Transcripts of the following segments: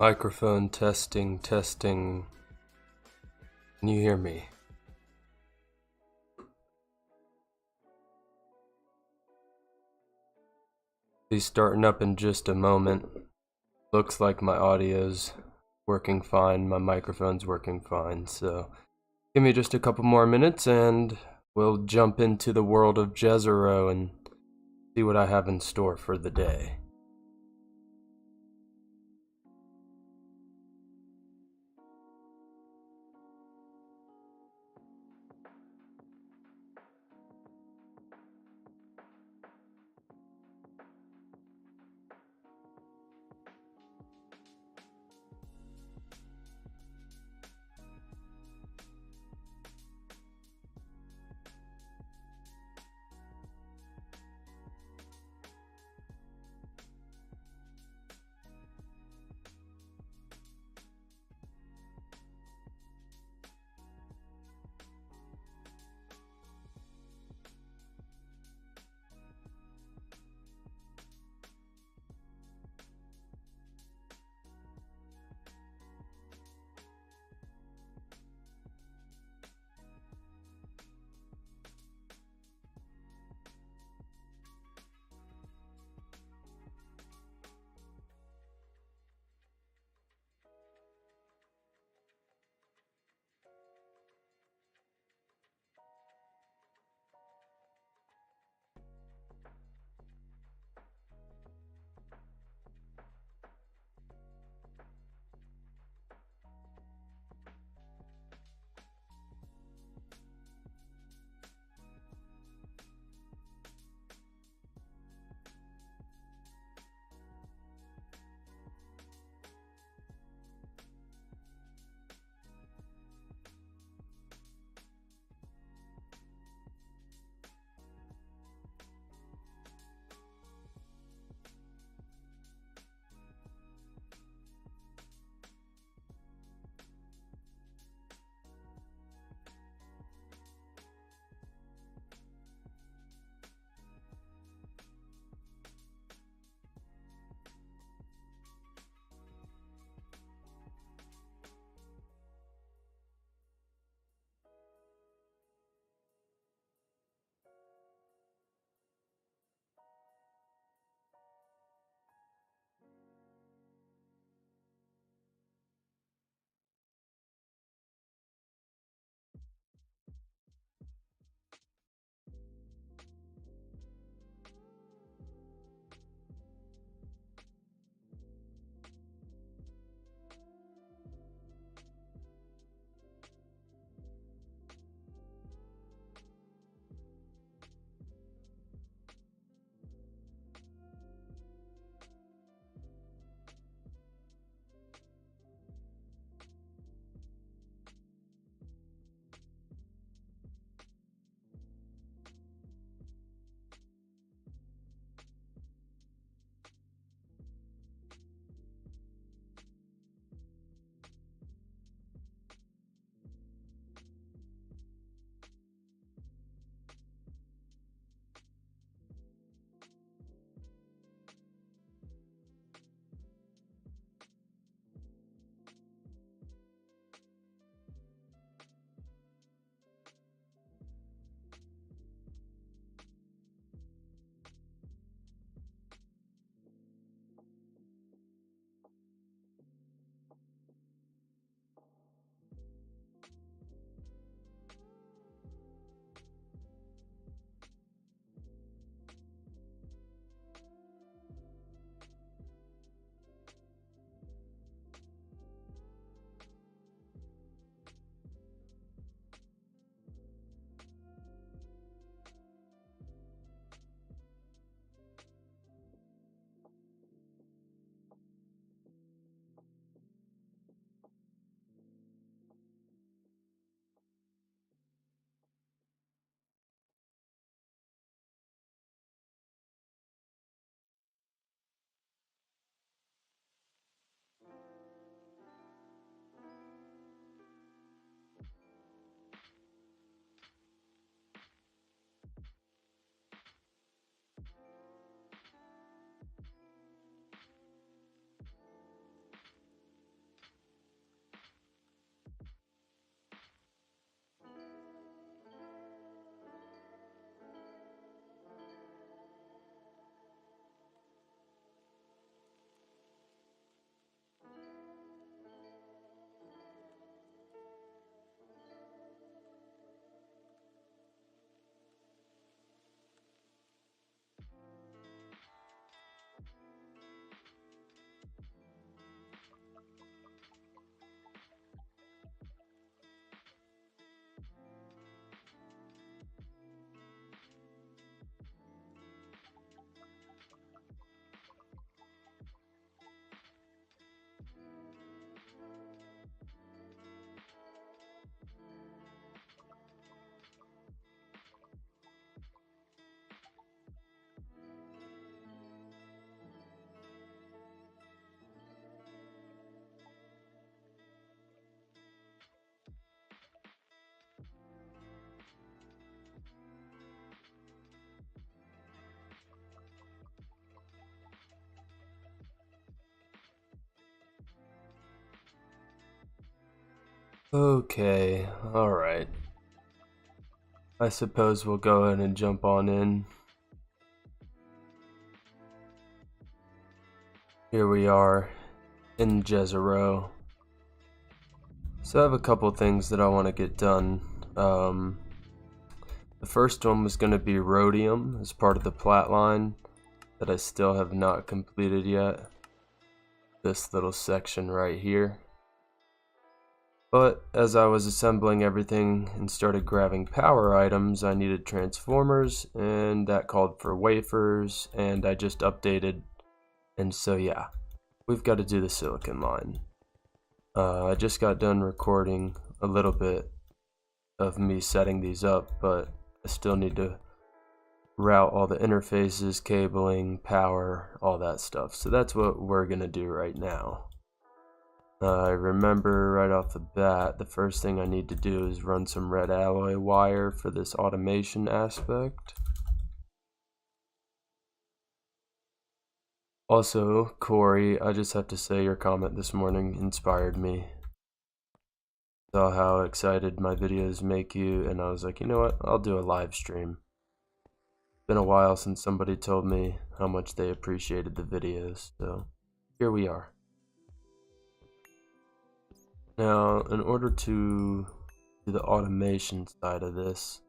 Microphone testing, testing. Can you hear me? Be starting up in just a moment. Looks like my audio's working fine, my microphone's working fine, so give me just a couple more minutes and we'll jump into the world of Jezero and see what I have in store for the day. Okay, alright. I suppose we'll go ahead and jump on in. Here we are in Jezero. So I have a couple things that I want to get done. The first one was going to be Rhodium as part of the plat line that I still have not completed yet. This little section right here. But as I was assembling everything and started grabbing power items, I needed transformers, and that called for wafers, and I just updated. And so yeah, we've got to do the silicon line. I just got done recording a little bit of me setting these up, but I still need to route all the interfaces, cabling, power, all that stuff. So that's what we're gonna do right now. I remember right off the bat, the first thing I need to do is run some red alloy wire for this automation aspect. Also, Corey, I just have to say your comment this morning inspired me. Saw how excited my videos make you, and I was like, you know what, I'll do a live stream. It's been a while since somebody told me how much they appreciated the videos, so here we are. Now, in order to do the automation side of this,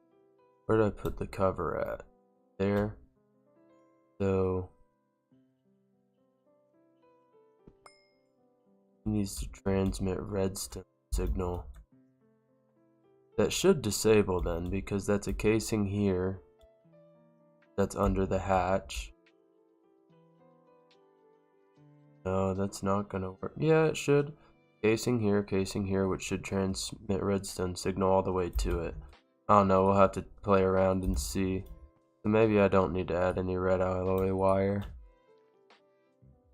where did I put the cover at? There. So, it needs to transmit redstone signal. That should disable then, because that's a casing here that's under the hatch. No, that's not gonna work. Yeah, it should. Casing here, which should transmit redstone signal all the way to it. I don't know, we'll have to play around and see. So maybe I don't need to add any red alloy wire.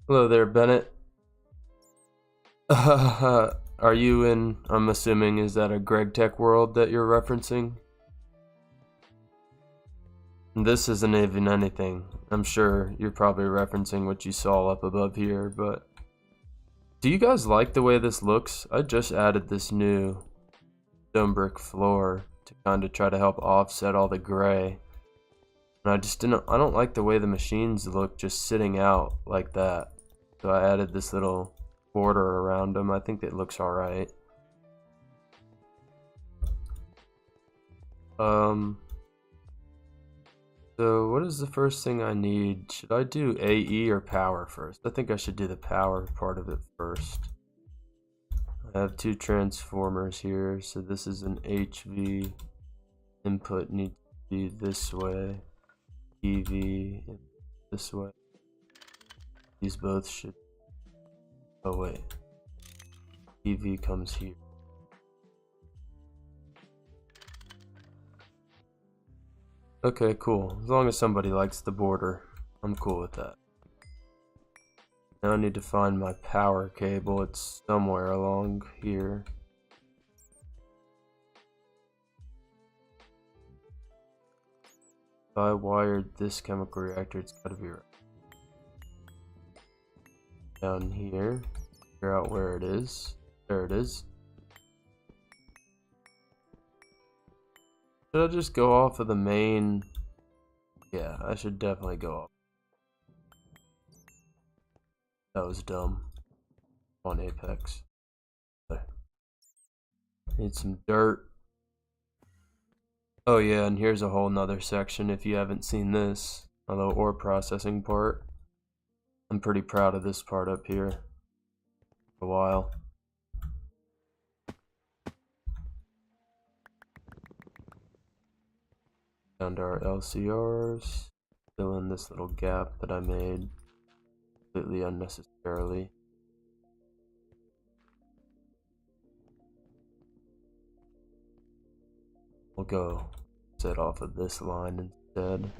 Hello there, Bennett. Are you in, I'm assuming, is that a Greg Tech world that you're referencing? This isn't even anything. I'm sure you're probably referencing what you saw up above here, but do you guys like the way this looks? I just added this new stone brick floor to kind of try to help offset all the gray. And I don't like the way the machines look just sitting out like that. So I added this little border around them. I think it looks alright. So what is the first thing I need? Should I do AE or power first? I think I should do the power part of it first. I have two transformers here, so this is an HV. Input needs to be this way. EV this way. These both should. Oh wait. EV comes here. Okay, cool. As long as somebody likes the border, I'm cool with that. Now I need to find my power cable. It's somewhere along here. If I wired this chemical reactor, it's gotta be right down here. Figure out where it is. There it is. Should I just go off of the main? Yeah, I should definitely go off. That was dumb. On Apex. Okay. Need some dirt. Oh yeah, and here's a whole nother section if you haven't seen this. A little ore processing part. I'm pretty proud of this part up here. For a while. Down to our LCRs. Fill in this little gap that I made completely unnecessarily. We'll go set off of this line instead.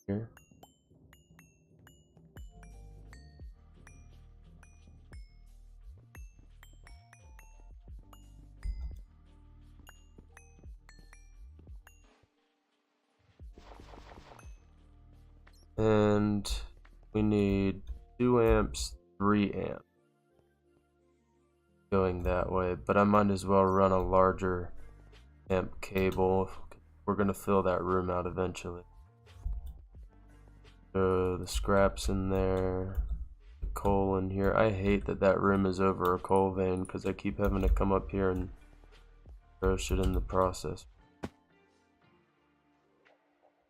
Here. And we need 2 amps, 3 amps going that way, but I might as well run a larger amp cable. We're gonna fill that room out eventually. So the scraps in there, the coal in here. I hate that that room is over a coal vein because I keep having to come up here and throw shit in the process.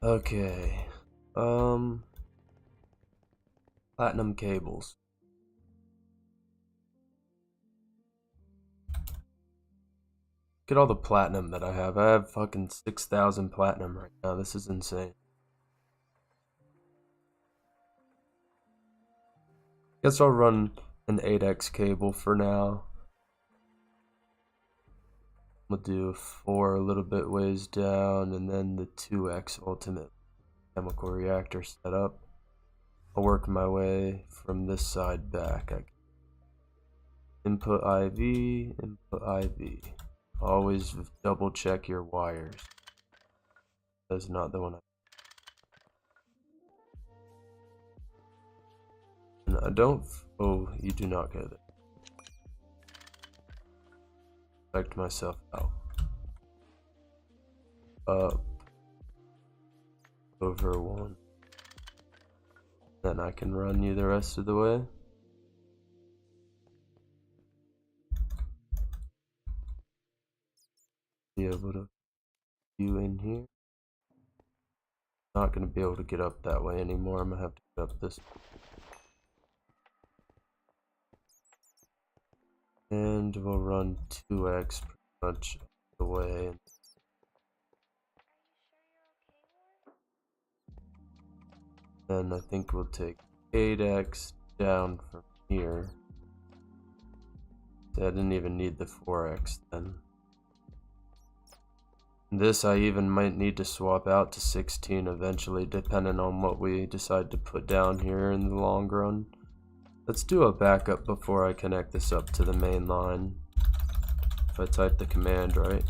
Okay, platinum cables. Look at all the platinum that I have. I have fucking 6,000 platinum right now. This is insane. Guess I'll run an 8x cable for now. We'll do 4 a little bit ways down, and then the 2x ultimate chemical reactor setup. I'll work my way from this side back. Input IV, input IV. Always double check your wires. That's not the one I don't. Oh, you do not go there. Expect myself out. Up. Over 1. Then I can run you the rest of the way. Be able to view in here. Not going to be able to get up that way anymore. I'm going to have to get up this way. And we'll run 2x pretty much the way. And I think we'll take 8x down from here. I didn't even need the 4x then. This I even might need to swap out to 16 eventually, depending on what we decide to put down here in the long run. Let's do a backup before I connect this up to the main line. If I type the command right.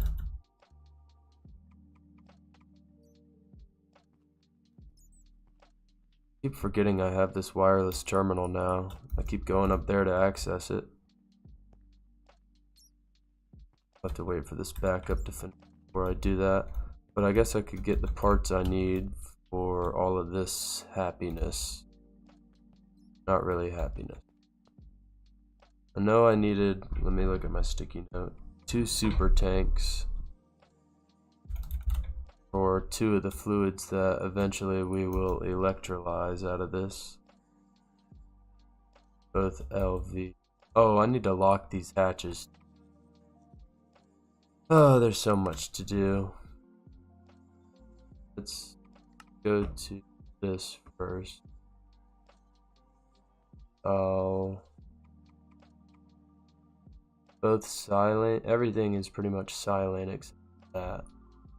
I keep forgetting I have this wireless terminal now. I keep going up there to access it. I'll have to wait for this backup to finish before I do that. But I guess I could get the parts I need for all of this happiness. Not really happiness. I know I needed, let me look at my sticky note, 2 super tanks for 2 of the fluids that eventually we will electrolyze out of this. Both LV. Oh, I need to lock these hatches. Oh, there's so much to do. Let's go to this first. Oh. Both silent. Everything is pretty much silent except that.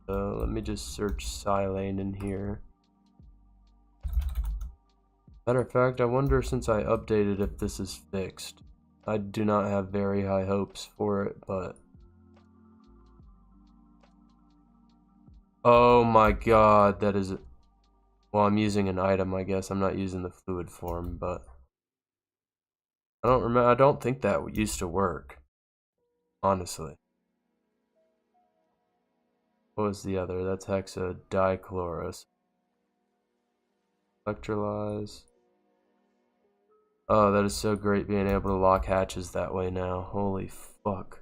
So let me just search silane in here. Matter of fact, I wonder since I updated if this is fixed. I do not have very high hopes for it, but... Oh my god, that is... Well, I'm using an item, I guess. I'm not using the fluid form, but... I don't remember. I don't think that used to work. Honestly. What was the other? That's hexadichlorous. Electrolyze. Oh, that is so great being able to lock hatches that way now. Holy fuck.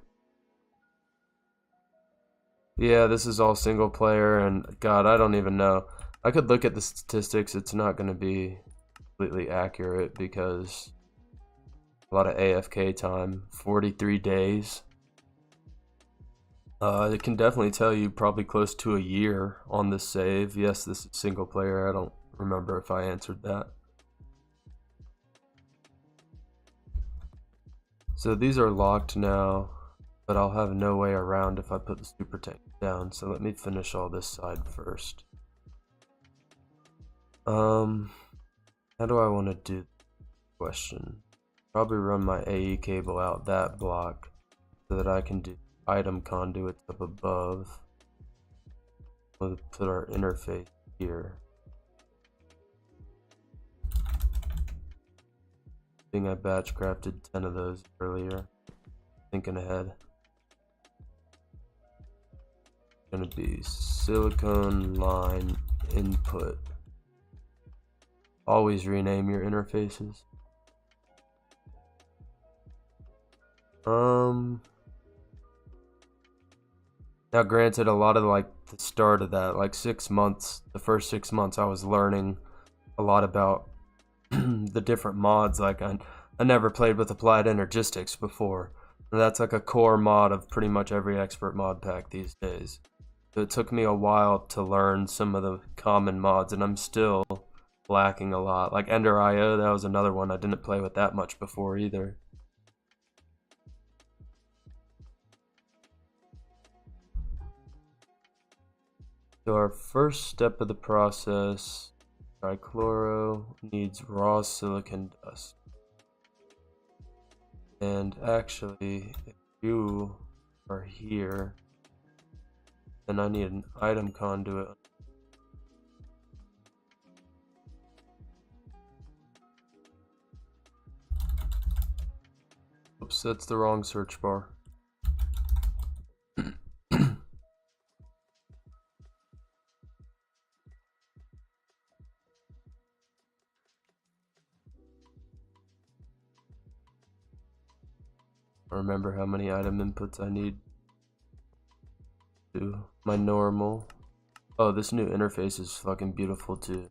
Yeah, this is all single player, and god, I don't even know. I could look at the statistics. It's not going to be completely accurate because a lot of AFK time. 43 days. It can definitely tell you probably close to a year on this save. Yes, this is single player. I don't remember if I answered that. So these are locked now, but I'll have no way around if I put the super tank down. So let me finish all this side first. How do I want to do this question? Probably run my AE cable out that block so that I can do item conduits up above. We'll put our interface here. think I batch crafted 10 of those earlier. Thinking ahead. Gonna be silicone line input. Always rename your interfaces. Now granted, a lot of like the start of that, like 6 months, the first 6 months I was learning a lot about the different mods. Like I never played with applied energistics before. And that's like a core mod of pretty much every expert mod pack these days. So it took me a while to learn some of the common mods, and I'm still lacking a lot. Like Ender IO, that was another one I didn't play with that much before either. So our first step of the process, trichloro needs raw silicon dust. And actually, if you are here, then I need an item conduit. Oops, that's the wrong search bar. Remember how many item inputs I need to my normal. Oh, this new interface is fucking beautiful too.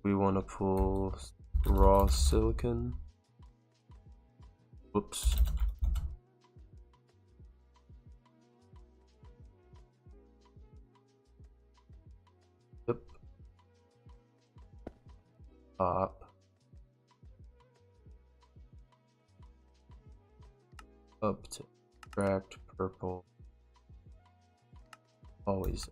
We want to pull raw silicon. Whoops. Yep. Pop. Up to extract purple. Always.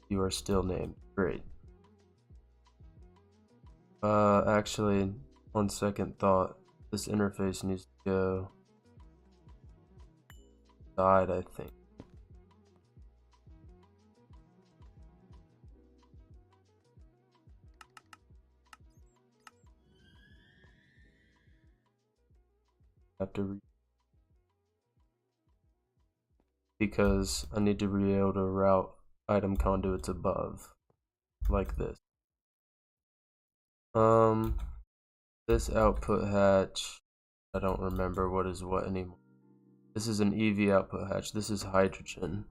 You are still named. Great. Actually, on second thought, this interface needs to go side, I think. Have to because I need to be able to route item conduits above, like this. This output hatch, I don't remember what is what anymore. This is an EV output hatch. This is hydrogen.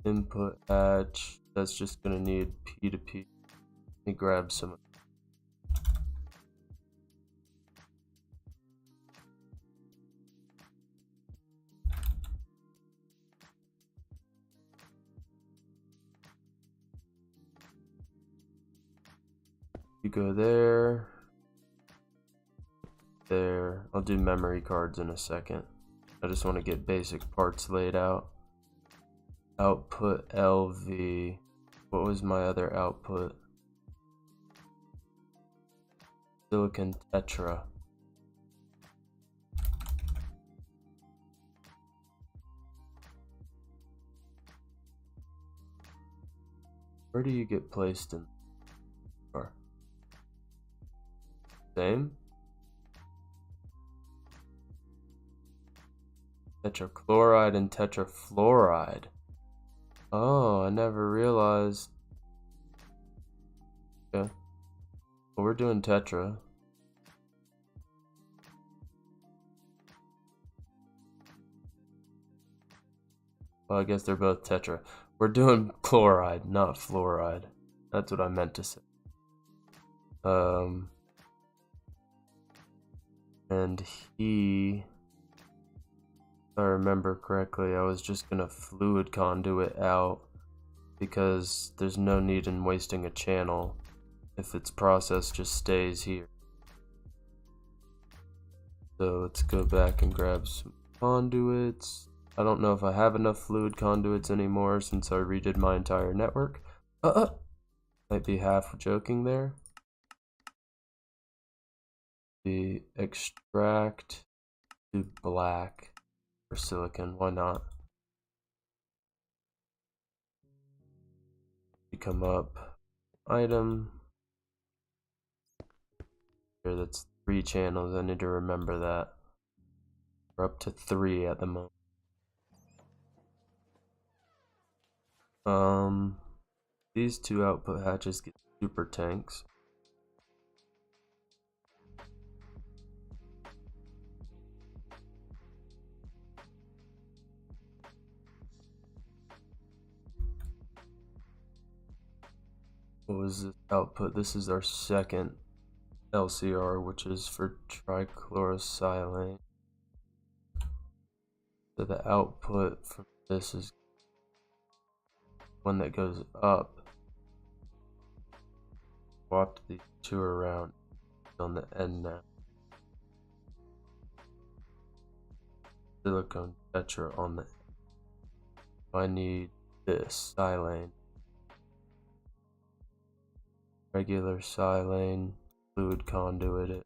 Input hatch, that's just gonna need P to P. Let me grab some. You go there. There. I'll do memory cards in a second. I just want to get basic parts laid out. Output LV. What was my other output? Silicon tetra. Where do you get placed in? Same. Tetrachloride and tetrafluoride. Oh, I never realized. Okay. Well, we're doing tetra. Well, I guess they're both tetra. We're doing chloride, not fluoride. That's what I meant to say. And he, if I remember correctly, I was just gonna fluid conduit out because there's no need in wasting a channel if its process just stays here. So let's go back and grab some conduits. I don't know if I have enough fluid conduits anymore since I redid my entire network. Might be half joking there. be extract to black for silicon. Why not? You come up, item. Here, that's 3 channels. I need to remember that. We're up to 3 at the moment. These 2 output hatches get super tanks. What was this output? This is our second LCR, which is for trichlorosilane. So the output from this is one that goes up. Swap these 2 around on the end now. Silicone tetra on the end. I need this silane. Regular silane, fluid conduit it.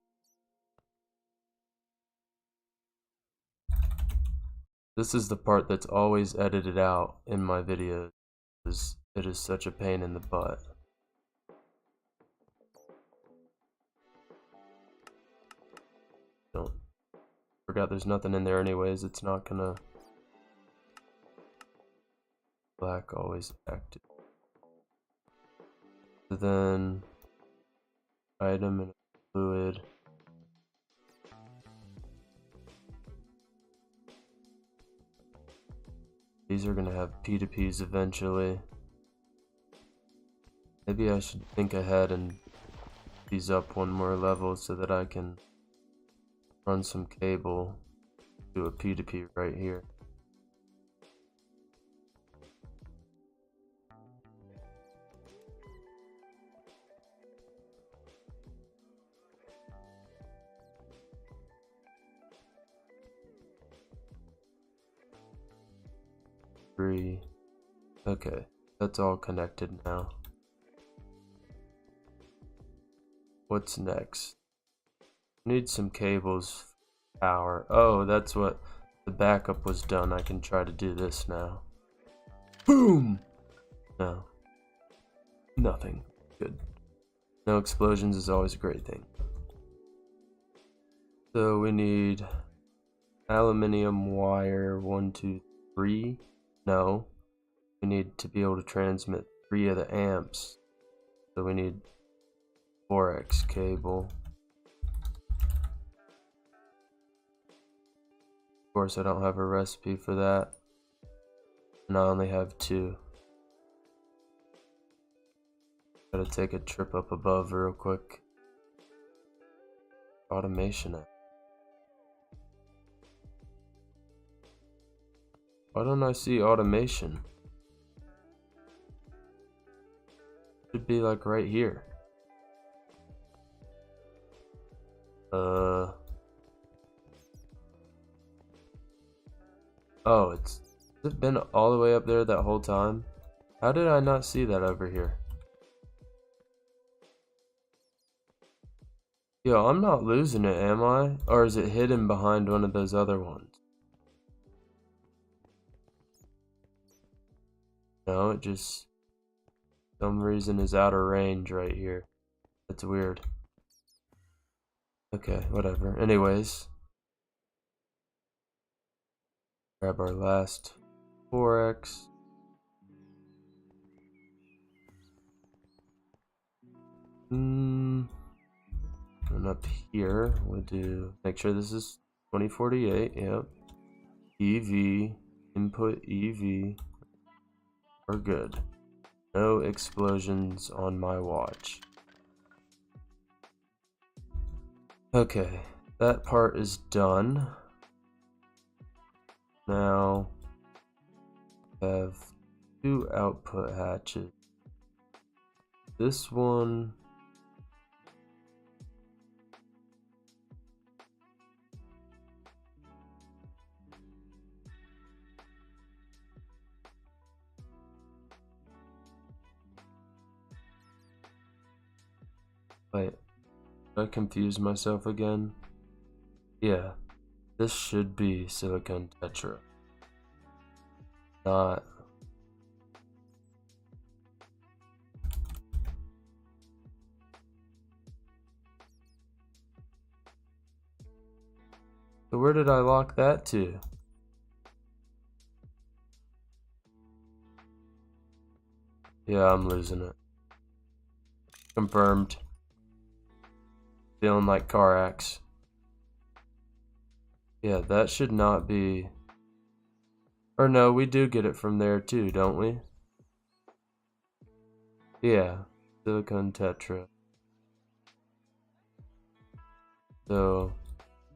This is the part that's always edited out in my videos. It is such a pain in the butt. Don't forgot there's nothing in there anyways. It's not gonna black always active. So then item and fluid. These are gonna have P2Ps eventually. Maybe I should think ahead and these up one more level so that I can run some cable to a P2P right here. Okay, that's all connected now. What's next? Need some cables. Power. Oh, that's what the backup was done. I can try to do this now. Boom! No. Nothing. Good. No explosions is always a great thing. So we need aluminium wire 1, 2, 3. No. We need to be able to transmit 3 of the amps. So we need 4x cable. Of course, I don't have a recipe for that. And I only have 2. Gotta take a trip up above real quick. Automation. Why don't I see automation? Should be like right here. Oh, has it been all the way up there that whole time? How did I not see that over here? Yo, I'm not losing it, am I? Or is it hidden behind one of those other ones? No, it just, some reason is out of range right here. That's weird. Okay, whatever. Anyways, grab our last 4x. And up here, we'll do, make sure this is 2048, yep. EV, input EV, we're good. No explosions on my watch. Okay, that part is done. Now, I have 2 output hatches. This one, wait, I confuse myself again? Yeah, this should be silicone tetra. Not. So where did I lock that to? Yeah, I'm losing it. Confirmed. Feeling like car acts. Yeah, that should not be... Or no, we do get it from there too, don't we? Yeah, silicone tetra. So,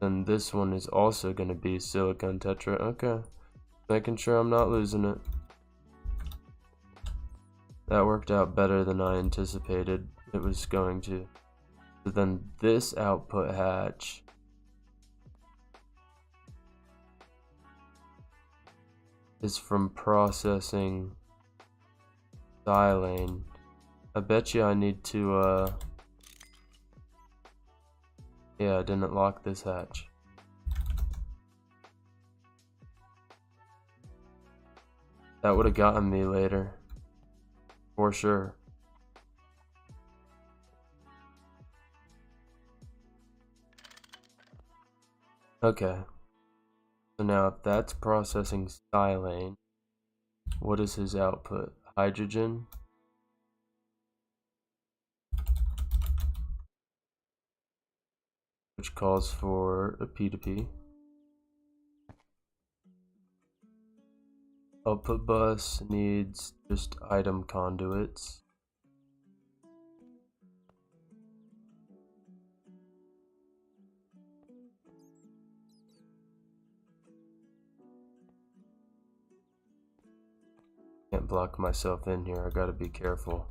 then this one is also going to be silicone tetra. Okay, making sure I'm not losing it. That worked out better than I anticipated it was going to. So then this output hatch is from processing silane. I bet you I need to, yeah, I didn't lock this hatch. That would have gotten me later. For sure. Okay. So now if that's processing silane, what is his output? Hydrogen? Which calls for a P2P. Output bus needs just item conduits. Can't block myself in here, I gotta be careful.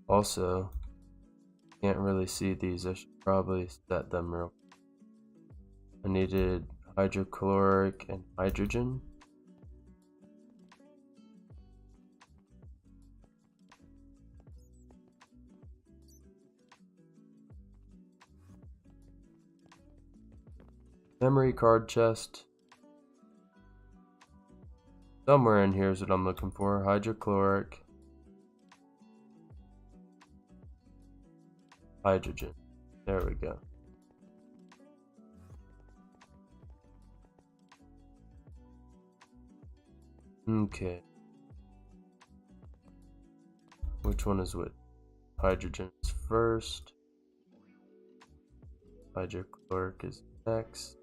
Also, can't really see these, I should probably set them real. I needed hydrochloric and hydrogen. Memory card chest. Somewhere in here is what I'm looking for. Hydrochloric. Hydrogen. There we go. Okay. Which one is which? Hydrogen is first. Hydrochloric is next.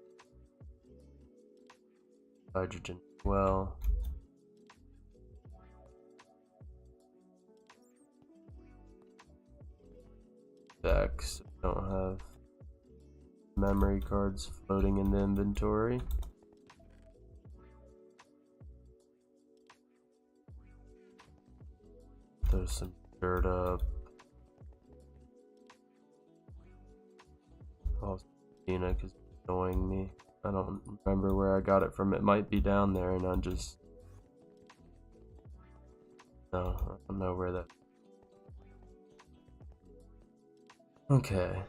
Hydrogen as well. X. Don't have memory cards floating in the inventory. There's some dirt up. Also, Dina, because it's annoying me. I don't remember where I got it from. It might be down there, and I'm just. No, I don't know where that. Okay.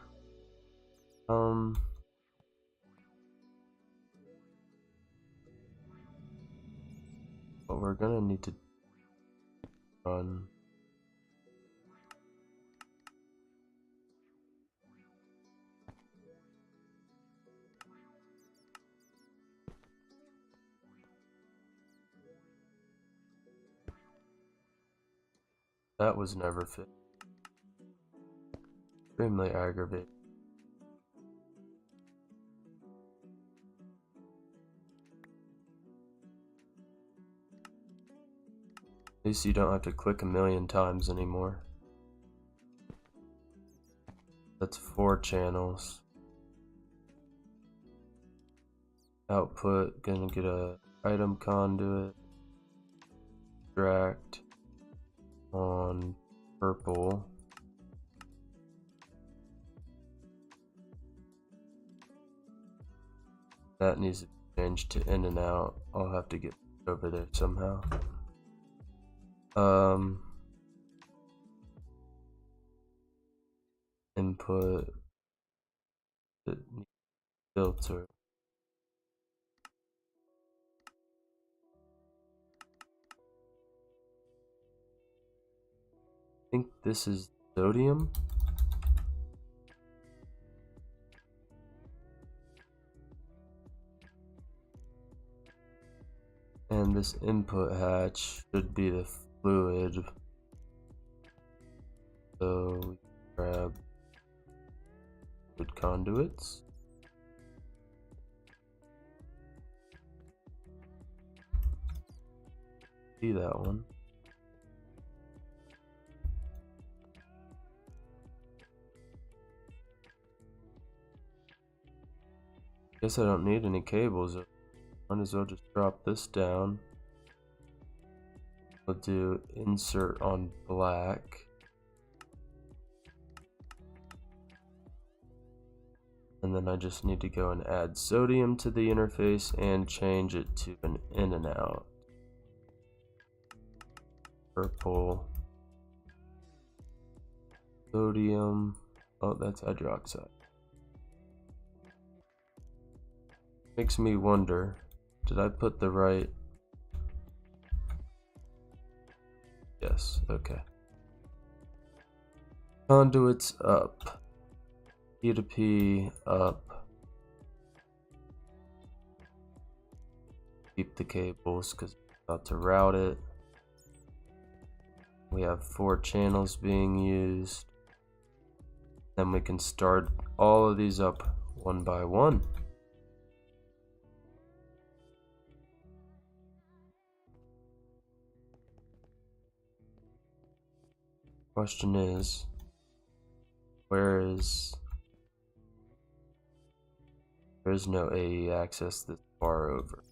But we're gonna need to run. That was never fit. Extremely aggravating. At least you don't have to click a million times anymore. That's 4 channels. Output, gonna get a item conduit. Extract on purple. That needs to be changed to in and out. I'll have to get over there somehow. Input it needs a filter. I think this is Rhodium. And this input hatch should be the fluid. So we grab good conduits. See that one. Guess I don't need any cables. Might as well just drop this down. We'll do insert on black. And then I just need to go and add sodium to the interface and change it to an in and out. Purple. Sodium. Oh, that's hydroxide. Makes me wonder, did I put the right? Yes, okay. Conduits up. P to P up. Keep the cables because we're about to route it. We have 4 channels being used. Then we can start all of these up one by one. Question is, there is no AE access this far over.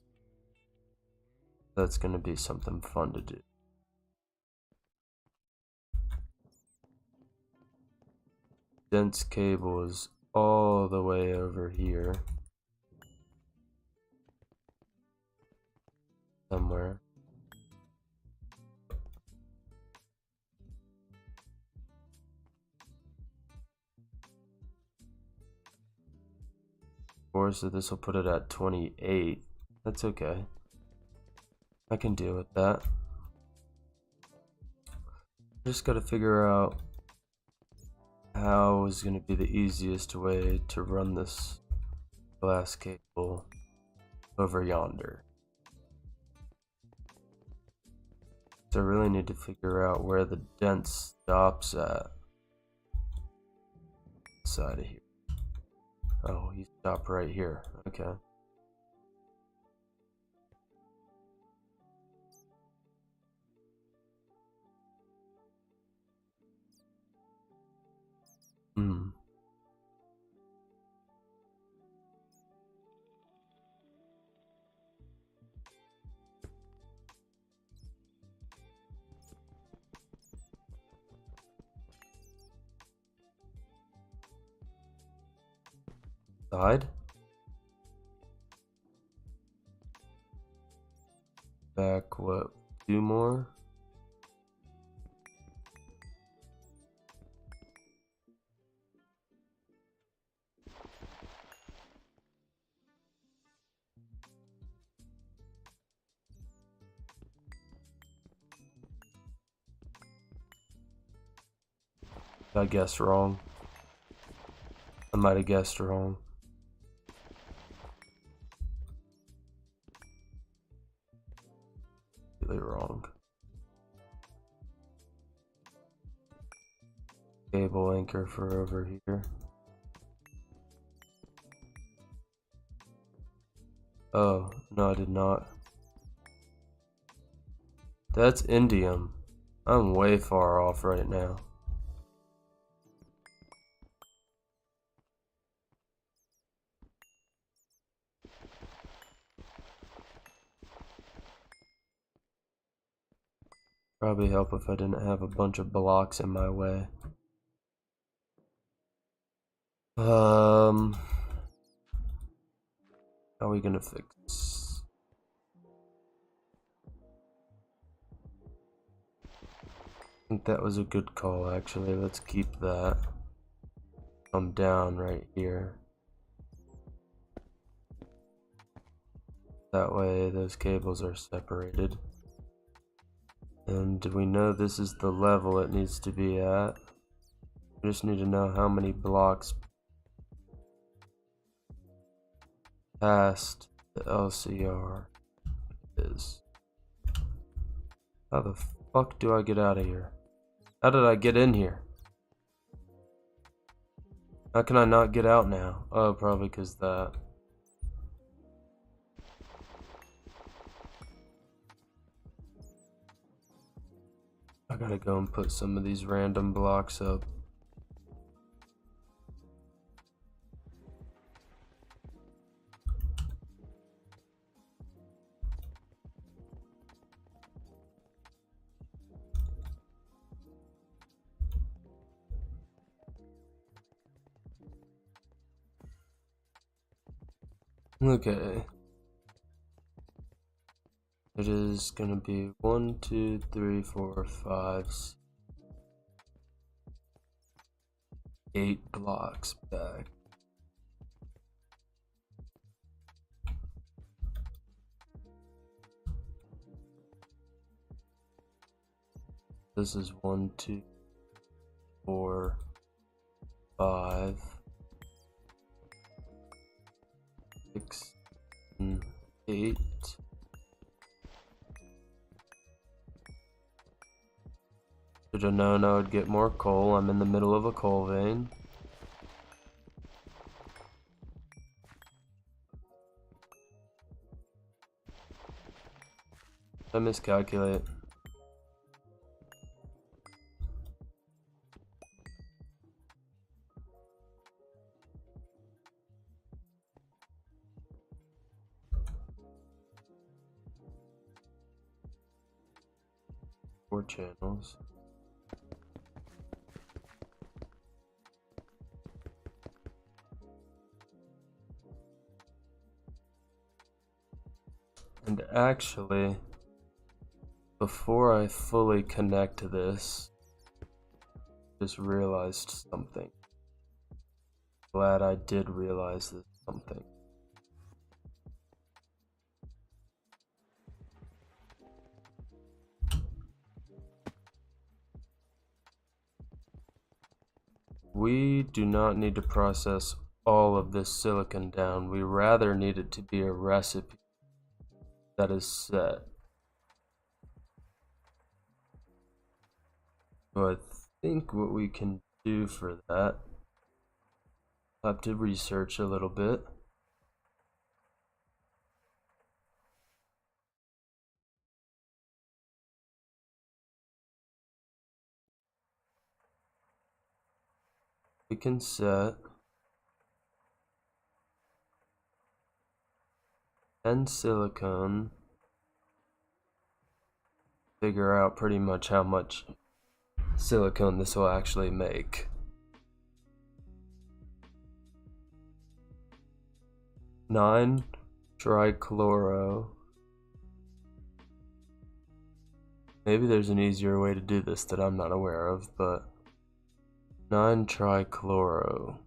That's going to be something fun to do. Dense cable is all the way over here somewhere. So this will put it at 28. That's okay. I can deal with that. Just got to figure out how is going to be the easiest way to run this glass cable over yonder. So I really need to figure out where the dense stops at. Side of here. Oh, he stopped right here. Okay. Side. Back, what? 2 more? I guessed wrong. I might have guessed wrong. Really wrong. Cable anchor for over here. Oh, no, I did not. That's indium. I'm way far off right now. Probably help if I didn't have a bunch of blocks in my way. How are we gonna fix? I think that was a good call, actually. Let's keep that. I'm down right here. That way those cables are separated. And we know this is the level it needs to be at. We just need to know how many blocks past the LCR is. How the fuck do I get out of here? How did I get in here? How can I not get out now? Oh, probably because that. I gotta go and put some of these random blocks up. Okay. It is gonna be 1, 2, 3, 4, 5, 8 blocks back. This is 1, 2, 4, 5, 6, and 8. Should have known I would get more coal. I'm in the middle of a coal vein. I miscalculate. Four channels. And actually, before I fully connect to this, just realized something. Glad I did realize this something. We do not need to process all of this silicon down. We rather need it to be a recipe that is set. So I think what we can do for that, I'll have to research a little bit. We can set 10 silicone, figure out pretty much how much silicone this will actually make. 9 trichloro. Maybe there's an easier way to do this that I'm not aware of, but 9 trichloro.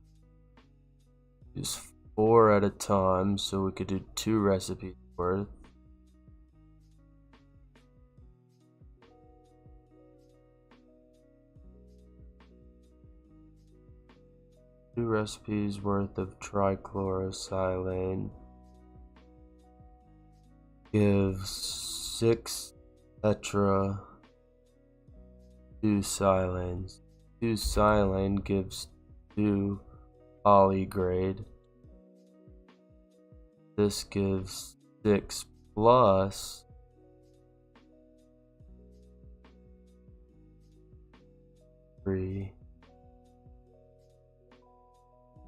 Use 4 at a time, so we could do 2 recipes worth. Two recipes worth of trichlorosilane gives 6 tetra 2 silanes. 2 silane gives 2 polygrade. This gives 6 plus 3.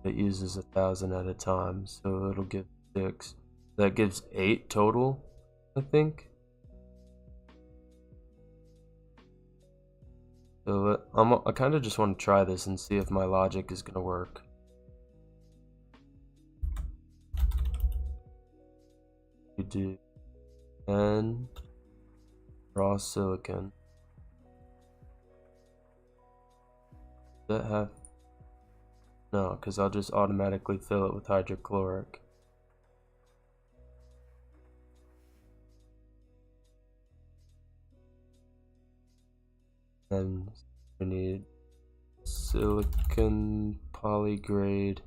It uses 1,000 at a time, so it'll give 6. That gives 8 total, I think. So I kind of just want to try this and see if my logic is going to work. We do 10 raw silicon. Does that have... No, because I'll just automatically fill it with hydrochloric. And we need silicon polygrade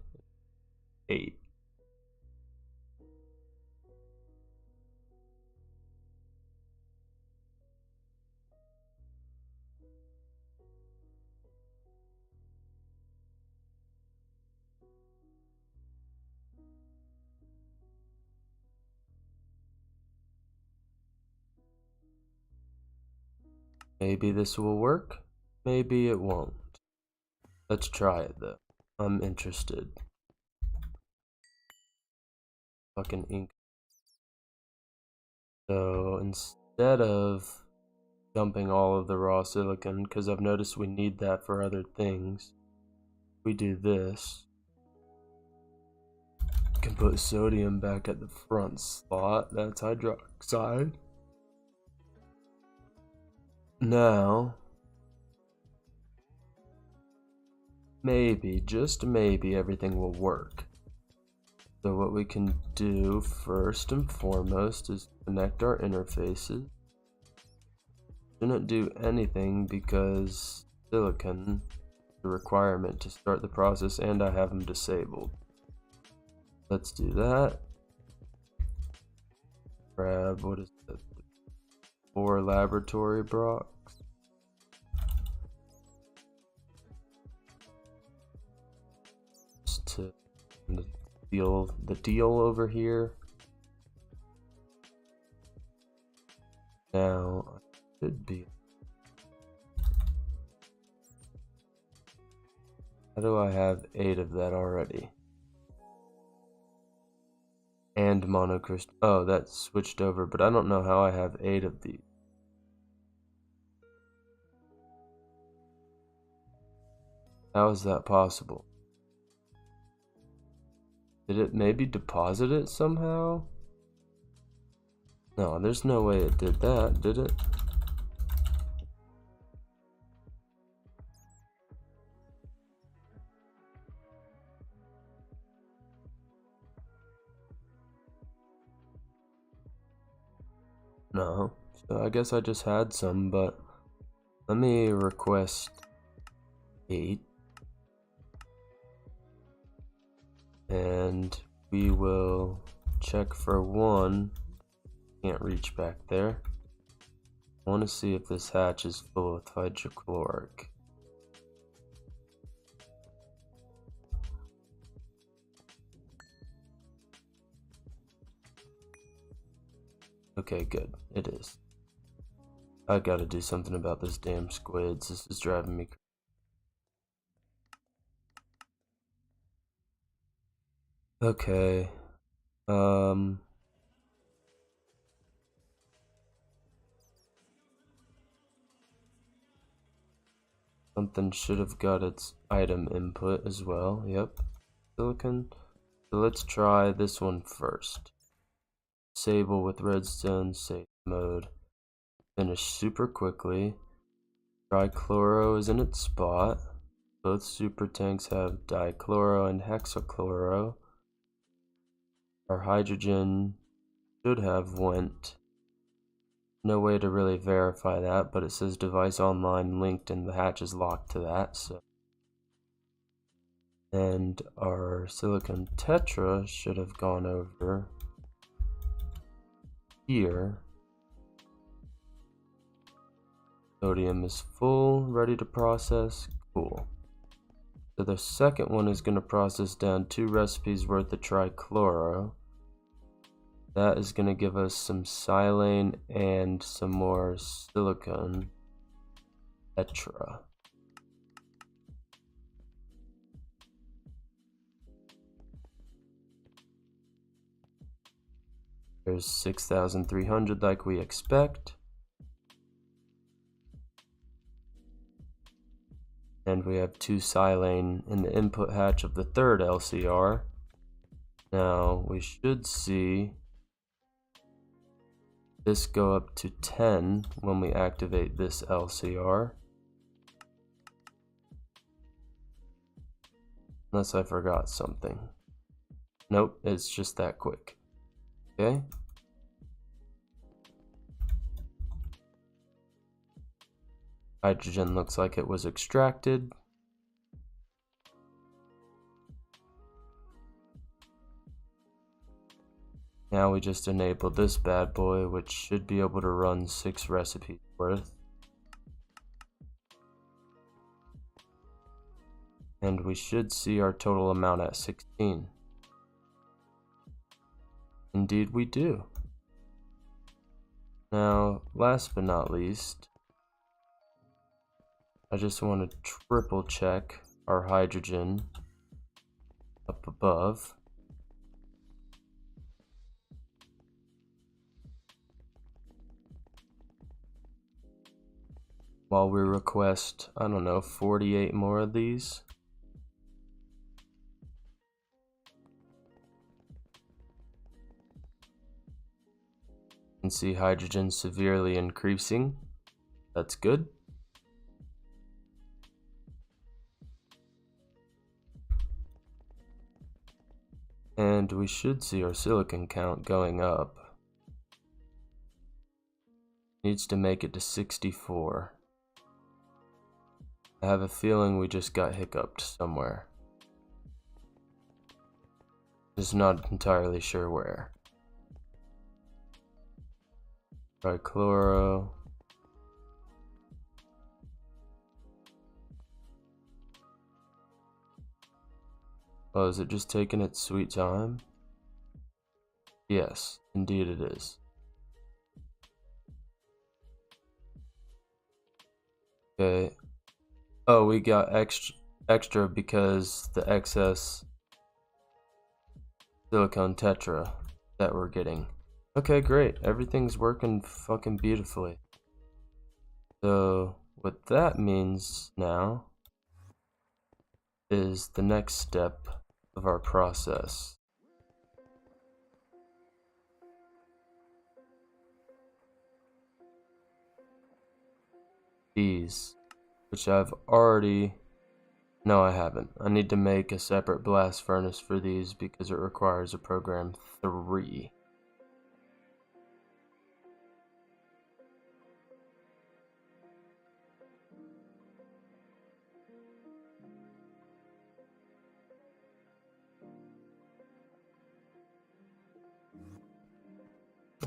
8. Maybe this will work, maybe it won't. Let's try it though. I'm interested. Fucking ink. So instead of dumping all of the raw silicon, because I've noticed we need that for other things, we do this. We can put sodium back at the front slot. That's hydroxide. Now, maybe, just maybe, everything will work. So what we can do first and foremost is connect our interfaces. Shouldn't do anything because silicon is a requirement to start the process and I have them disabled. Let's do that. Grab, what is that? 4 laboratory blocks. Just to the deal over here. Now I should be. How do I have 8 of that already? And monocrystal. Oh, that switched over, but I don't know how I have 8 of these. How is that possible? Did it maybe deposit it somehow? No, there's no way it did that, did it? No. So I guess I just had some, but let me request 8. And we will check for 1. Can't reach back there. I want to see if this hatch is full with hydrochloric. Okay, good. It is. I gotta do something about this damn squids. This is driving me crazy. Okay. Something should have got its item input as well. Yep. Silicon. So let's try this one first. Disable with redstone, safe mode. Finish super quickly. Trichloro is in its spot. Both super tanks have dichloro and hexachloro. Our hydrogen should have went. No way to really verify that, but it says device online linked and the hatch is locked to that. So, and our silicon tetra should have gone over here. Sodium is full, ready to process. Cool. So the second one is going to process down 2 recipes worth of trichloro. That is going to give us some silane and some more silicon tetra. There's 6,300 like we expect. And we have 2 silane in the input hatch of the 3rd LCR. Now we should see this go up to 10 when we activate this LCR. Unless I forgot something. Nope, it's just that quick. Okay. Hydrogen looks like it was extracted. Now we just enable this bad boy, which should be able to run 6 recipes worth. And we should see our total amount at 16. Indeed we do. Now, last but not least, I just want to triple check our hydrogen up above. While we request, I don't know, 48 more of these. You can see hydrogen severely increasing. That's good. And we should see our silicon count going up. Needs to make it to 64. I have a feeling we just got hiccuped somewhere. Just not entirely sure where. Trichloro. Oh, is it just taking its sweet time? Yes, indeed it is. Okay. Oh, we got extra because the excess silicone tetra that we're getting. Okay, great. Everything's working fucking beautifully. So, what that means now is the next step of our process. These, which I've already... No, I haven't. I need to make a separate blast furnace for these because it requires a program 3.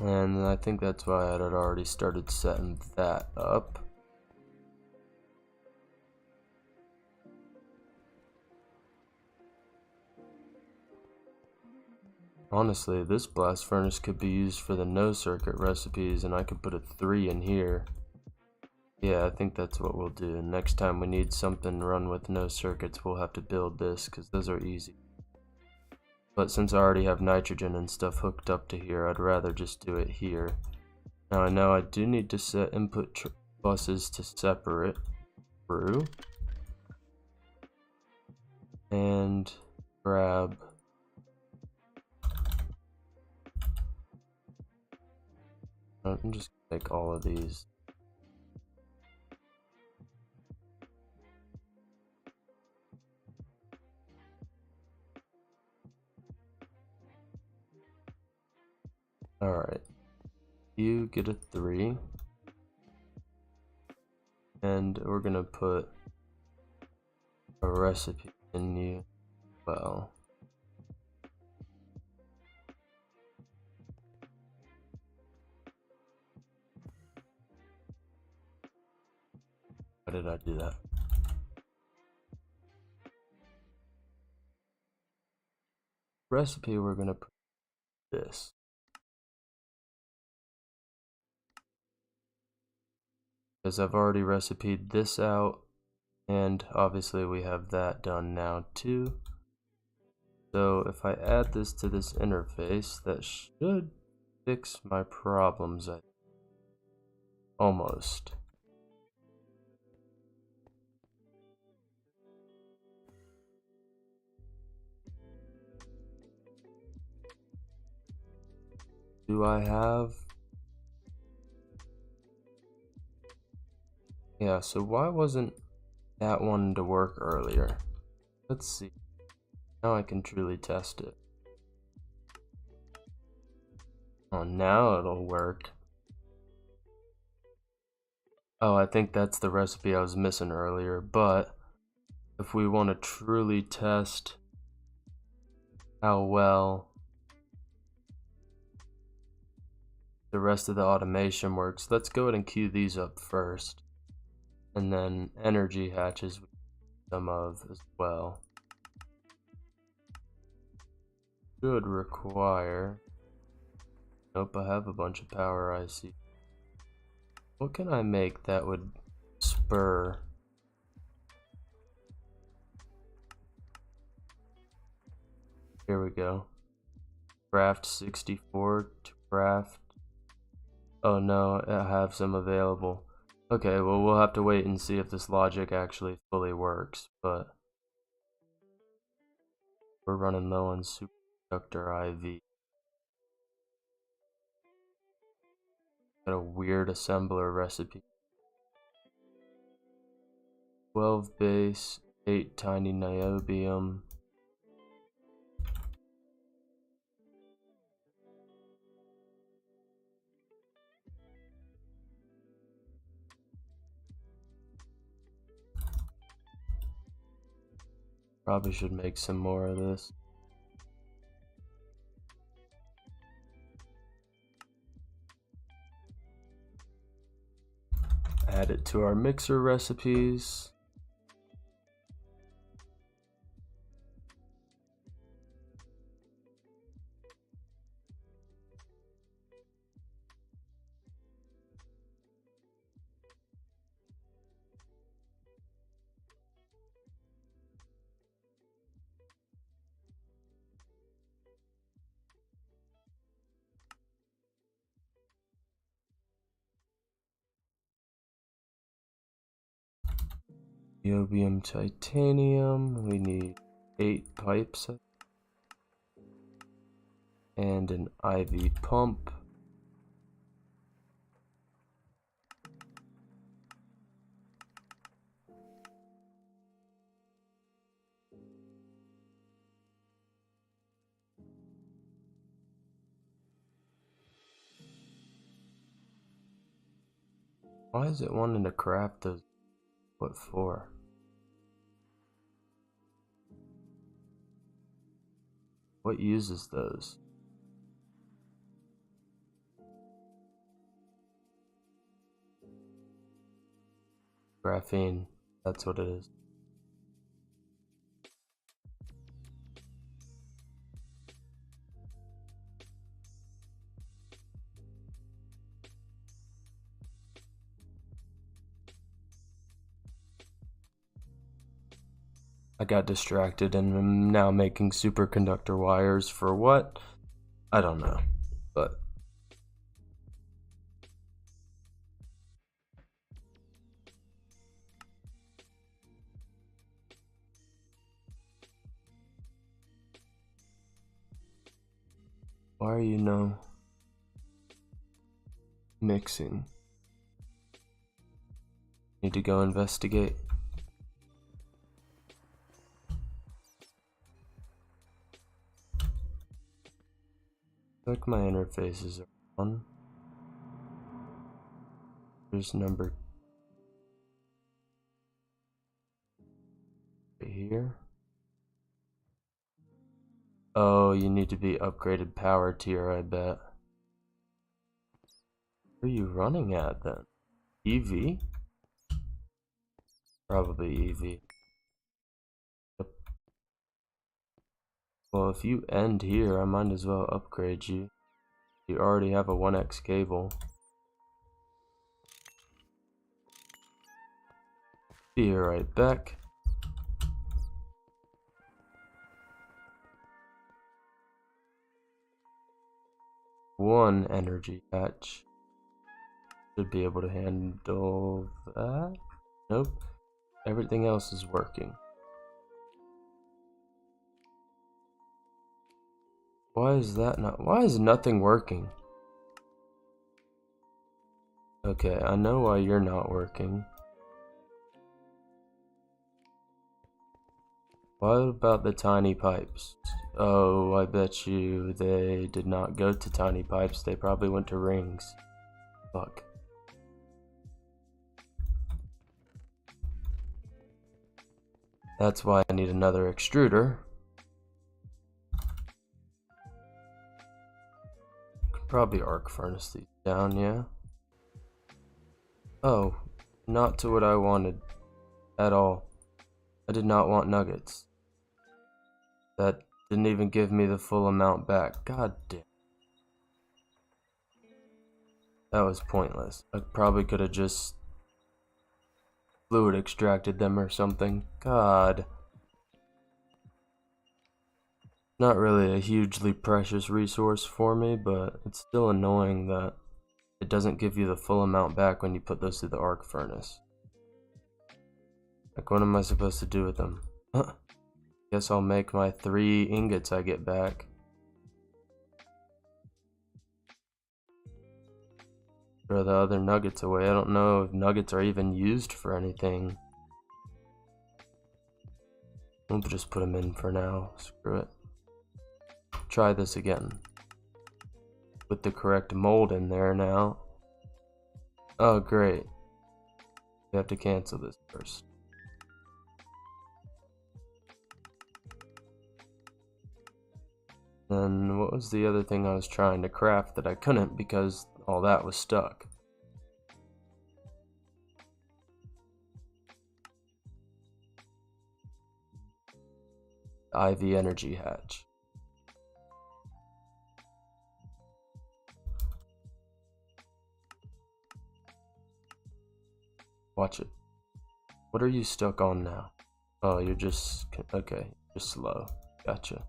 And I think that's why I had already started setting that up. Honestly, this blast furnace could be used for the no circuit recipes, and I could put a 3 in here. Yeah, I think that's what we'll do. Next time we need something run with no circuits, we'll have to build this, because those are easy. But since I already have nitrogen and stuff hooked up to here, I'd rather just do it here. Now I know I do need to set input buses to separate through. And grab I'm just gonna take all of these. Alright. You get a 3. And we're gonna put a recipe in you. Well. Why did I do that? Recipe, we're gonna put this. Because I've already recipe'd this out, and obviously we have that done now too. So if I add this to this interface, that should fix my problems. Almost. Do I have... Yeah, so why wasn't that one to work earlier? Let's see. Now I can truly test it. Oh, now it'll work. Oh, I think that's the recipe I was missing earlier, but if we want to truly test how well the rest of the automation works, let's go ahead and queue these up first. And then energy hatches we need some of as well. Should require... Nope, I have a bunch of power IC. What can I make that would spur? Here we go. Craft 64 to craft. Oh no, I have some available. Okay, well we'll have to wait and see if this logic actually fully works, but we're running low on superconductor IV. Got a weird assembler recipe. 12 base, 8 tiny niobium. Probably should make some more of this. Add it to our mixer recipes. Niobium titanium, we need 8 pipes and an IV pump. Why is it wanting to craft those? What for? What uses those? Graphene, that's what it is. I got distracted and I'm now making superconductor wires for what? I don't know, but why are you mixing? Need to go investigate. Like my interfaces are on. There's number right here. Oh, you need to be upgraded power tier, I bet. What are you running at then? EV? Probably EV. Yep. Well, if you end here, I might as well upgrade you. You already have a 1x cable. Be right back. One energy hatch. Should be able to handle that. Nope. Everything else is working. Why is that not? Why is nothing working? Okay, I know why you're not working. What about the tiny pipes? Oh, I bet you they did not go to tiny pipes. They probably went to rings. Fuck. That's why I need another extruder. Could probably arc furnace these down, yeah. Oh, not to what I wanted at all. I did not want nuggets. That didn't even give me the full amount back. God damn. That was pointless. I probably could have just fluid extracted them or something. God. Not really a hugely precious resource for me, but it's still annoying that it doesn't give you the full amount back when you put those through the arc furnace. Like, what am I supposed to do with them? Huh. Guess I'll make my 3 ingots I get back. Throw the other nuggets away. I don't know if nuggets are even used for anything. We'll just put them in for now. Screw it. Try this again. Put the correct mold in there now. Oh, great. We have to cancel this first. Then what was the other thing I was trying to craft that I couldn't because all that was stuck? IV energy hatch. Watch it. What are you stuck on now? Oh, you're just... okay, just slow. Gotcha.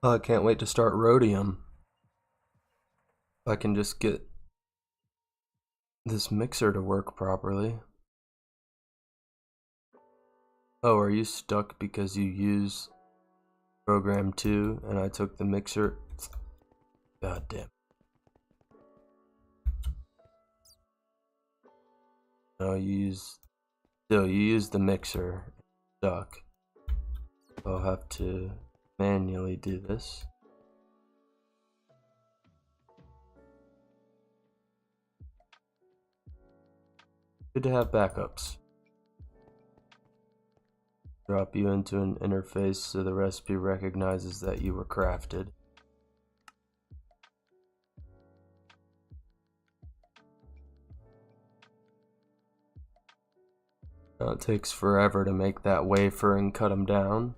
Oh, I can't wait to start Rhodium. If I can just get this mixer to work properly. Oh, are you stuck because you use program 2 and I took the mixer? God damn. No, you use the mixer. Stuck. I'll have to manually do this. Good to have backups. Drop you into an interface so the recipe recognizes that you were crafted. Now it takes forever to make that wafer and cut them down.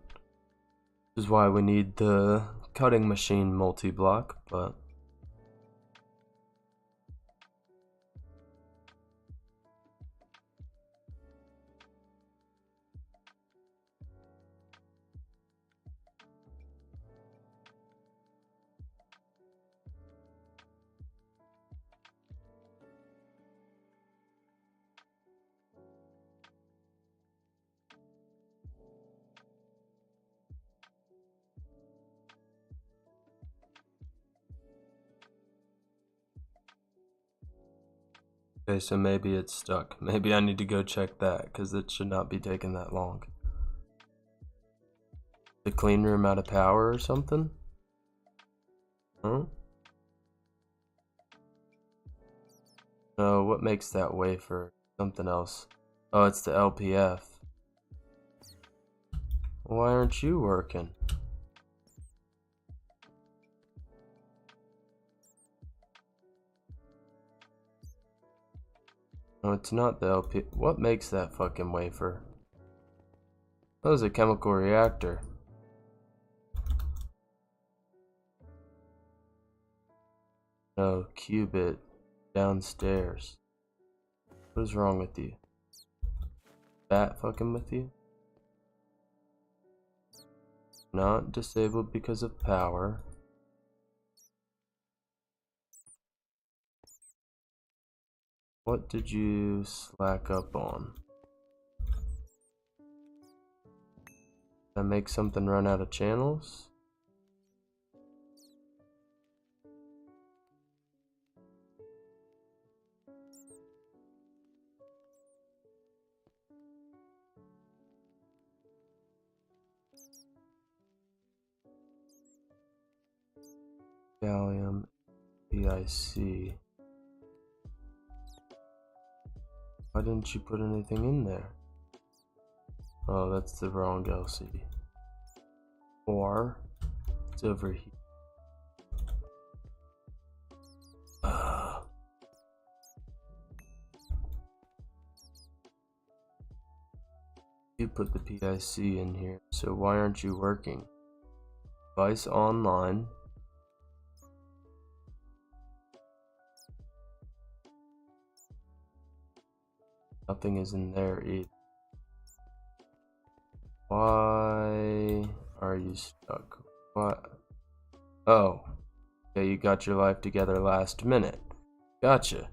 This is why we need the cutting machine multi-block, but okay, so maybe it's stuck. Maybe I need to go check that, because it should not be taking that long. The clean room out of power or something? Huh? No, what makes that wafer? Something else. Oh, it's the LPF. Why aren't you working? No, it's not the LP. What makes that fucking wafer? That was a chemical reactor. No, qubit downstairs. What is wrong with you? Bat fucking with you? Not disabled because of power. What did you slack up on? Did I make something run out of channels? Gallium, PIC. Why didn't you put anything in there? Oh, that's the wrong LCD. Or it's over here. You put the PIC in here, so why aren't you working? Device online. Nothing is in there either. Why are you stuck? What? Oh, yeah, you got your life together last minute. Gotcha.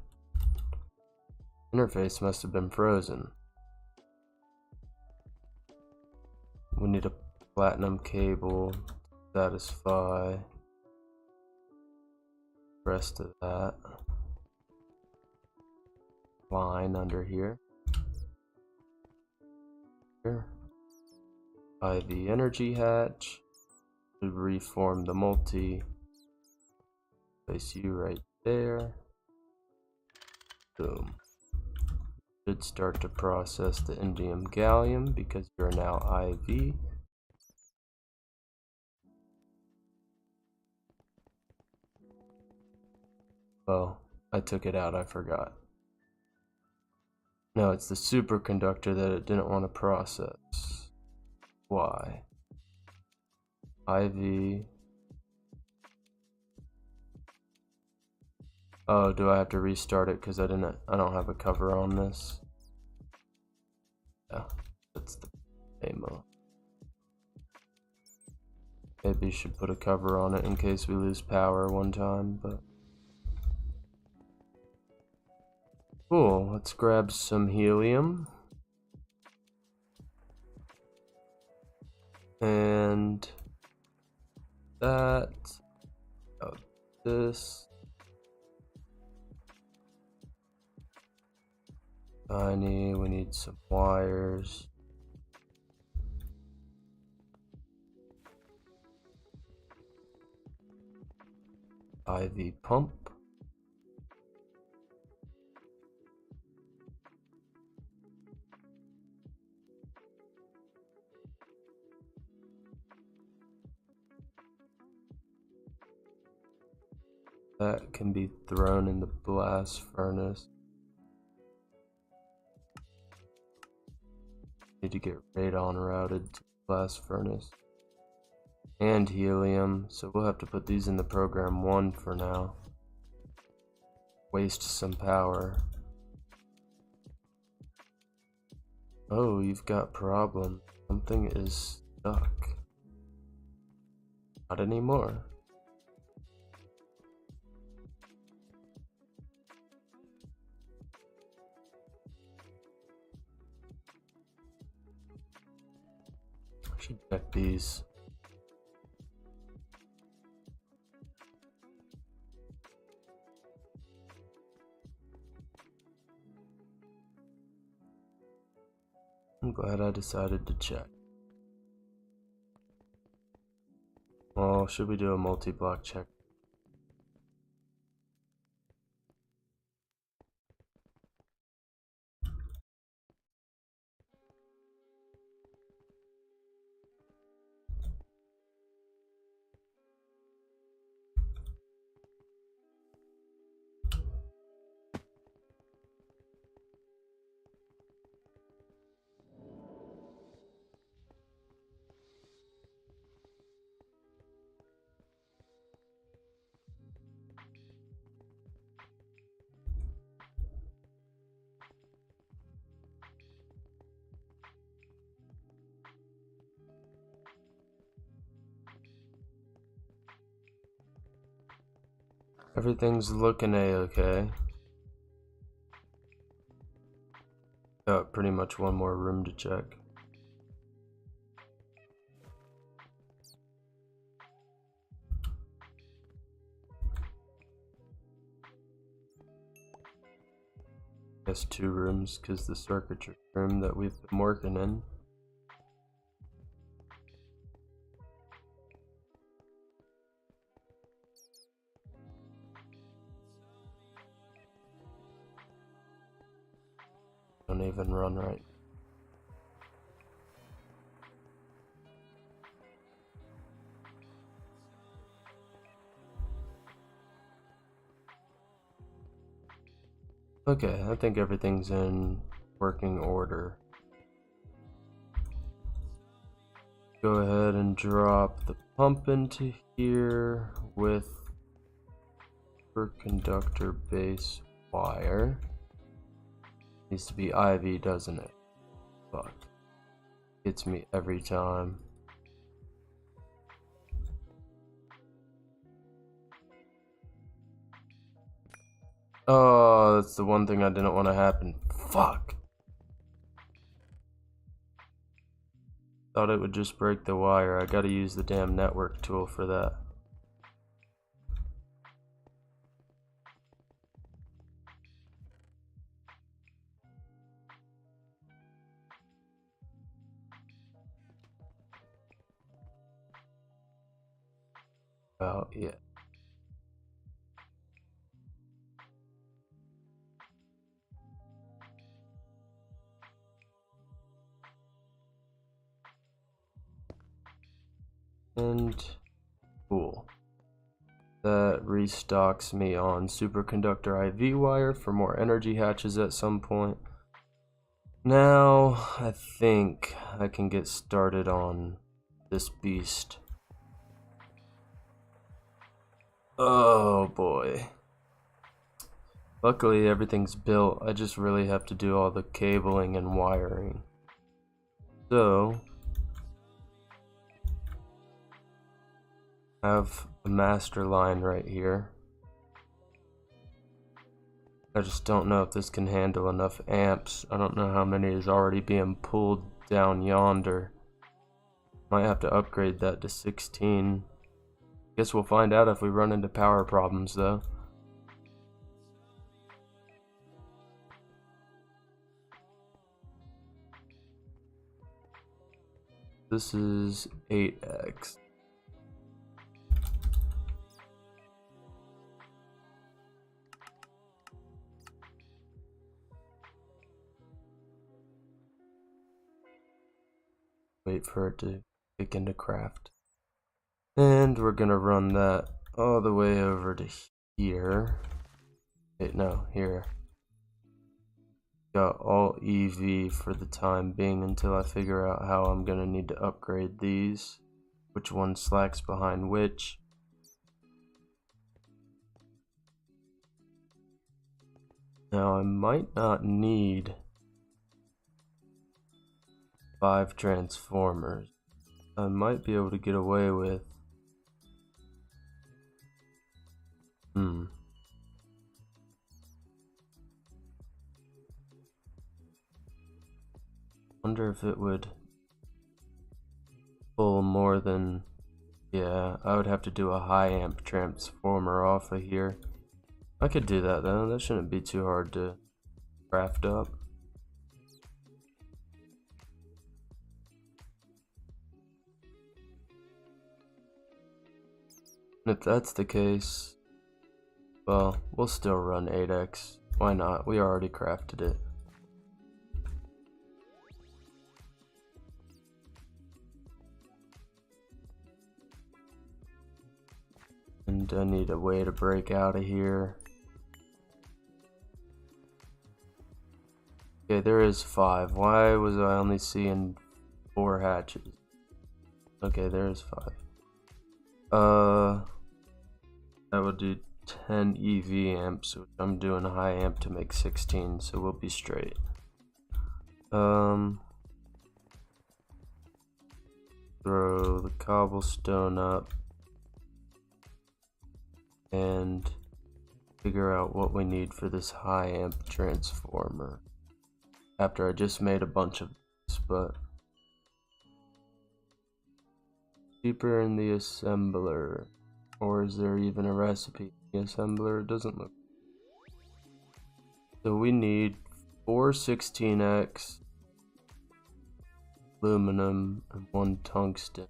Interface must have been frozen. We need a platinum cable to satisfy the rest of that line under here. IV energy hatch to reform the multi. Place you right there. Boom. Should start to process the indium gallium because you're now IV. Oh, I took it out, I forgot. No, it's the superconductor that it didn't want to process. Why? IV. Oh, do I have to restart it because I don't have a cover on this? Yeah, that's the demo. Maybe you should put a cover on it in case we lose power one time, but cool. Let's grab some helium. And that. Oh, this. Tiny, we need some wires. IV pump. That can be thrown in the blast furnace. Need to get radon routed to the blast furnace. And helium, so we'll have to put these in the program 1 for now. Waste some power. Oh, you've got problem. Something is stuck. Not anymore. Should check these. I'm glad I decided to check. Well, should we do a multi-block check? Everything's looking a-okay. Got pretty much one more room to check. Guess 2 rooms because the circuitry room that we've been working in. Don't even run right. Okay, I think everything's in working order. Go ahead and drop the pump into here with superconductor base wire. Needs to be IV, doesn't it? Fuck. Gets me every time. Oh, that's the one thing I didn't want to happen. Fuck. Thought it would just break the wire. I gotta use the damn network tool for that. Oh, yeah. And cool. That restocks me on superconductor IV wire for more energy hatches at some point. Now, I think I can get started on this beast. Oh boy. Luckily everything's built, I just really have to do all the cabling and wiring. So, I have a master line right here. I just don't know if this can handle enough amps. I don't know how many is already being pulled down yonder. Might have to upgrade that to 16. Guess we'll find out if we run into power problems though. This is 8x. Wait for it to kick into craft. And we're gonna run that all the way over to here. Wait, no, here. Got all EV for the time being until I figure out how I'm gonna need to upgrade these. Which one slacks behind which. Now I might not need 5 transformers. I might be able to get away with wonder if it would pull more than, yeah, I would have to do a high amp transformer off of here. I could do that though, that shouldn't be too hard to craft up. If that's the case, well, we'll still run 8x. Why not? We already crafted it. And I need a way to break out of here. Okay, there is 5. Why was I only seeing 4 hatches? Okay, there is 5. That would do 10 EV amps, which I'm doing a high amp to make 16, so we'll be straight. Throw the cobblestone up and figure out what we need for this high amp transformer. After I just made a bunch of this, but cheaper in the assembler. Or is there even a recipe in the assembler? It doesn't look. So we need 4 16x aluminum and 1 tungsten.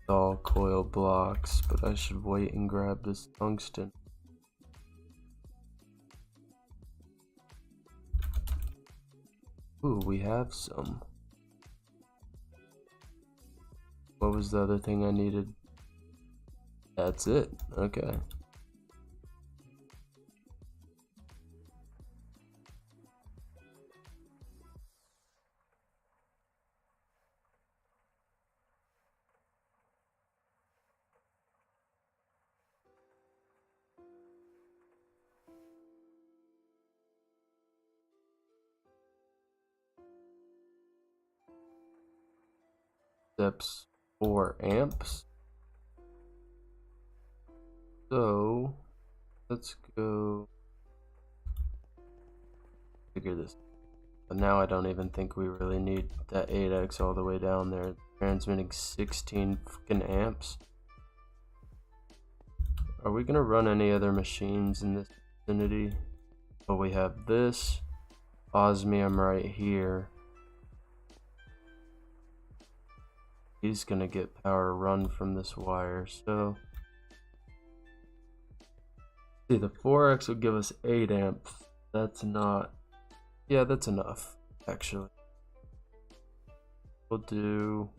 all coil blocks, but I should wait and grab this tungsten. Ooh, we have some. What was the other thing I needed? That's it. Okay. Steps 4 amps. So let's go figure this. But now I don't even think we really need that 8x all the way down there. Transmitting 16 fucking amps. Are we gonna run any other machines in this vicinity? Well, we have this osmium right here. He's gonna get power run from this wire, so see, the 4x would give us 8 amps. That's not, yeah, that's enough actually. We'll do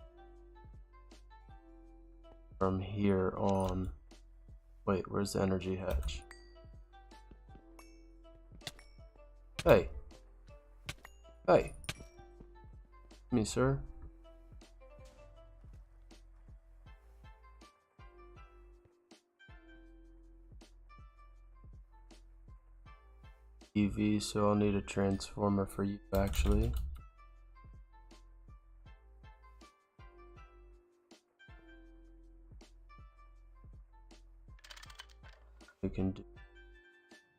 from here on. Wait, where's the energy hatch? Hey, hey, me sir. EV, so I'll need a transformer for you actually. We can do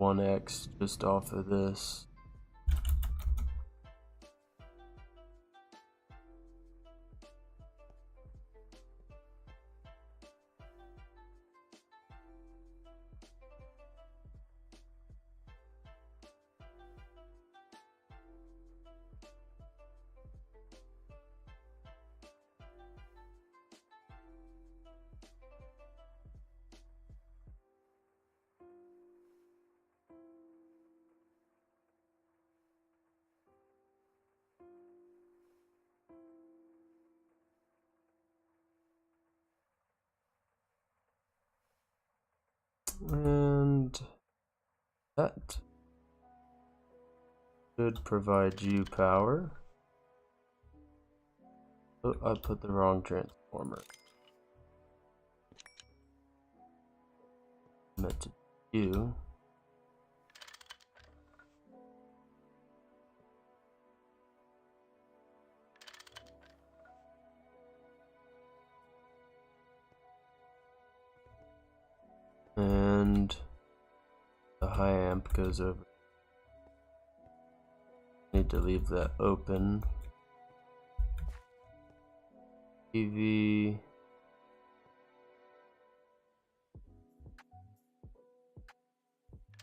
1x just off of this. And that should provide you power. Oh, I put the wrong transformer. Meant to you. And the high amp goes over. Need to leave that open. EV.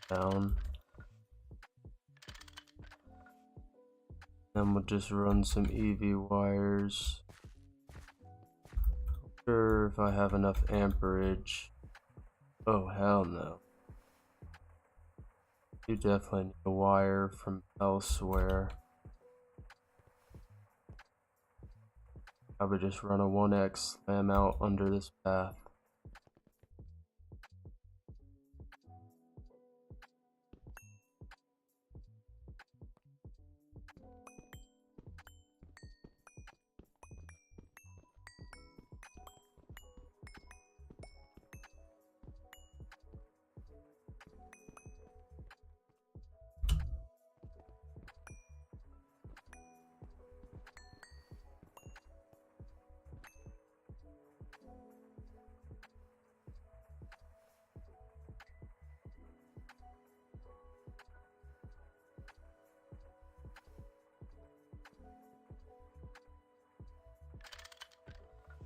Down. Then we'll just run some EV wires. Not sure if I have enough amperage. Oh, hell no. You definitely need a wire from elsewhere. I would just run a 1x slam out under this path.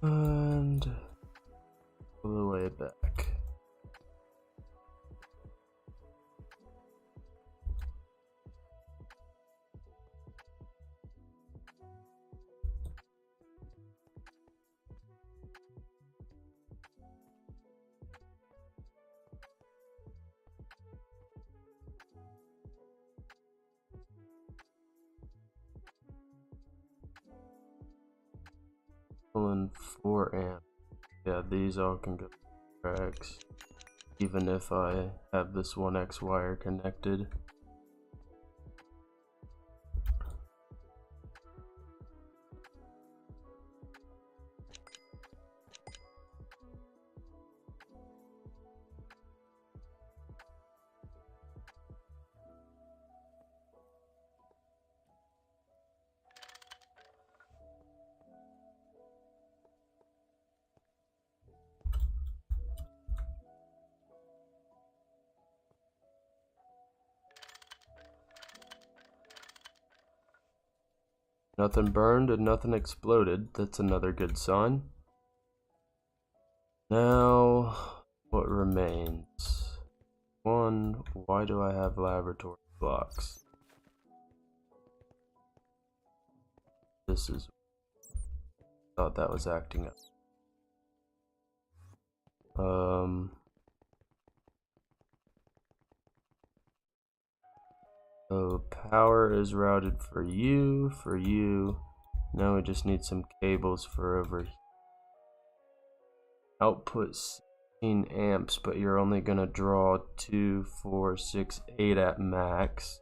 And all the way back. pulling 4 amp. Yeah, these all can go tracks, even if I have this 1x wire connected. Nothing burned and nothing exploded. That's another good sign. Now, what remains? 1, why do I have laboratory blocks? This is, thought that was acting up. So power is routed for you. Now we just need some cables for over here. Output 16 amps, but you're only gonna draw 2, 4, 6, 8 at max.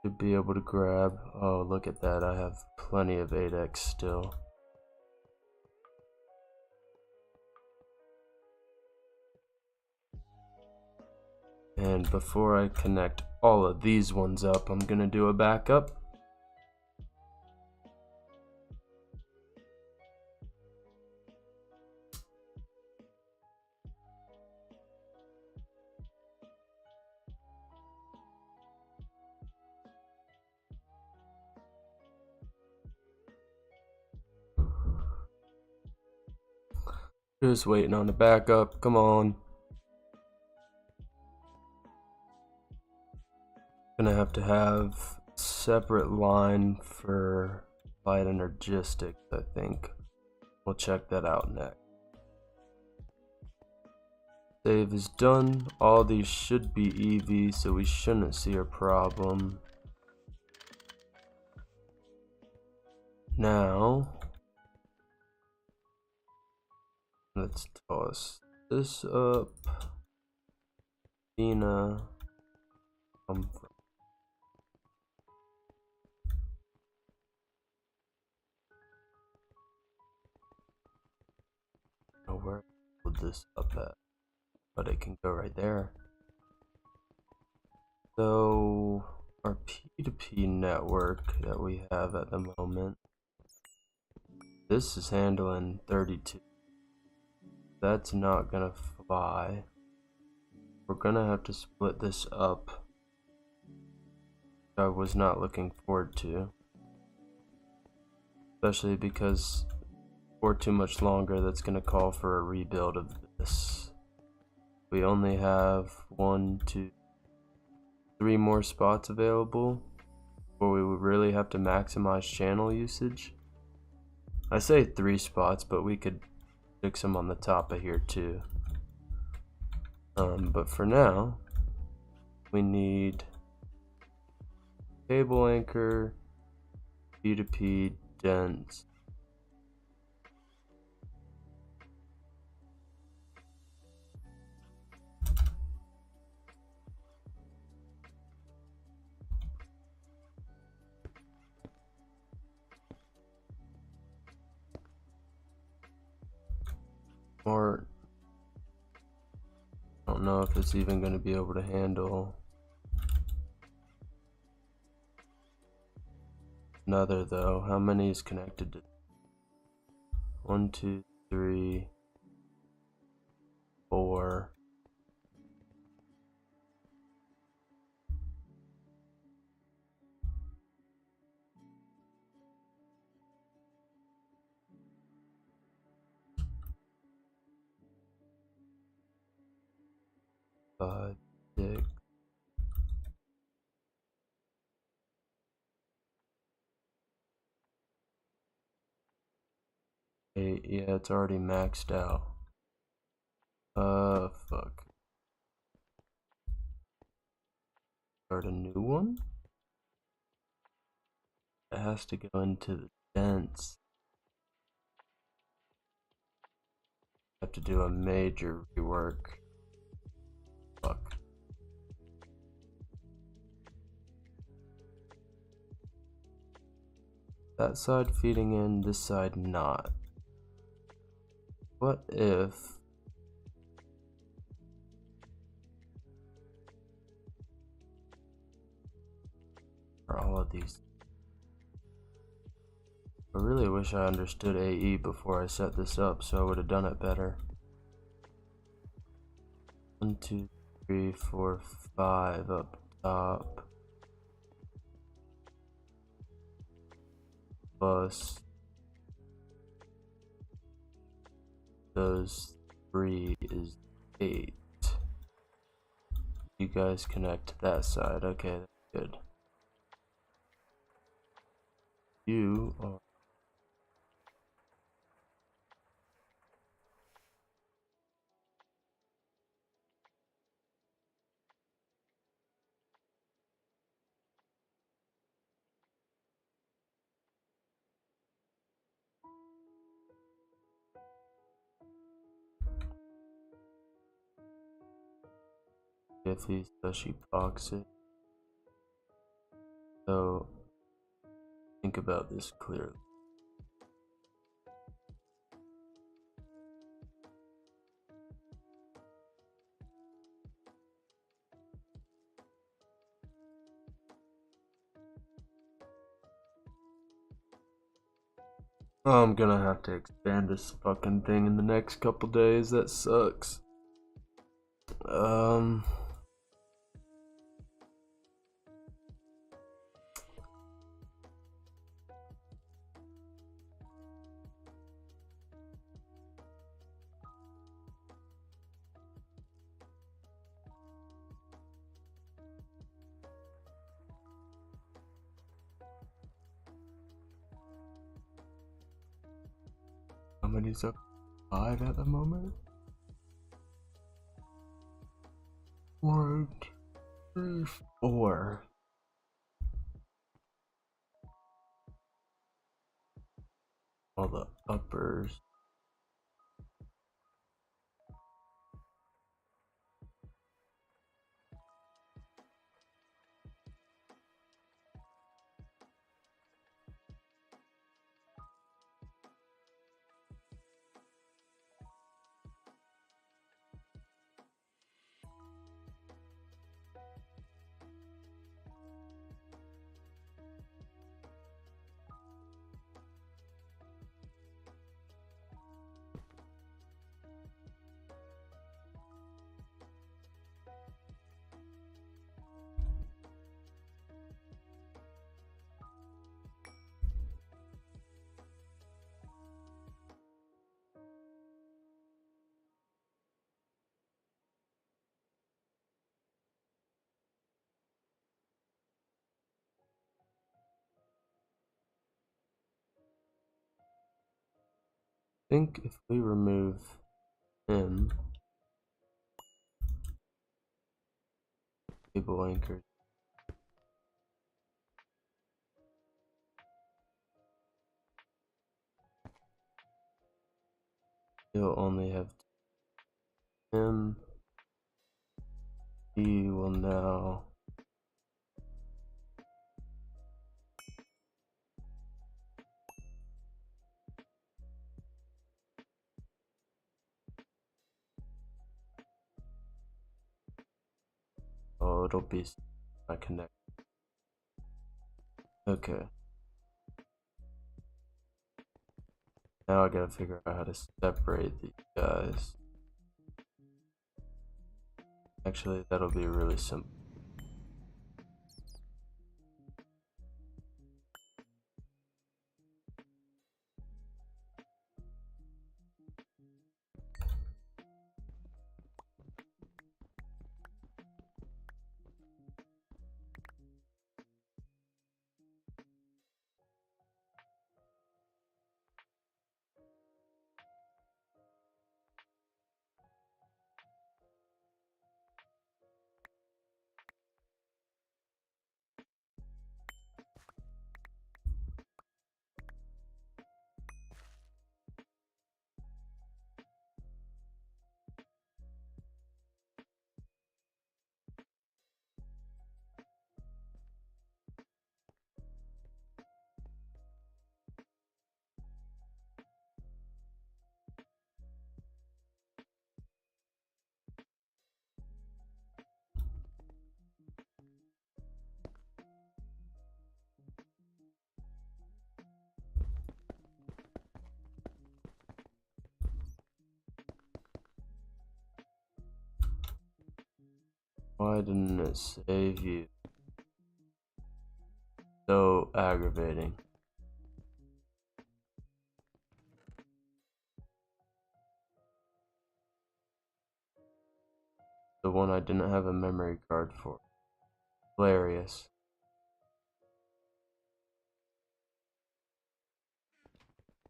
To be able to grab, oh look at that, I have plenty of 8x still. And before I connect all of these ones up, I'm gonna do a backup. Just waiting on the backup, come on. Gonna have to have separate line for light energistics, I think. We'll check that out next. Save is done. All these should be EV, so we shouldn't see a problem. Now, let's toss this up. Dina, come from. Oh, where would this up at? But it can go right there. So our P2P network that we have at the moment, this is handling 32. That's not gonna fly. We're gonna have to split this up. I was not looking forward to, especially because for too much longer that's gonna call for a rebuild of this. We only have 1, 2, 3 more spots available where we would really have to maximize channel usage. I say 3 spots, but we could fix them on the top of here too. But for now, we need cable anchor, P2P, dense. Or I don't know if it's even going to be able to handle another though. How many is connected to? 1, 2, 3, 4. Five, 6. Yeah, it's already maxed out. Fuck. Start a new one? It has to go into the dense. have to do a major rework. Fuck. That side feeding in, this side not. What if for all of these? I really wish I understood AE before I set this up, so I would have done it better. 1, 2, 3, 4, 5 up top. Plus those 3 is 8. You guys connect to that side. Okay, that's good. You are if he's such epoxy. So think about this clearly. Oh, I'm gonna have to expand this fucking thing in the next couple days. That sucks. How many's up? 5 at the moment? 1, 2, 3, 4. All the uppers. I think if we remove him, cable anchors, he'll only have him. He will now oh, it'll be I connect. Okay. Now I gotta figure out how to separate these guys. Actually, that'll be really simple. Why didn't it save you? So aggravating. The one I didn't have a memory card for. Hilarious.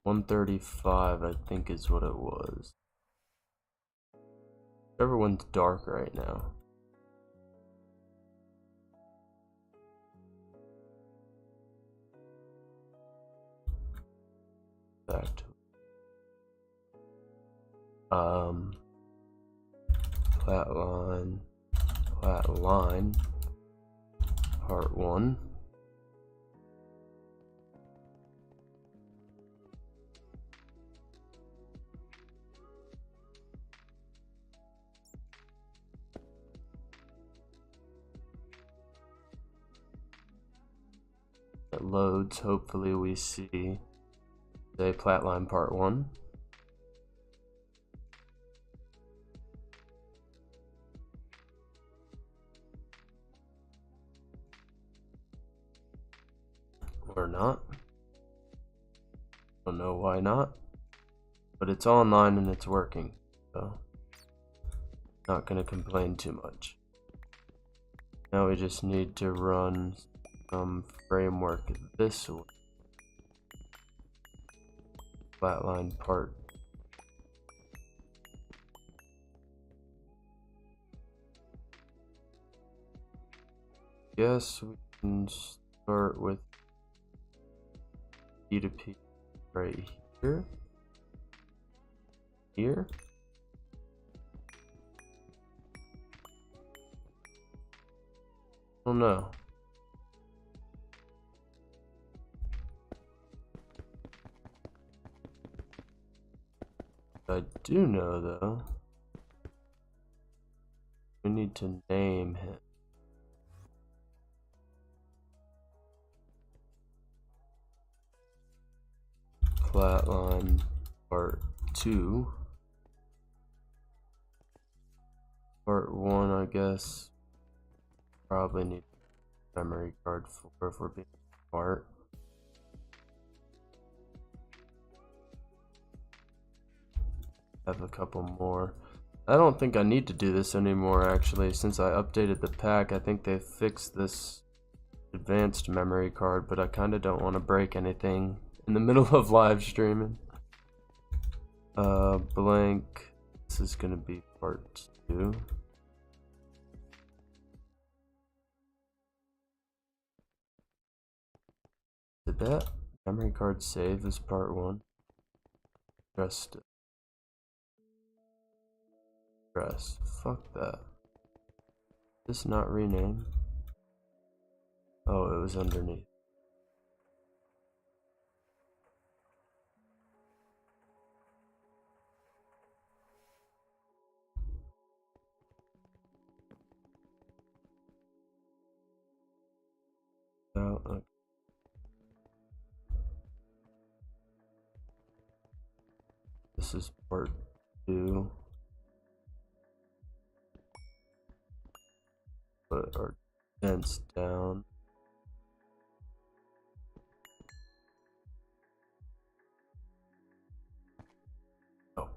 $135, I think is what it was. Everyone's dark right now. Back to flatline, part 1. It loads, hopefully we see, say, flatline part 1. Or not. Don't know why not. But it's online and it's working, so not gonna complain too much. Now we just need to run some framework this way. Flatline part. Guess we can start with P2P right here. Here. Oh no. I do know though, we need to name him. Flatline part 2. Part 1, I guess, probably need a memory card for if we're being smart. Have a couple more. I don't think I need to do this anymore actually, since I updated the pack. I think they fixed this advanced memory card, but I kind of don't want to break anything in the middle of live streaming. Blank, this is gonna be part 2. Did that memory card save as part 1? Just press. Fuck that. This not rename? Oh, it was underneath. Oh, okay. This is part 2. Put our dents down. Oh.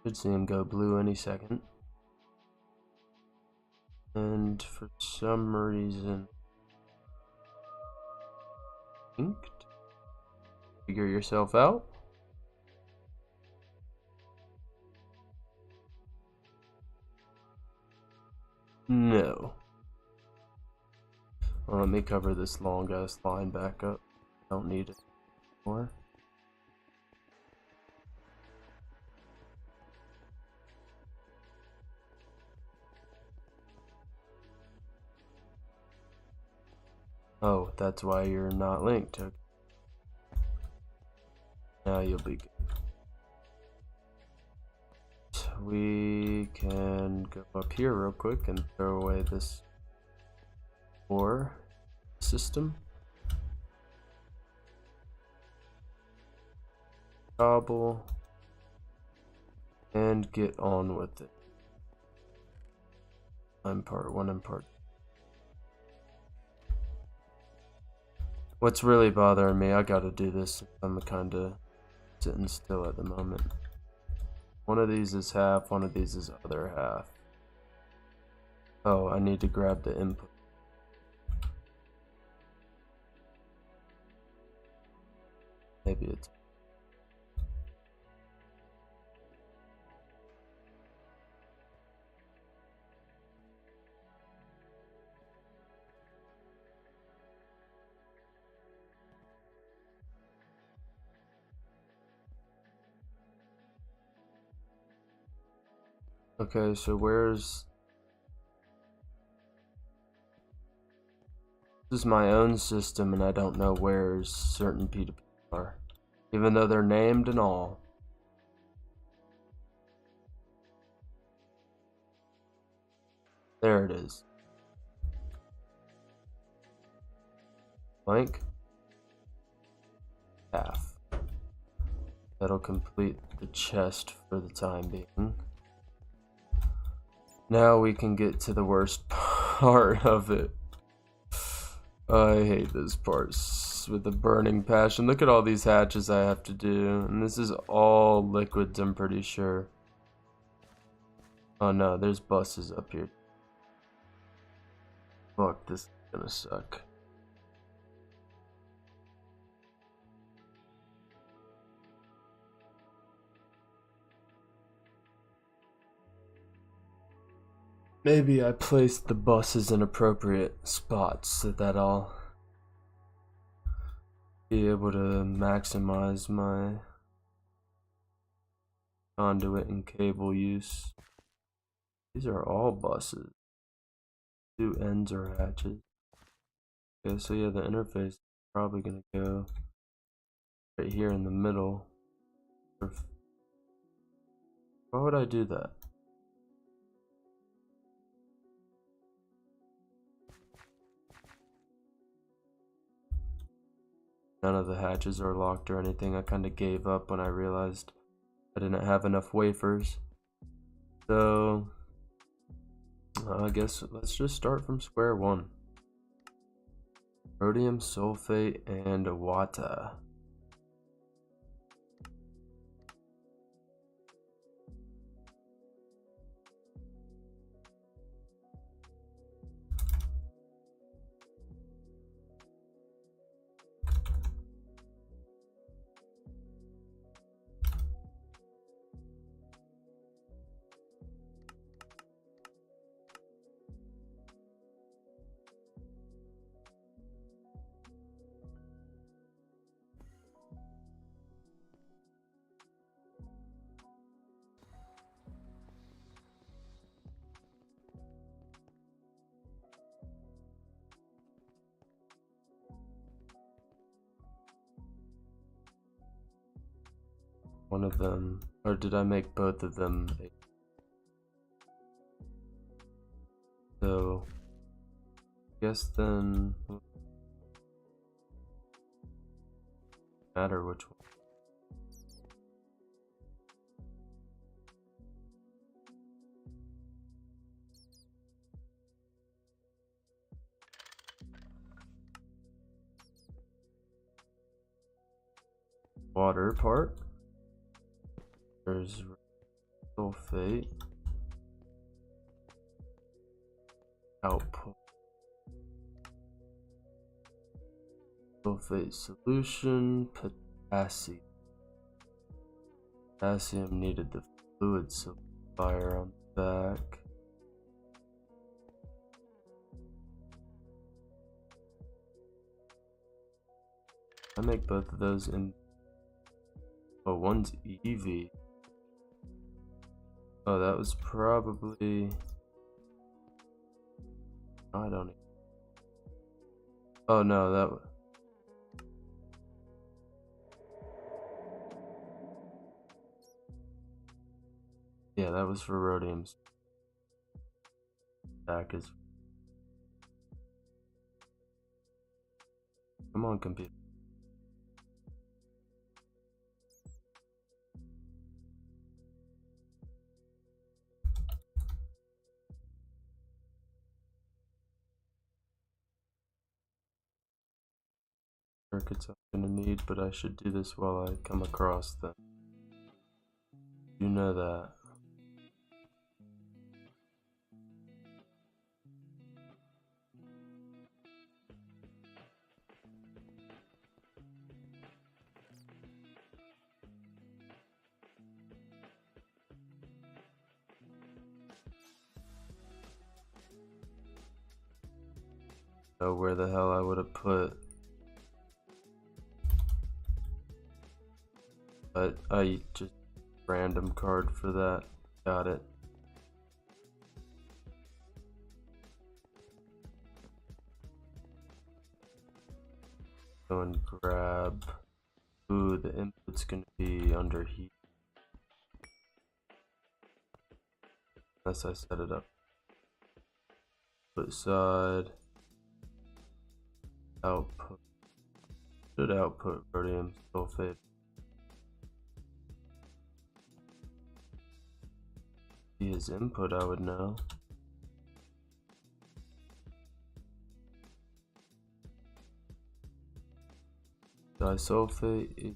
Should see him go blue any second. And for some reason, inked. Figure yourself out. No. Well, let me cover this long ass line back up. Don't need it anymore. Oh, that's why you're not linked. Okay. Now you'll be good. We can go up here real quick and throw away this ore system. Cobble. And get on with it. I'm part 1 and part 2. What's really bothering me, I gotta do this. I'm kinda sitting still at the moment. One of these is half, one of these is other half. Oh, I need to grab the input. Maybe it's... Okay, so where's... This is my own system and I don't know where certain P2P are. Even though they're named and all. There it is. Blank. Half. That'll complete the chest for the time being. Now we can get to the worst part of it. I hate this part with a burning passion. Look at all these hatches I have to do. And this is all liquids, I'm pretty sure. Oh no, there's buses up here. Fuck, this is gonna suck. Maybe I placed the buses in appropriate spots so that I'll be able to maximize my conduit and cable use. These are all buses. 2 ends are hatches. Okay, so yeah, the interface is probably gonna go right here in the middle. Why would I do that? None of the hatches are locked or anything. I kind of gave up when I realized I didn't have enough wafers. So I guess let's just start from square one. Rhodium sulfate and water. One of them, or did I make both of them? So, I guess then, matter which one. Water part. There's sulfate. Output. Sulfate solution. Potassium. Potassium needed the fluid fire on the back. I make both of those in. Oh, one's EV. Oh, that was probably. I don't. Oh no, that. Yeah, that was for Rhodium's. Back is. Come on, computer. Circuits I'm gonna need, but I should do this while I come across them. You know that. Know where the hell I would have put. But I just random card for that. Got it. Go and grab. Ooh, the input's gonna be under heat. Unless I set it up. Put side. Output. Should output Rhodium sulfate. His input, I would know. Disulfate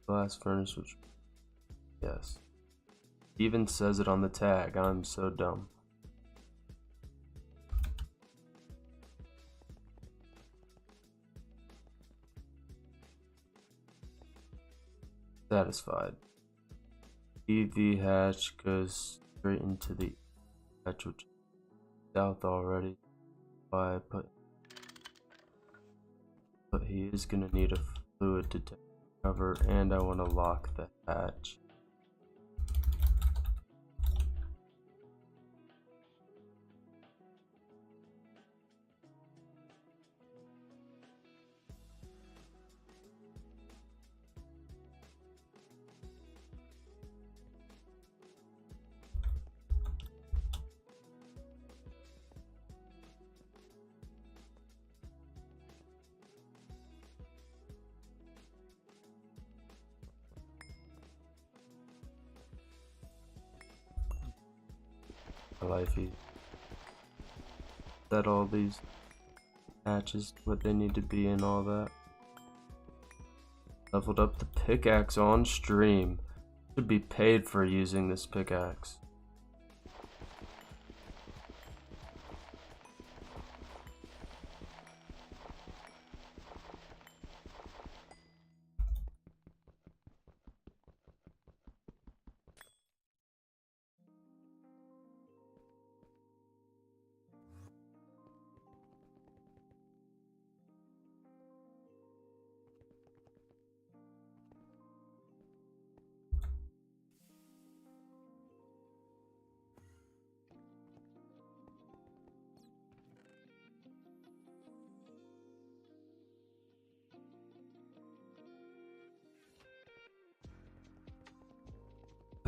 glass furnace, which yes. Even says it on the tag. I'm so dumb. Satisfied. EV hatch goes straight into the hatch, which is south already. Why I put but he is gonna need a fluid to cover, and I want to lock the hatch. Lifey. Set all these hatches what they need to be and all that. Leveled up the pickaxe on stream. Should be paid for using this pickaxe.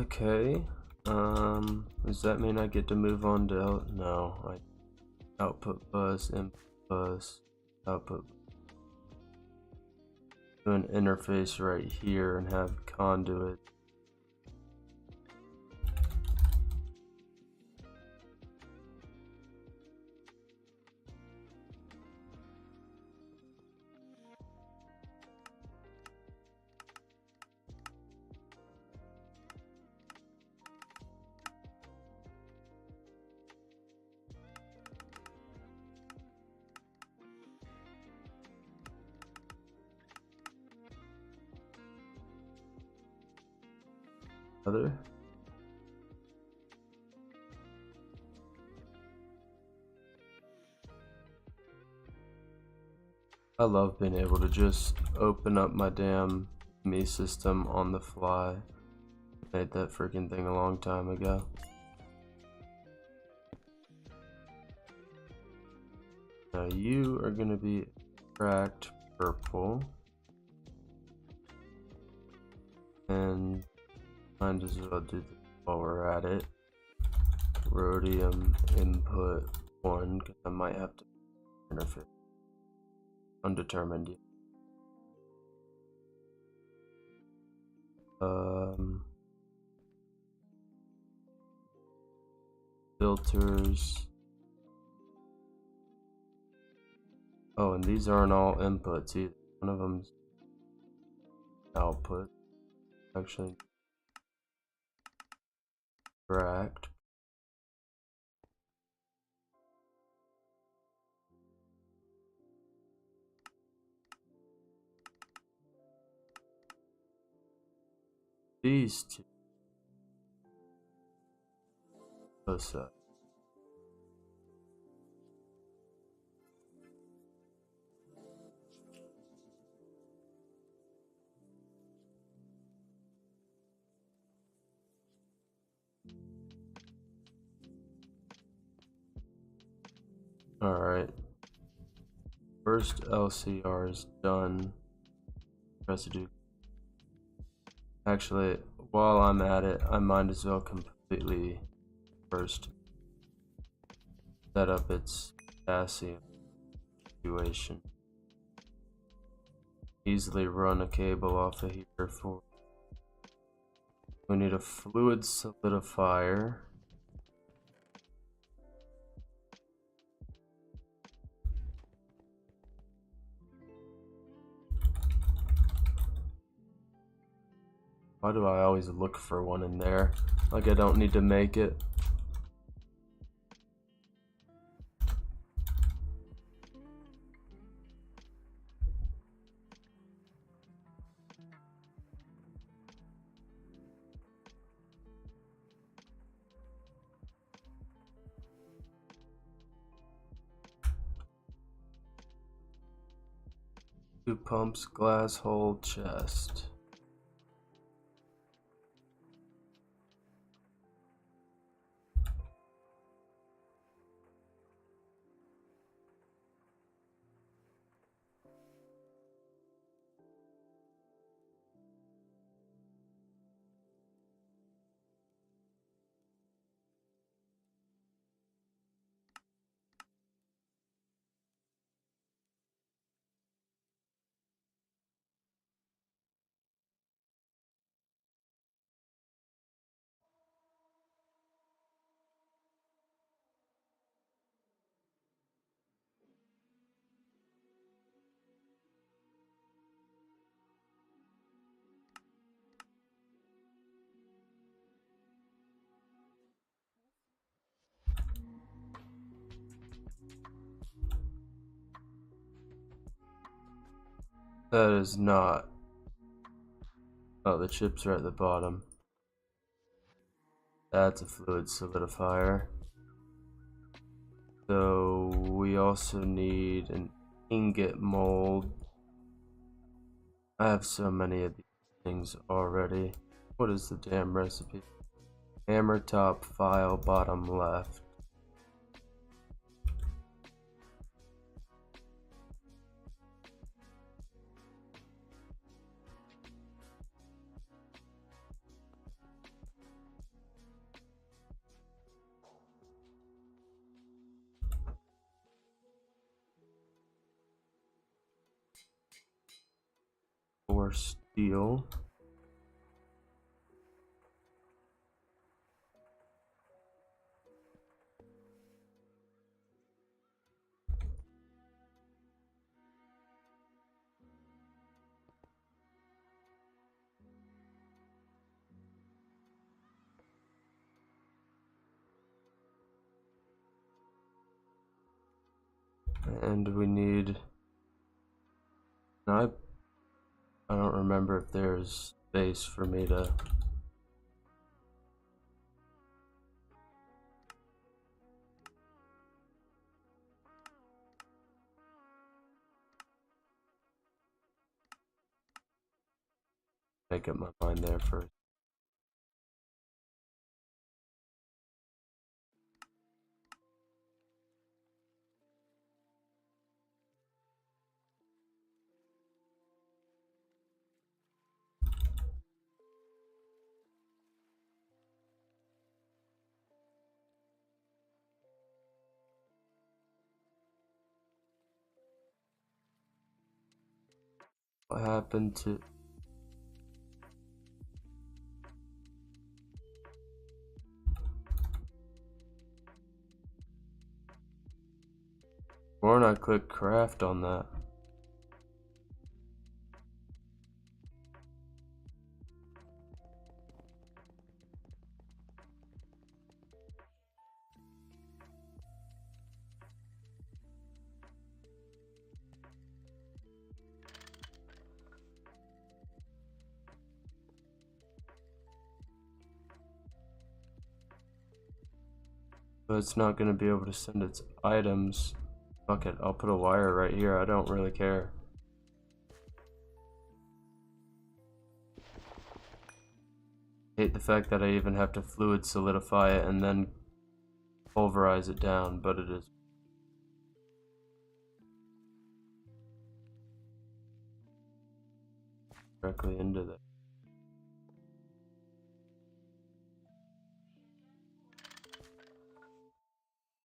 Okay, does that mean I get to move on to, no, output bus, input bus, output, do an interface right here and have conduit. Other. I love being able to just open up my damn me system on the fly. Made that freaking thing a long time ago. Now you are gonna be cracked purple. And might as well do the while we're at it. Rhodium input 1, because I might have to interface. Undetermined. Filters. Oh, and these aren't all inputs either. One of them's output. Actually, correct. These two. Close up. Alright. First LCR is done. Residue. Actually, while I'm at it, I might as well completely first set up its potassium situation. Easily run a cable off of here for. We need a fluid solidifier. Why do I always look for one in there? Like I don't need to make it. Two pumps, glass hole, chest. That is not. Oh, the chips are at the bottom. That's a fluid solidifier. So we also need an ingot mold. I have so many of these things already. What is the damn recipe? Hammer top, file, bottom left. Or steel. And we need. I don't remember if there's space for me to. Make up my mind there first. What happened to... Why don't I click craft on that? But it's not going to be able to send its items. Fuck it, I'll put a wire right here. I don't really care. Hate the fact that I even have to fluid solidify it and then pulverize it down, but it is. Directly into that.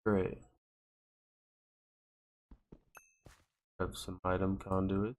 Great. Have some item conduit.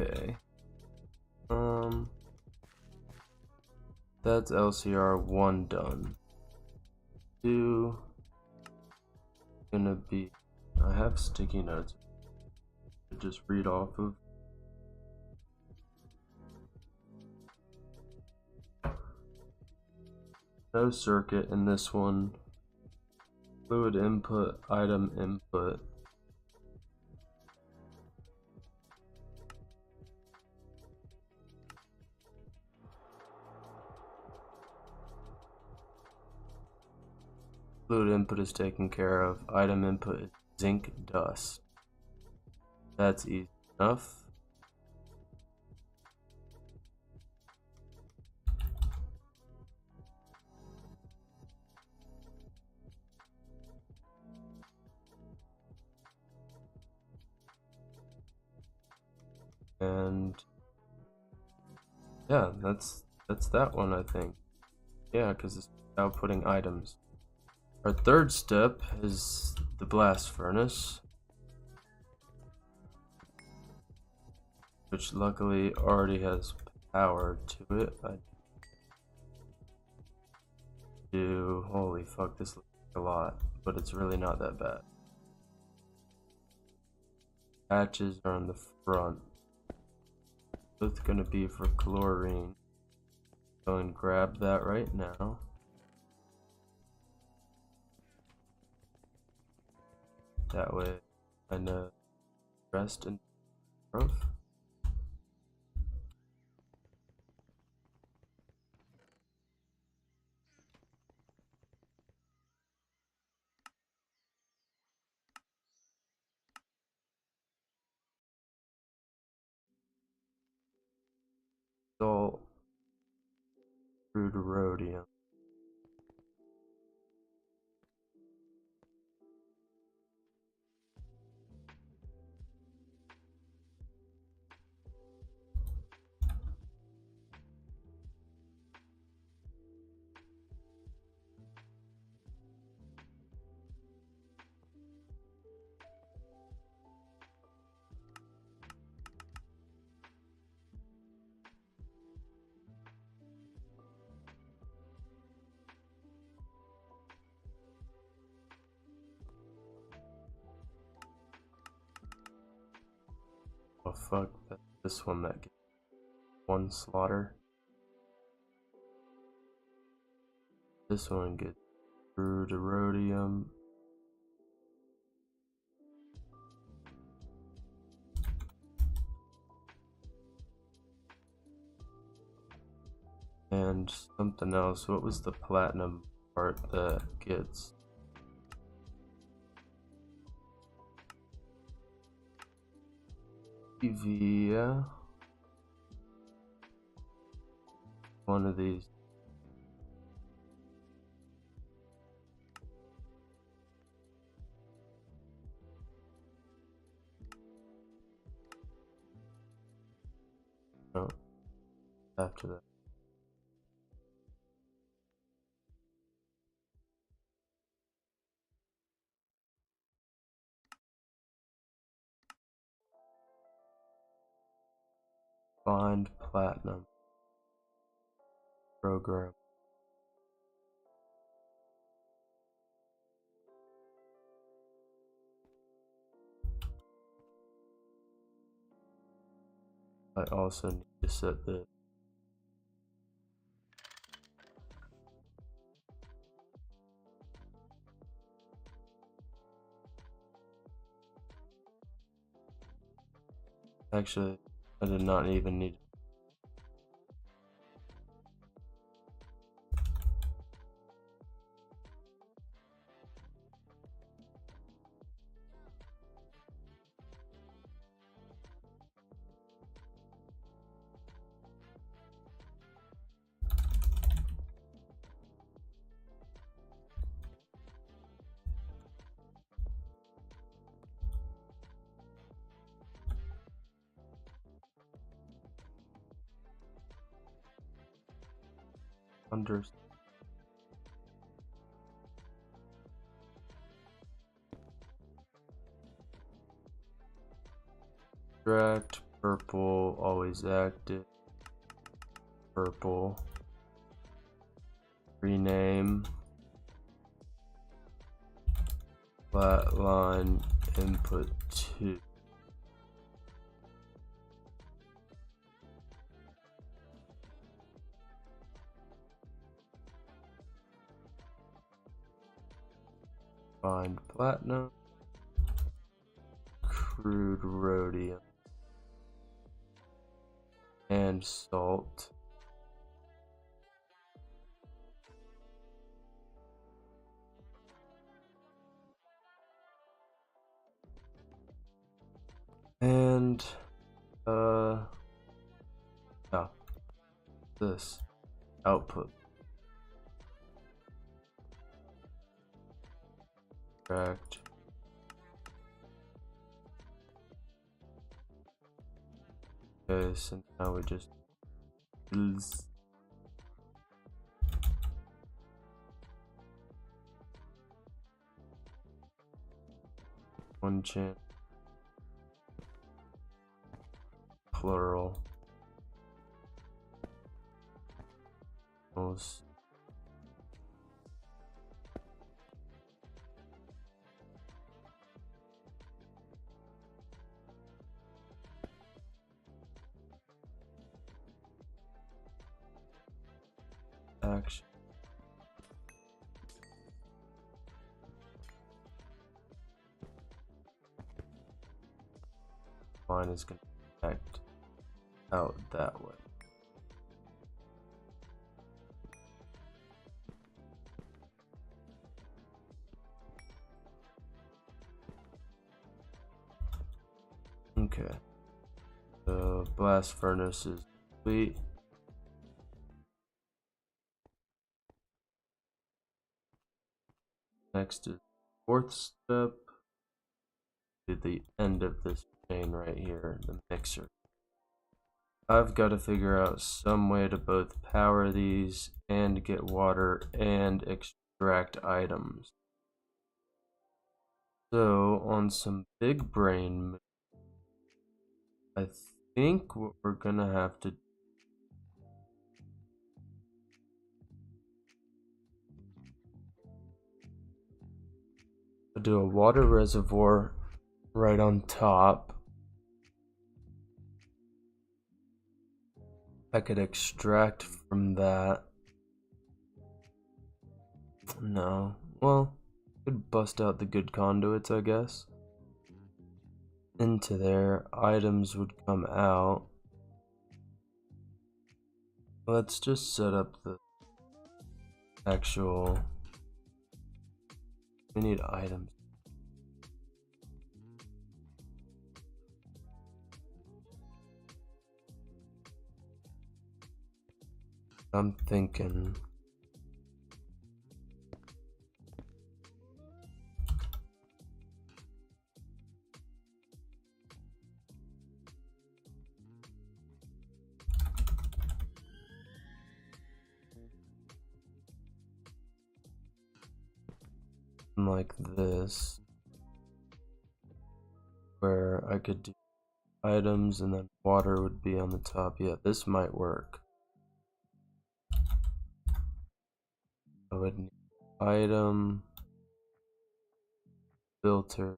Okay. That's LCR 1 done. 2 gonna be. I have sticky notes to just read off of. No circuit in this one. Fluid input, item input. Fluid input is taken care of. Item input is zinc dust. That's easy enough. And yeah, that's that one, I think. Yeah, because it's outputting items. Our third step is the blast furnace, which luckily already has power to it. I do. Holy fuck, this looks like a lot, but it's really not that bad. Hatches are on the front. Both gonna be for chlorine. Go and grab that right now. That way I know rest and growth. All through to Rhodium. Oh fuck, that's this one that gets one slaughter. This one gets through to Rhodium. And something else. What was the platinum part that gets? EV, yeah. One of these. No, after that. Find platinum program. I also need to set the actually I did not even need under extract purple, always active, purple, rename, flatline input 2. Find platinum, crude rhodium, and salt. And this output. Extract. Okay, so now we just one chance plural most action. Line is going to act out that way. Okay, the blast furnace is complete. Next is fourth step to the end of this chain right here, the mixer. I've got to figure out some way to both power these and get water and extract items. So on some big brain, I think what we're gonna have to do a water reservoir right on top. I could extract from that. No, well, could bust out the good conduits, I guess. Into there, items would come out. Let's just set up the actual, we need items. I'm thinking like this, where I could do items and then water would be on the top. Yeah, this might work. I would need item, filter,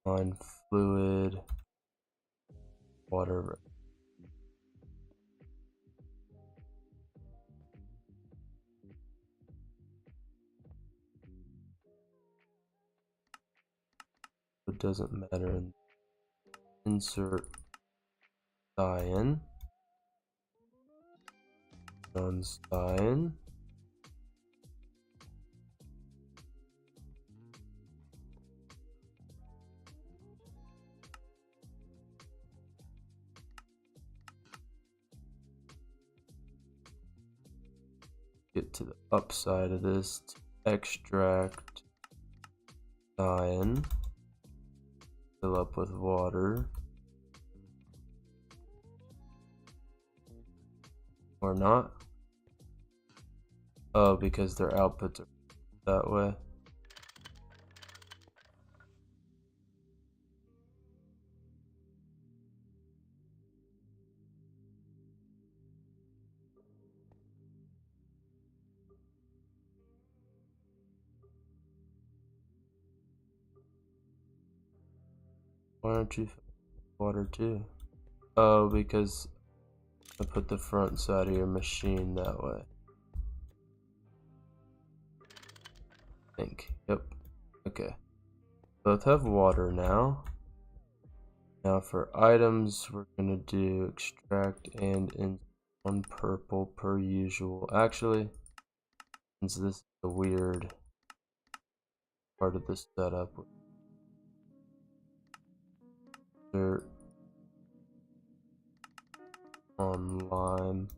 line fluid, water. It doesn't matter. Insert cyan, non-cyan. Get to the upside of this, extract cyan, fill up with water, or not. Oh, because their outputs are that way. Why don't you fill water too? Oh, because I put the front side of your machine that way. I think. Yep. Okay. Both have water now. Now for items, we're gonna do extract and in one purple per usual. Actually, since this is a weird part of the setup, dirt on lime,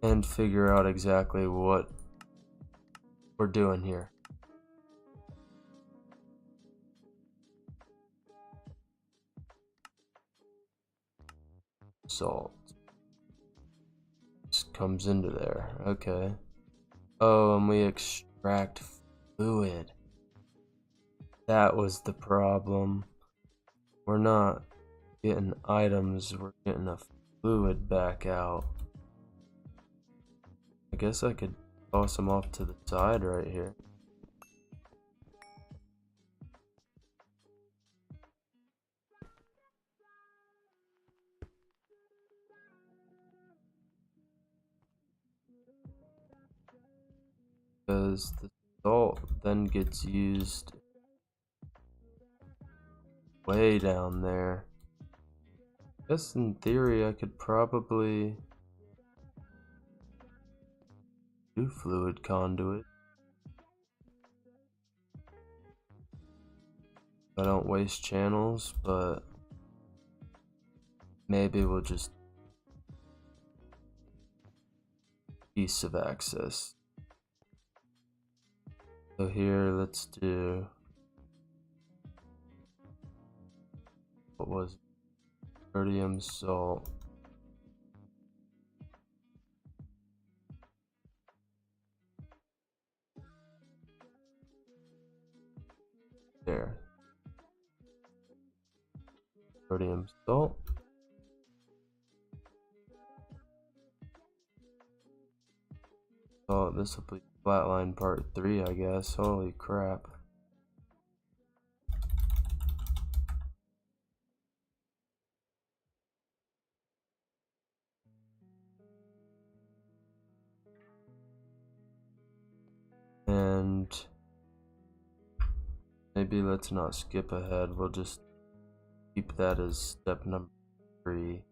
and figure out exactly what we're doing here. Salt just comes into there. Okay. Oh, and we extract fluid. That was the problem. We're not getting items, we're getting a fluid back out. I guess I could toss them off to the side right here. Because the salt then gets used way down there. I guess in theory I could probably do fluid conduit. I don't waste channels, but maybe we'll just piece of access. So here, let's do, what was it? Rhodium salt. There. Rhodium salt. Oh, this will be flatline part 3, I guess. Holy crap. And maybe let's not skip ahead, we'll just keep that as step number 3.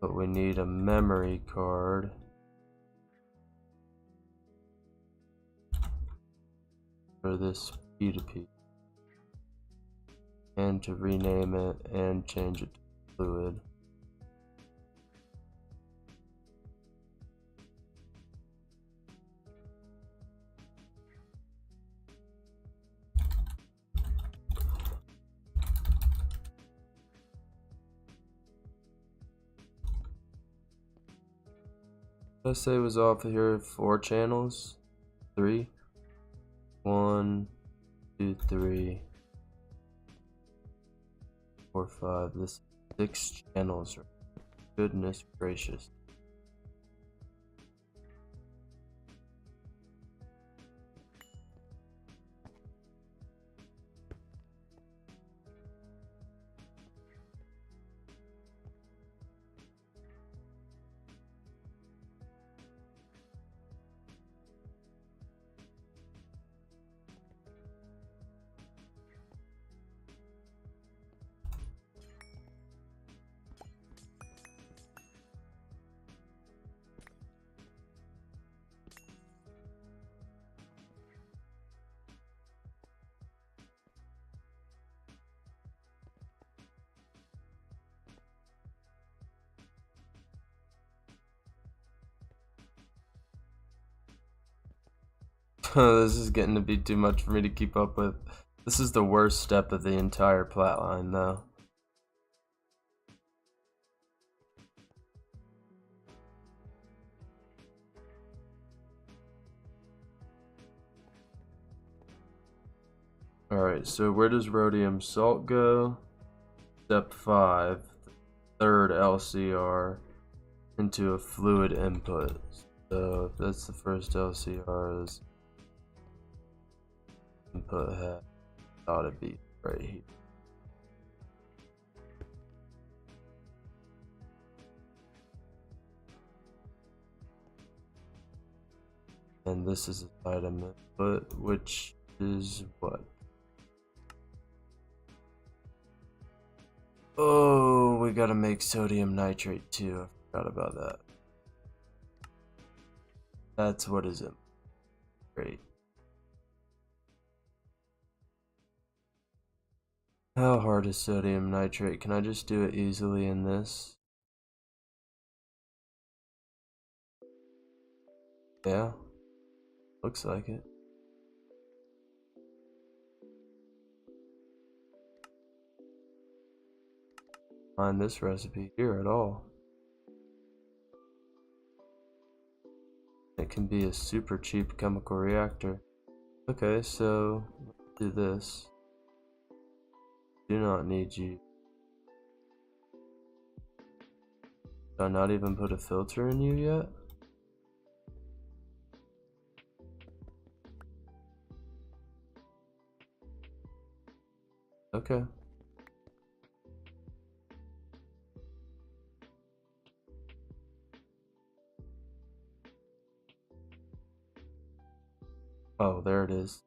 But we need a memory card. For this P2P. And to rename it and change it to fluid. Let's say it was off here 4 channels. 3. 1, 2, 3, 4, 5. This is 6 channels. Goodness gracious. This is getting to be too much for me to keep up with. This is the worst step of the entire plat line, though. Alright, so where does rhodium salt go? Step 5, third LCR into a fluid input. So if that's the first LCR, is input head ought to be right here. And this is a item input, which is what? Oh, we gotta make sodium nitrate too. I forgot about that. That's what is it. Great. How hard is sodium nitrate? Can I just do it easily in this? Yeah. Looks like it. Find this recipe here at all. It can be a super cheap chemical reactor. Okay, so let's do this. Do not need you. Did I not even put a filter in you yet? Okay. Oh, there it is.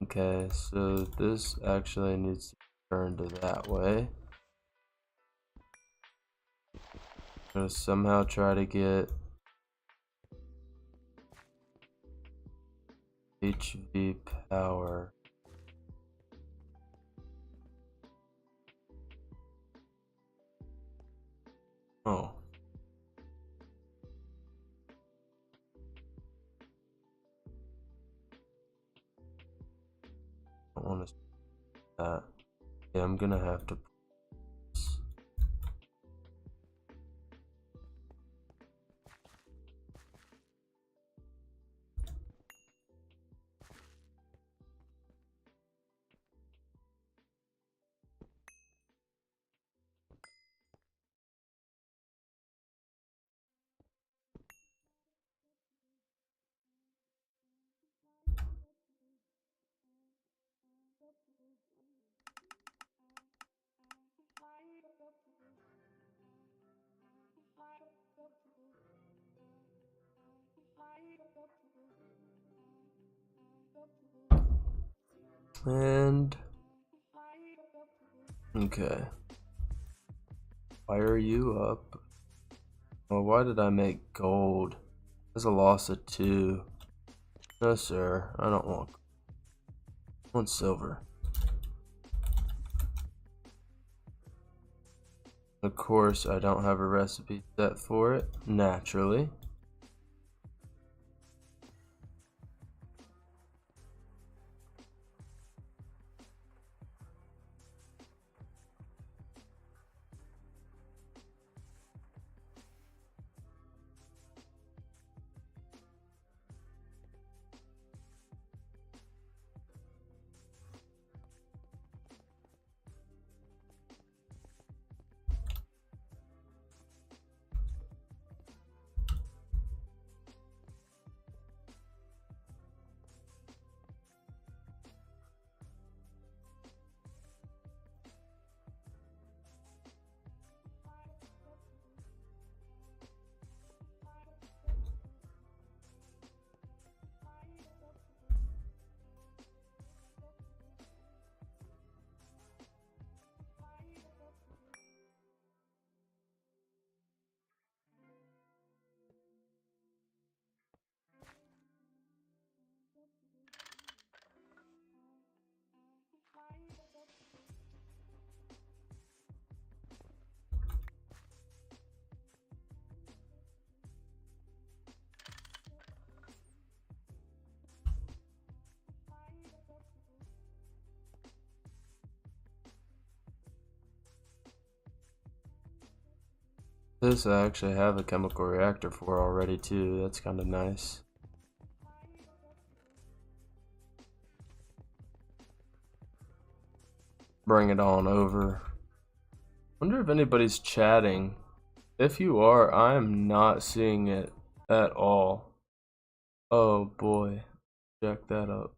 Okay, so this actually needs to turn to that way. I'm gonna somehow try to get HV power. Oh. I don't want to do that. Yeah, I'm gonna have to. And okay, fire you up. Oh, why did I make gold? There's a loss of 2. No sir, I don't want. I want silver. Of course, I don't have a recipe set for it, naturally. This I actually have a chemical reactor for already too, that's kind of nice. Bring it on over. Wonder if anybody's chatting. If you are, I am not seeing it at all. Oh boy, jack that up.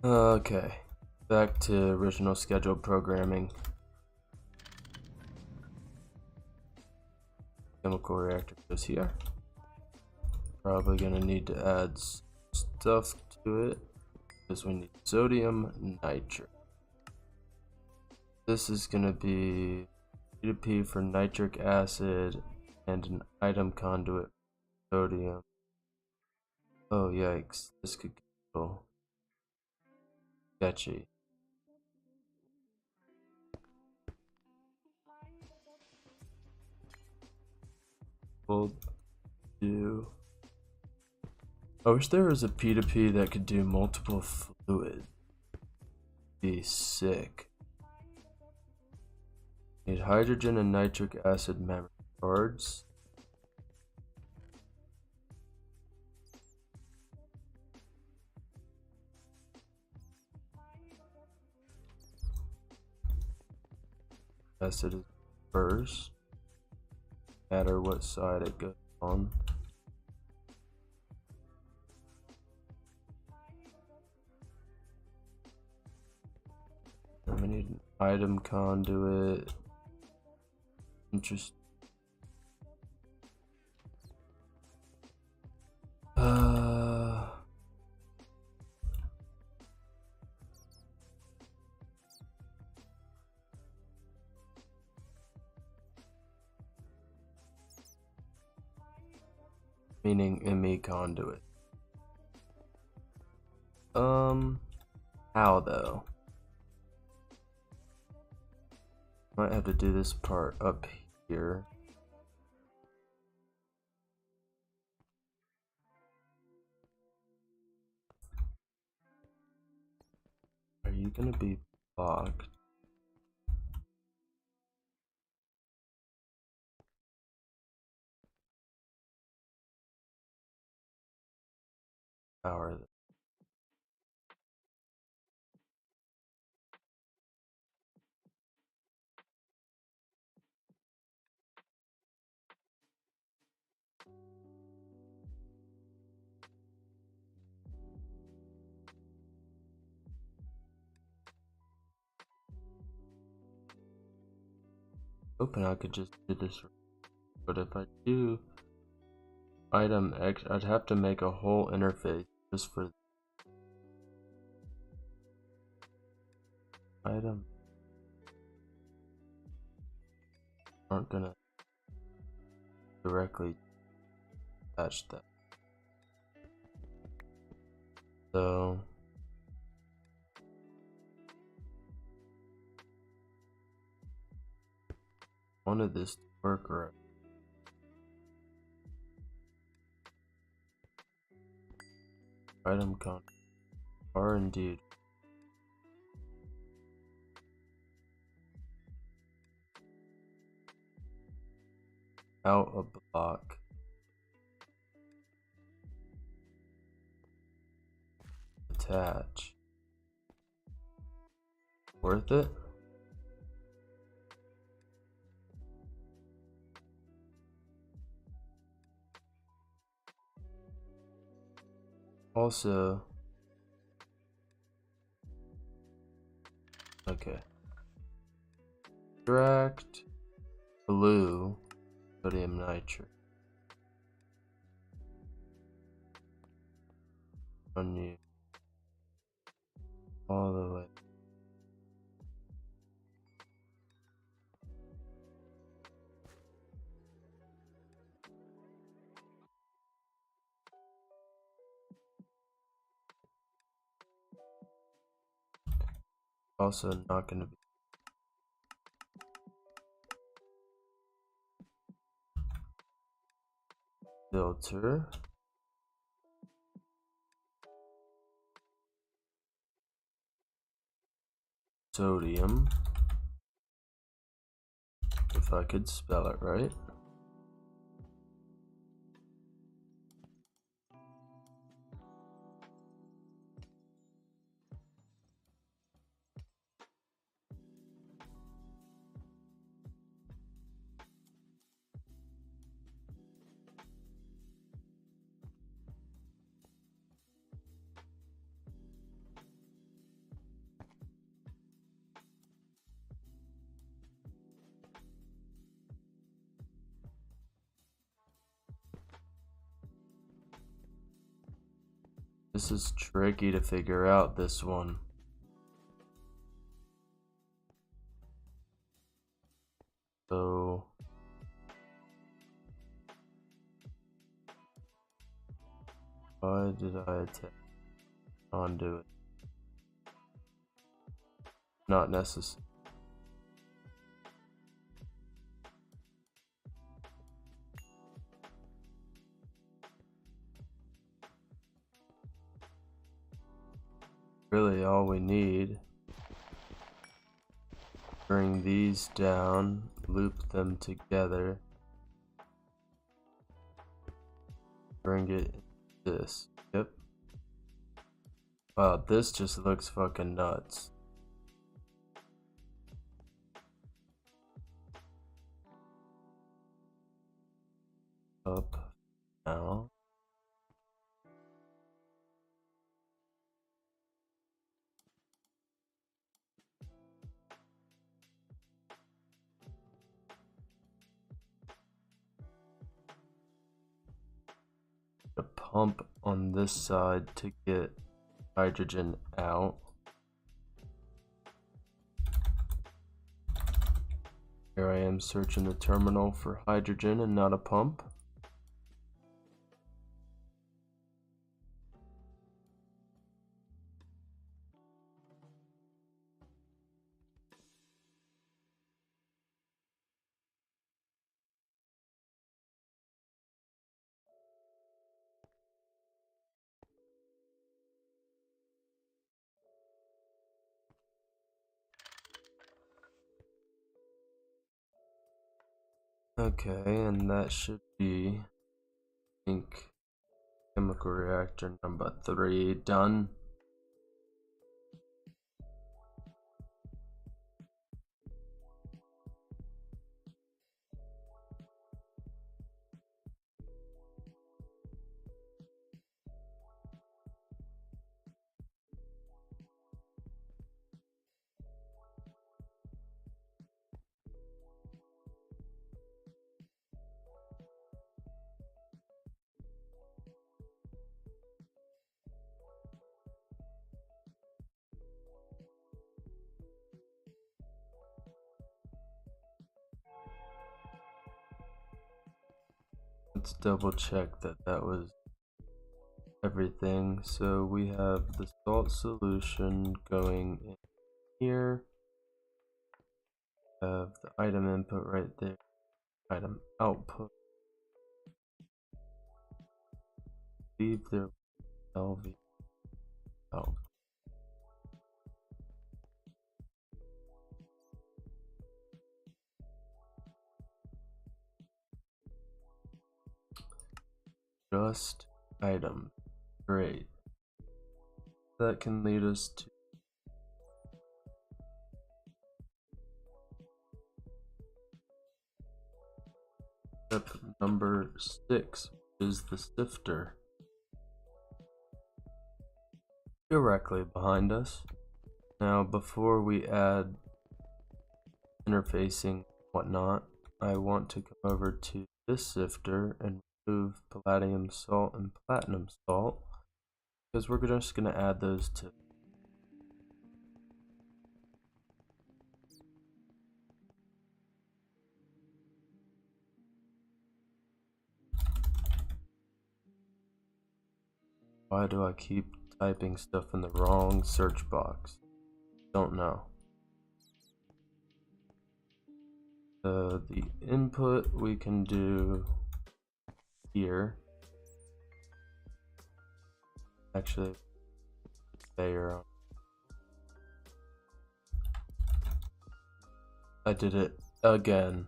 Okay, back to original scheduled programming. Chemical reactor goes here. Probably gonna need to add stuff to it because we need sodium nitrate. This is gonna be P2P for nitric acid and an item conduit for sodium. Oh yikes, this could go sketchy. We'll do. I wish there was a P2P that could do multiple fluids. Be sick. Need hydrogen and nitric acid memory cards. Acid is first. Matter what side it goes on. And we need an item conduit. Interesting. meaning ME conduit. How though? Might have to do this part up here. Are you gonna be blocked? Power this. Hoping I could just do this, but if I do item X, I'd have to make a whole interface just for item. Aren't gonna directly attach that. So wanted this to work right. Item count are indeed out of block. Attach. Worth it? Also, okay. Extract blue sodium nitrate. On you. All the way. Also not going to be filter. Sodium. If I could spell it right. This is tricky to figure out, this one. So why did I attack onto it? Not necessary. Really all we need. Bring these down, loop them together, bring it this. Yep. Wow, this just looks fucking nuts. Up now. A pump on this side to get hydrogen out. Here I am searching the terminal for hydrogen and not a pump. Okay, and that should be, I think, chemical reactor number 3 done. Let's double check that that was everything. So we have the salt solution going in here. Have the item input right there, item output. Leave their LV out. Just item. Great. That can lead us to step number 6, which is the sifter. Directly behind us. Now, before we add interfacing whatnot, I want to come over to this sifter and remove palladium salt and platinum salt, because we're just going to add those to. Why do I keep typing stuff in the wrong search box? Don't know. The input we can do here. Actually, there. I did it again.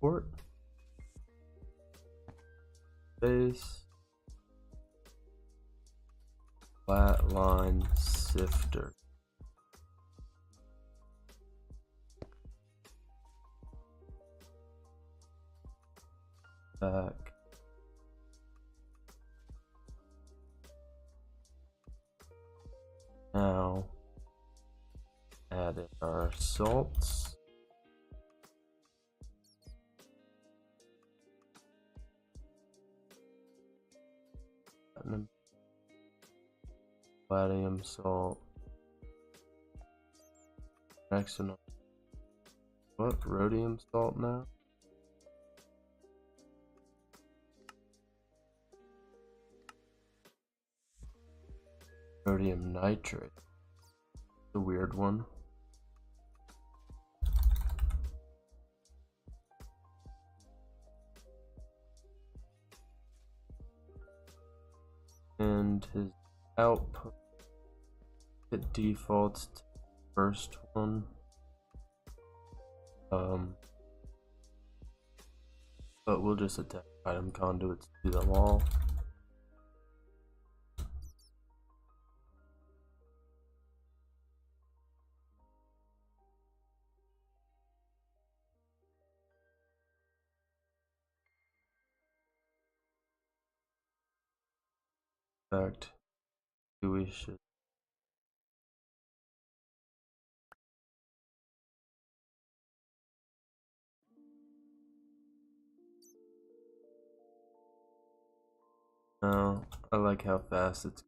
Port. Base. Flat line sifter. Back. Now add in our salts. Palladium salt. Next one. What? Rhodium salt now? Rhodium nitrate. A weird one. And his output, it defaults to the first one. But we'll just attach item conduits to the wall. In fact, we should now. I like how fast it's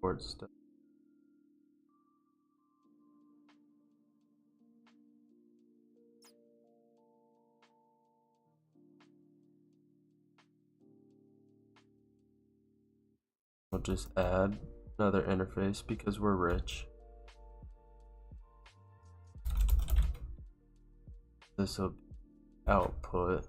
port stuff. We'll just add another interface because we're rich. This will be output.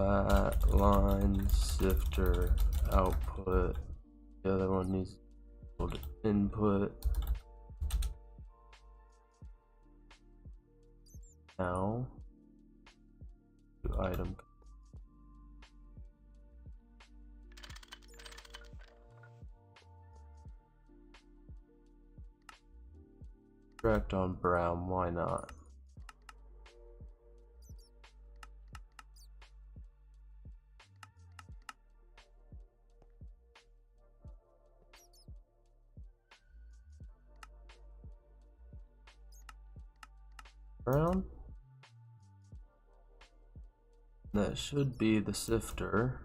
flat line sifter output. The other one needs input. Now, to item. Direct on brown, why not? Brown? That should be the sifter.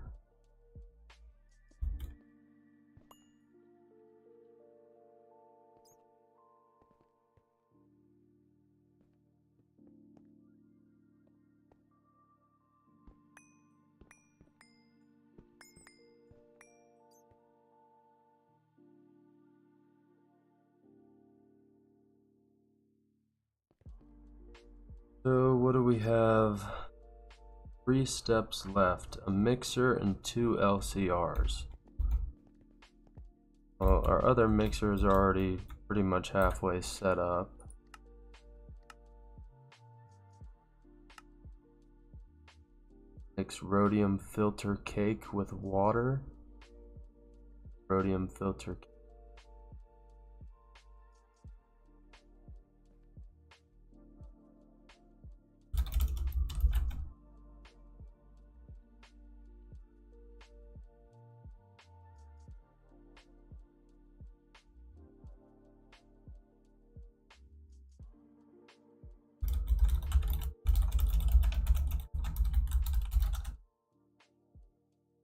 So what do we have? 3 steps left, a mixer and 2 LCRs. Well, our other mixer is already pretty much halfway set up. Mix rhodium filter cake with water. Rhodium filter cake.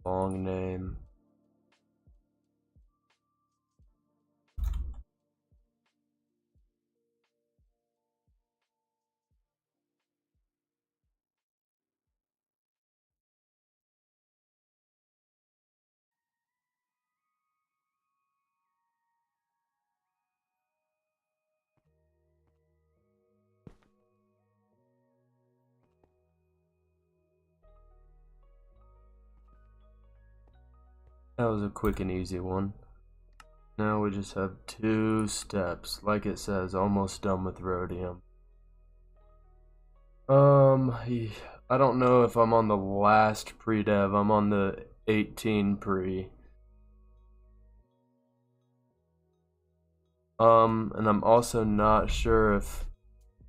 Long name. That was a quick and easy one. Now we just have 2 steps, like it says, almost done with rhodium. I don't know if I'm on the last pre-dev. I'm on the 18 pre. And I'm also not sure if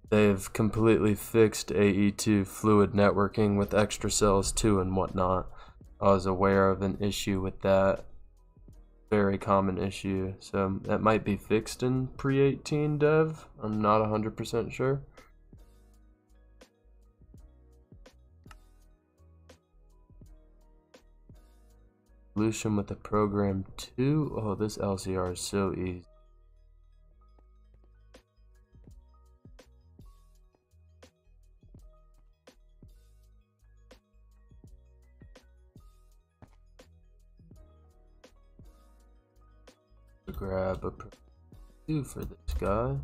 they've completely fixed AE2 fluid networking with extra cells too and whatnot. I was aware of an issue with that. Very common issue. So that might be fixed in pre-18 dev. I'm not 100% sure. Solution with the program 2. Oh, this LCR is so easy. Grab a 2 for this guy.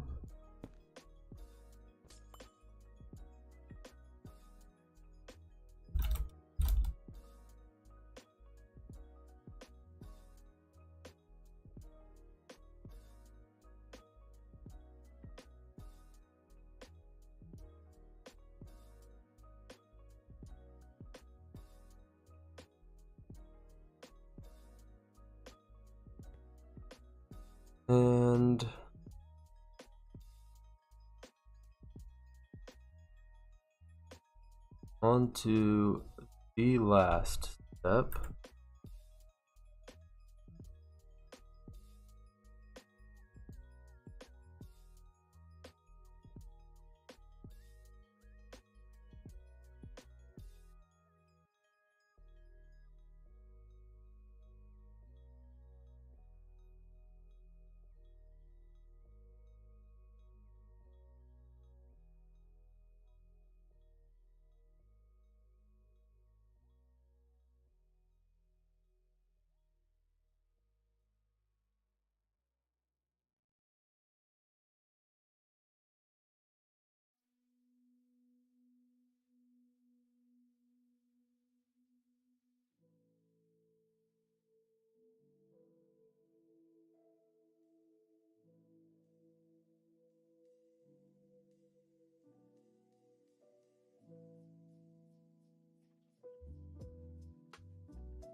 And on to the last step.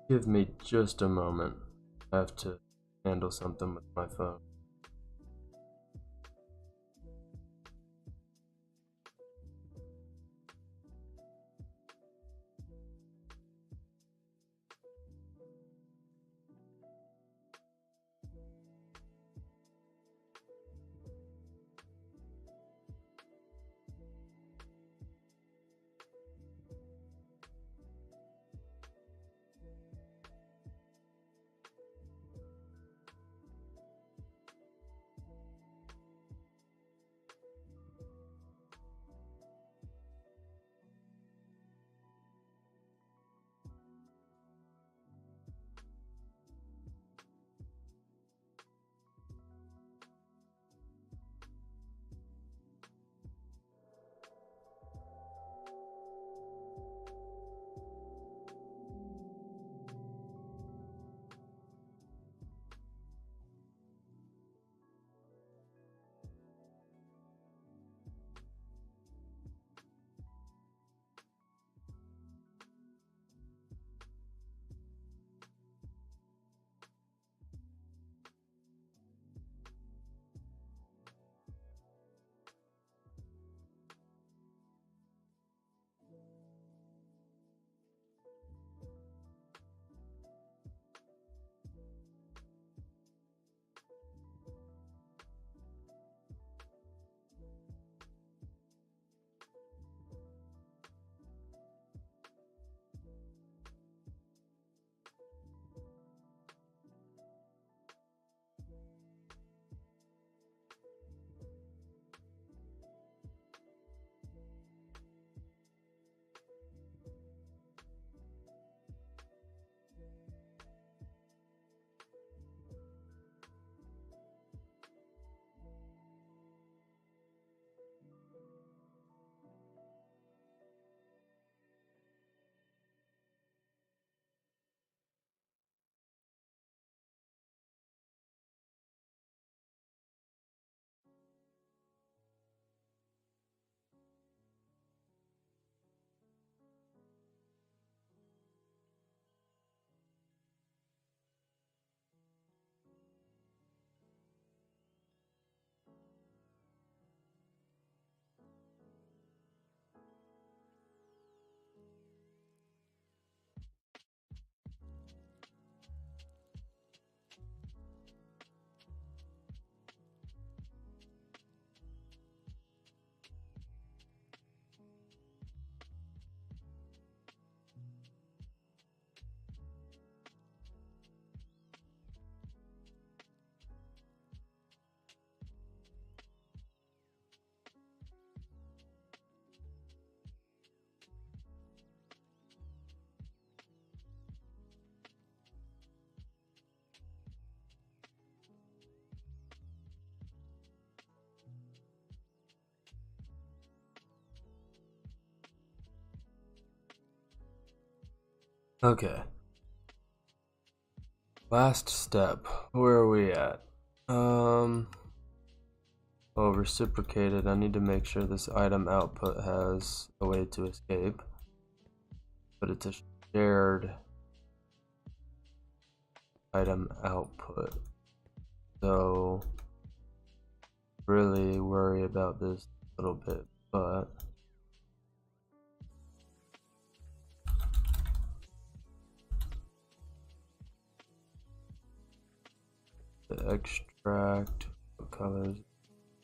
Give me just a moment. I have to handle something with my phone. Okay. Last step. Where are we at? Oh, reciprocated. I need to make sure this item output has a way to escape. But it's a shared item output. So, really worry about this a little bit, but the extract, what colors?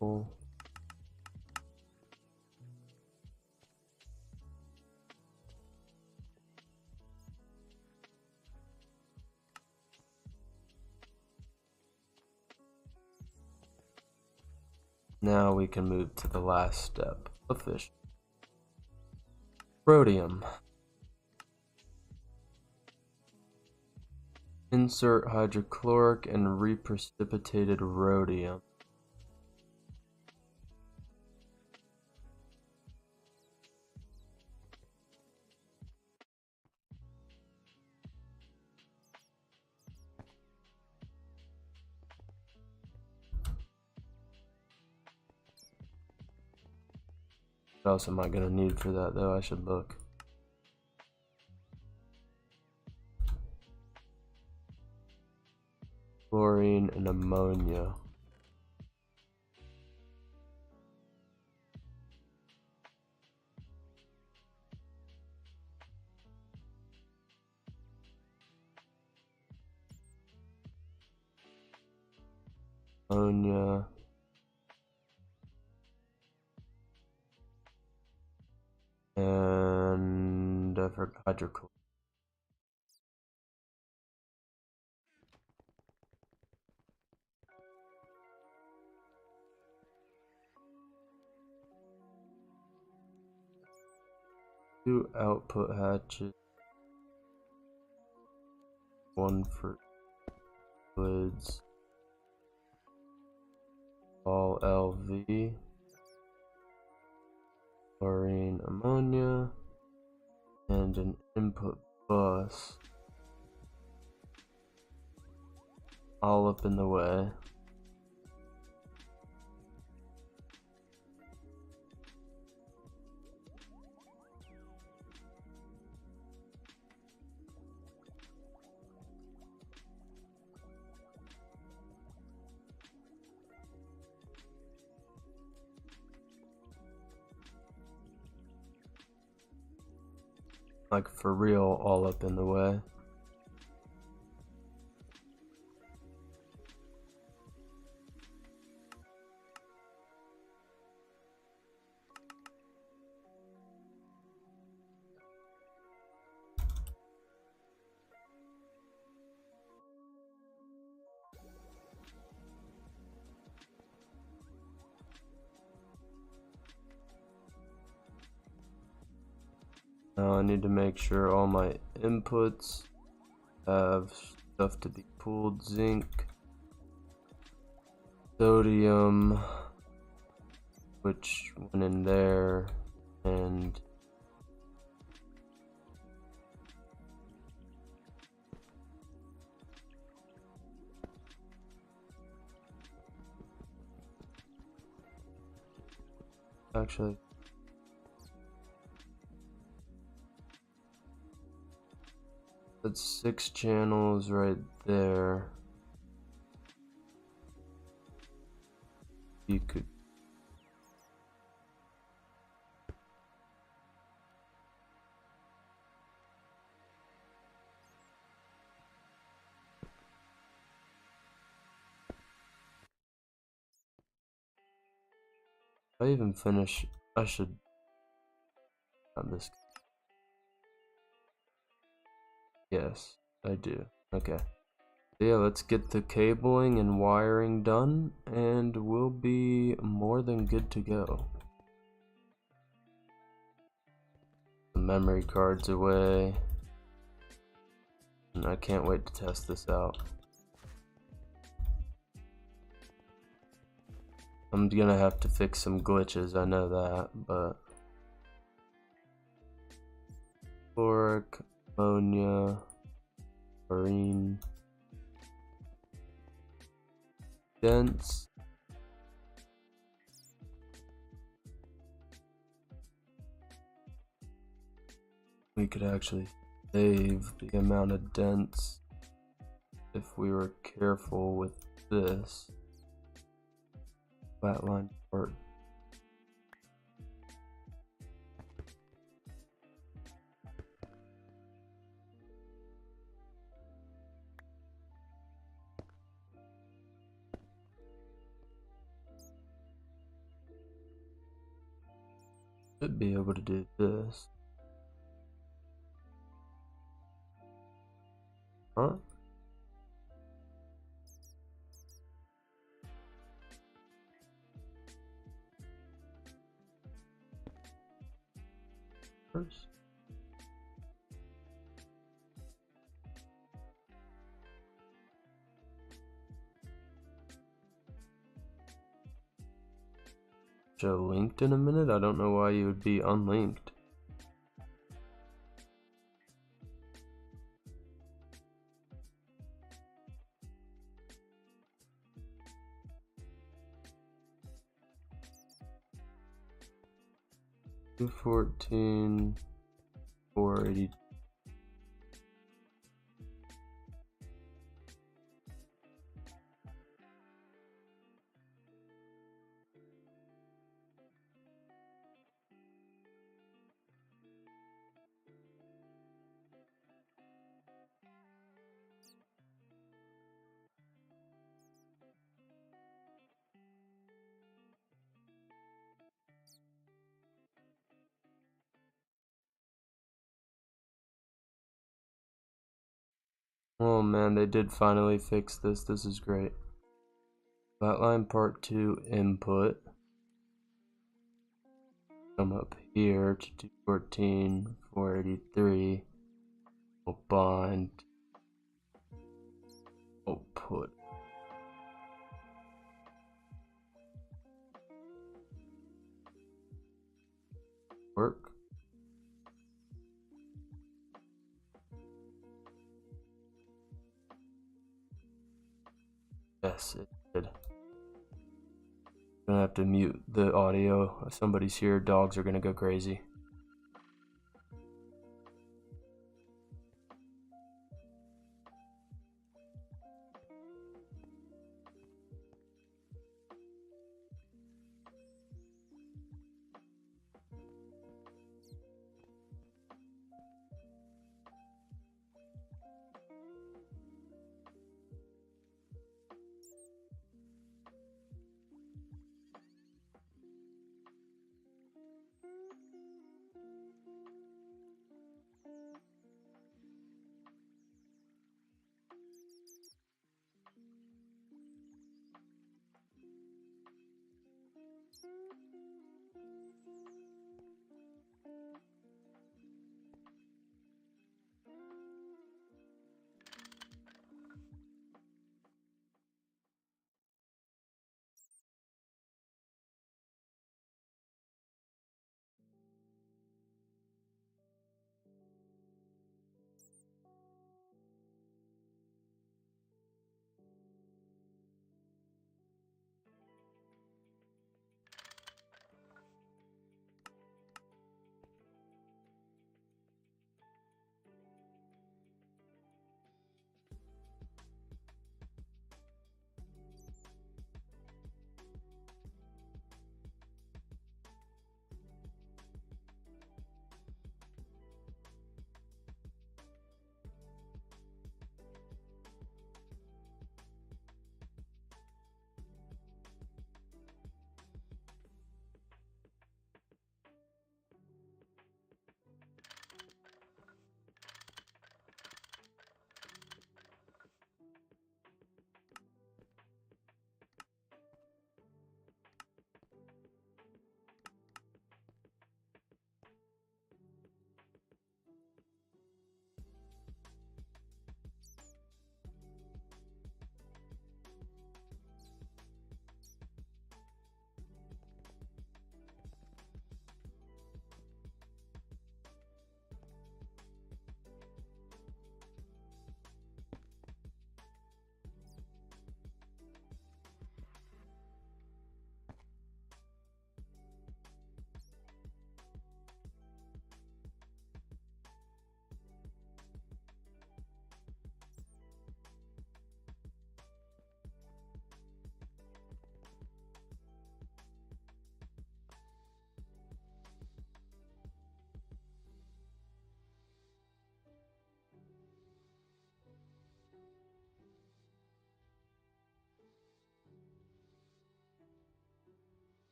Cool. Now we can move to the last step, official. Rhodium. Insert hydrochloric and reprecipitated rhodium. What else am I gonna need for that though? I should look. chlorine, and ammonia. Ammonia. And I forgot hydrochloric. Two output hatches. One for lids. All LV. Chlorine, ammonia. And an input bus. All up in the way. Like for real, all up in the way. Now I need to make sure all my inputs have stuff to be pulled. Zinc, sodium, which went in there, and actually that's 6 channels right there. You could I even finish. I should not this. Yes, I do. Okay. So yeah, let's get the cabling and wiring done, and we'll be more than good to go. The memory card's away, and I can't wait to test this out. I'm gonna have to fix some glitches, I know that, but chloric, ammonia, chlorine, dense, we could actually save the amount of dents if we were careful with this flatline part. Should be able to do this. Huh? First. Show linked in a minute? I don't know why you would be unlinked. $214, $480. Oh man, they did finally fix this. This is great. Flatline part 2 input. Come up here to 214, 483. We'll bind output. Work. Yes, it did. Gonna have to mute the audio. If somebody's here, dogs are gonna go crazy.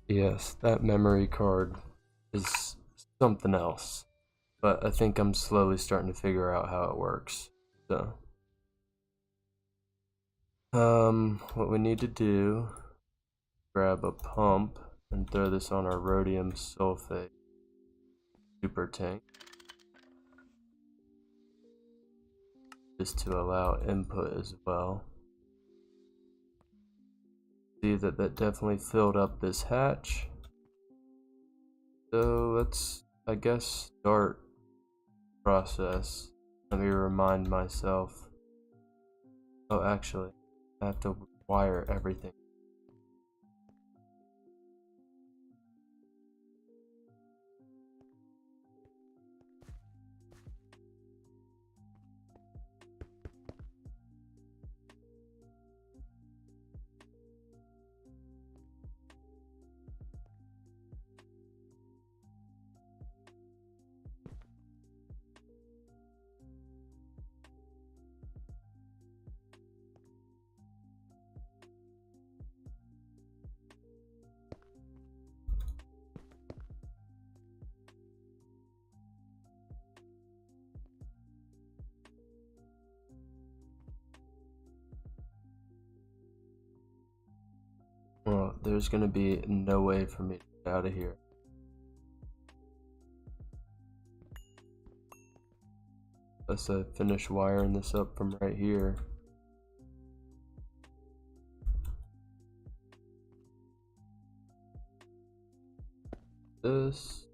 Yes, that memory card is something else, but I think I'm slowly starting to figure out how it works. So, what we need to do, grab a pump and throw this on our rhodium sulfate super tank, just to allow input as well. See that definitely filled up this hatch. So let's, I guess, start process. Let me remind myself. Oh, actually, I have to wire everything. Well, there's gonna be no way for me to get out of here. Unless I finish wiring this up from right here. This.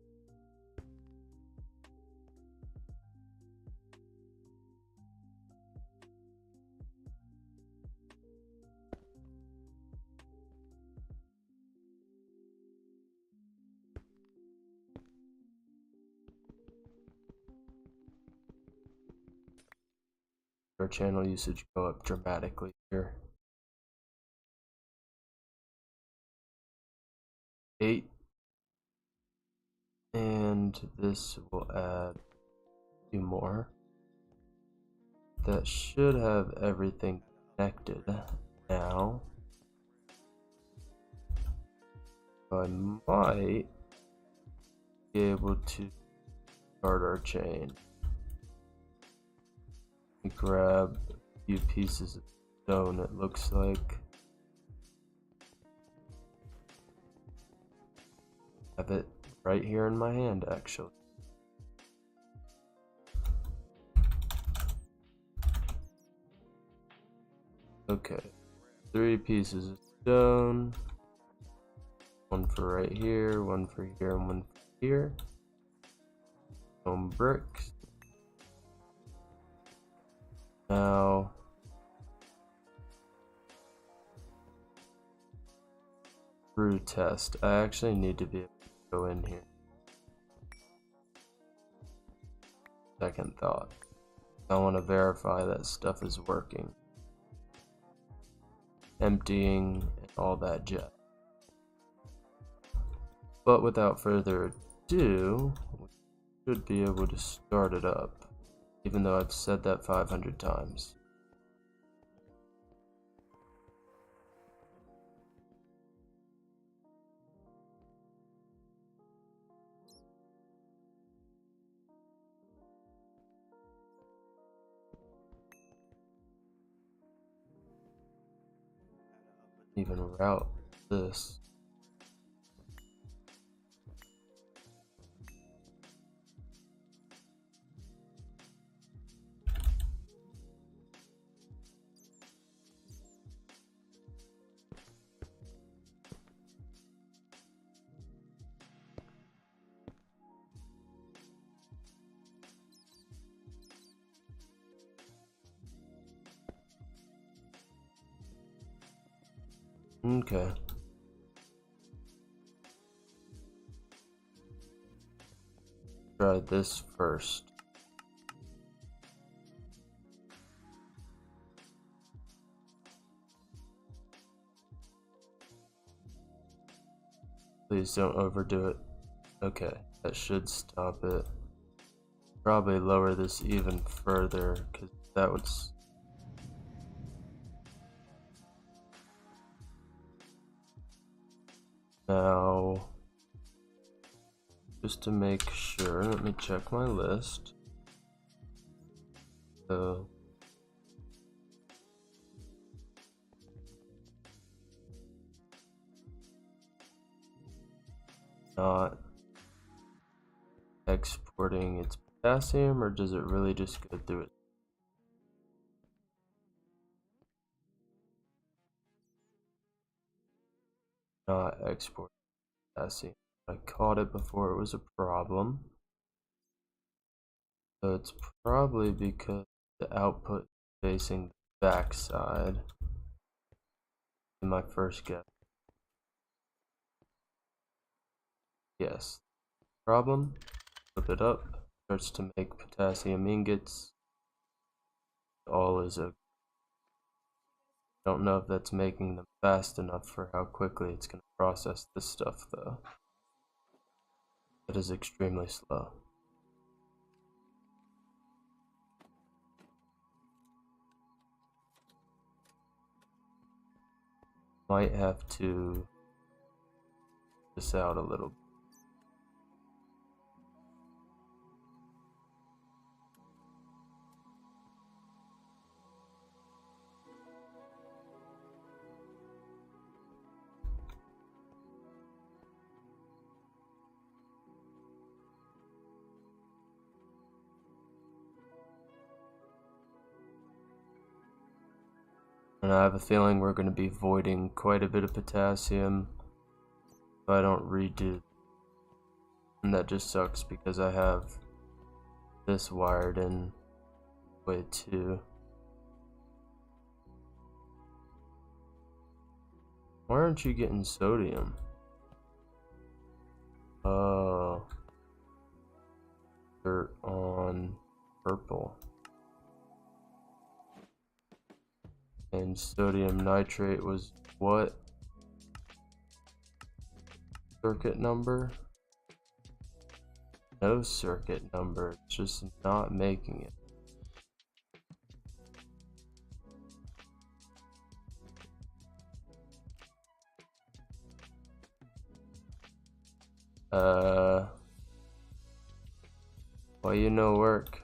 Our channel usage go up dramatically here. 8. And this will add 2 more. That should have everything connected now. I might be able to start our chain. Grab a few pieces of stone, it looks like. Have it right here in my hand, actually. Okay, 3 pieces of stone. One for right here, one for here, and one for here. Stone bricks. Now, brew test. I actually need to be able to go in here. Second thought. I want to verify that stuff is working. Emptying and all that jazz. But without further ado, we should be able to start it up, even though I've said that 500 times. Even route this. Okay. Try this first. Please don't overdo it. Okay, that should stop it. Probably lower this even further, because that would... Now, just to make sure, let me check my list. So, not exporting its potassium, or does it really just go through it? Not export potassium. I caught it before it was a problem. So it's probably because the output is facing the back side. In my first guess. Yes. Problem. Flip it up. Starts to make potassium ingots. All is okay. Don't know if that's making them fast enough for how quickly it's going to process this stuff though. It is extremely slow. Might have to this out a little bit. And I have a feeling we're going to be voiding quite a bit of potassium if I don't redo. And that just sucks because I have this wired in way too. Why aren't you getting sodium? Oh. They're on purple. And sodium nitrate was what? Circuit number? No circuit number, it's just not making it. Well, you know, work.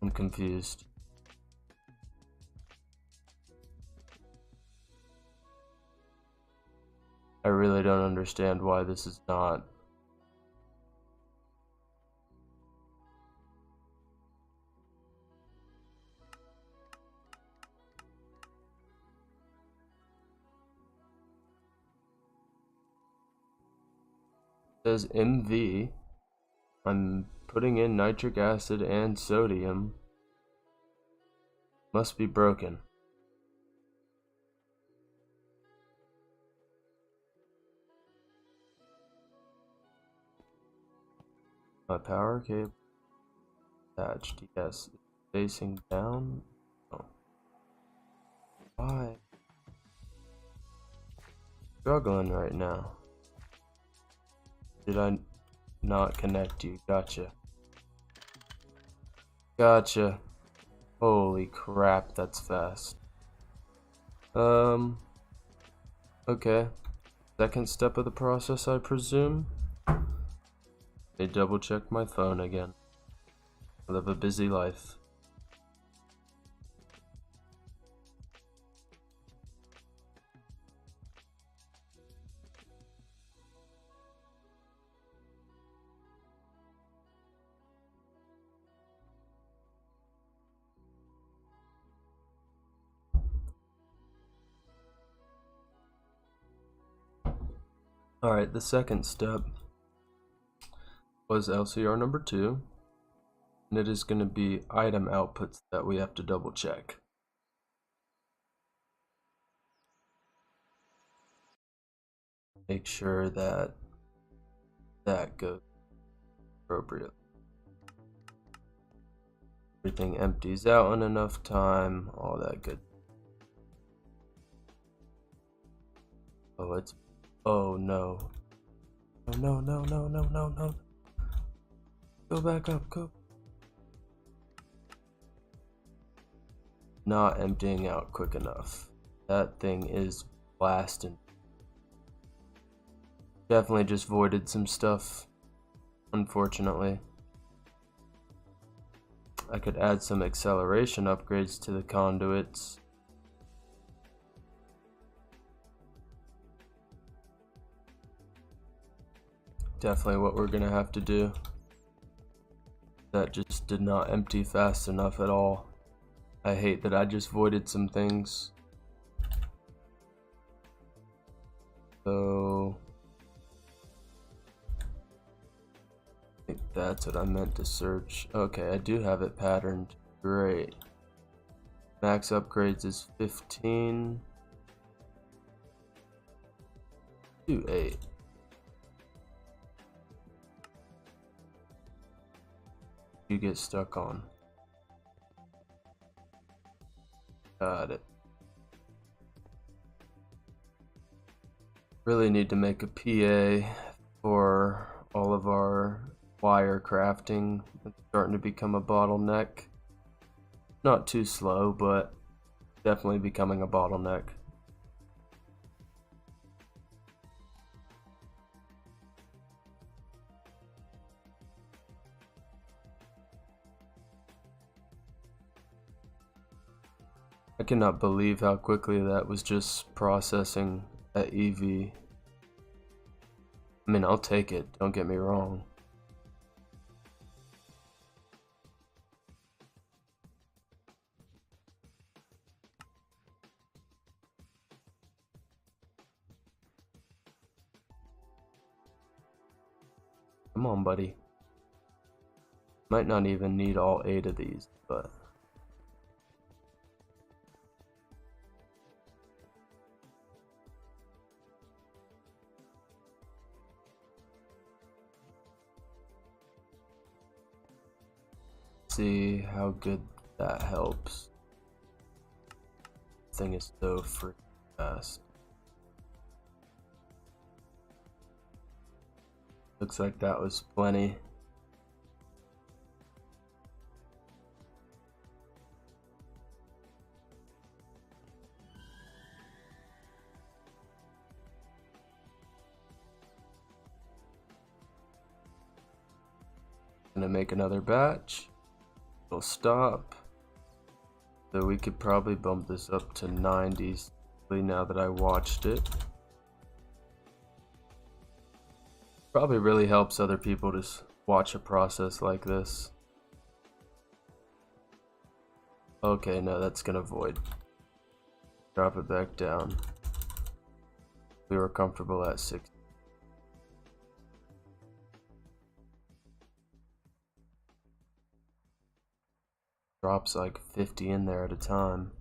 I'm confused. I really don't understand why this is not. It says MV. I'm putting in nitric acid and sodium. Must be broken. My power cable attached. Yes. Facing down. Oh. Why? Struggling right now. Did I not connect you? Gotcha. Gotcha. Holy crap, that's fast. Okay. Second step of the process, I presume. They double check my phone again. I live a busy life. Alright, the second step was LCR number 2, and it is going to be item outputs that we have to double check. Make sure that that goes appropriately. Everything empties out in enough time, all that good. Oh, it's, oh no. Oh no, no, no, no, no, no. Go back up, go. Not emptying out quick enough. That thing is blasting. Definitely just voided some stuff, unfortunately. I could add some acceleration upgrades to the conduits. definitely what we're gonna have to do. That just did not empty fast enough at all. I hate that I just voided some things. So I think that's what I meant to search. Okay, I do have it patterned. Great. Max upgrades is 15 to 8. You get stuck on. Got it. Really need to make a PA for all of our wire crafting. It's starting to become a bottleneck. Not too slow, but definitely becoming a bottleneck. I cannot believe how quickly that was just processing at EV. I mean, I'll take it, don't get me wrong. Come on, buddy. Might not even need all 8 of these, but see how good that helps. This thing is so freaking fast. Looks like that was plenty. Gonna make another batch. It'll stop. So we could probably bump this up to 90s now that I watched it. Probably really helps other people to watch a process like this. Okay, no, that's gonna void. Drop it back down. We were comfortable at 60. Drops like 50 in there at a time.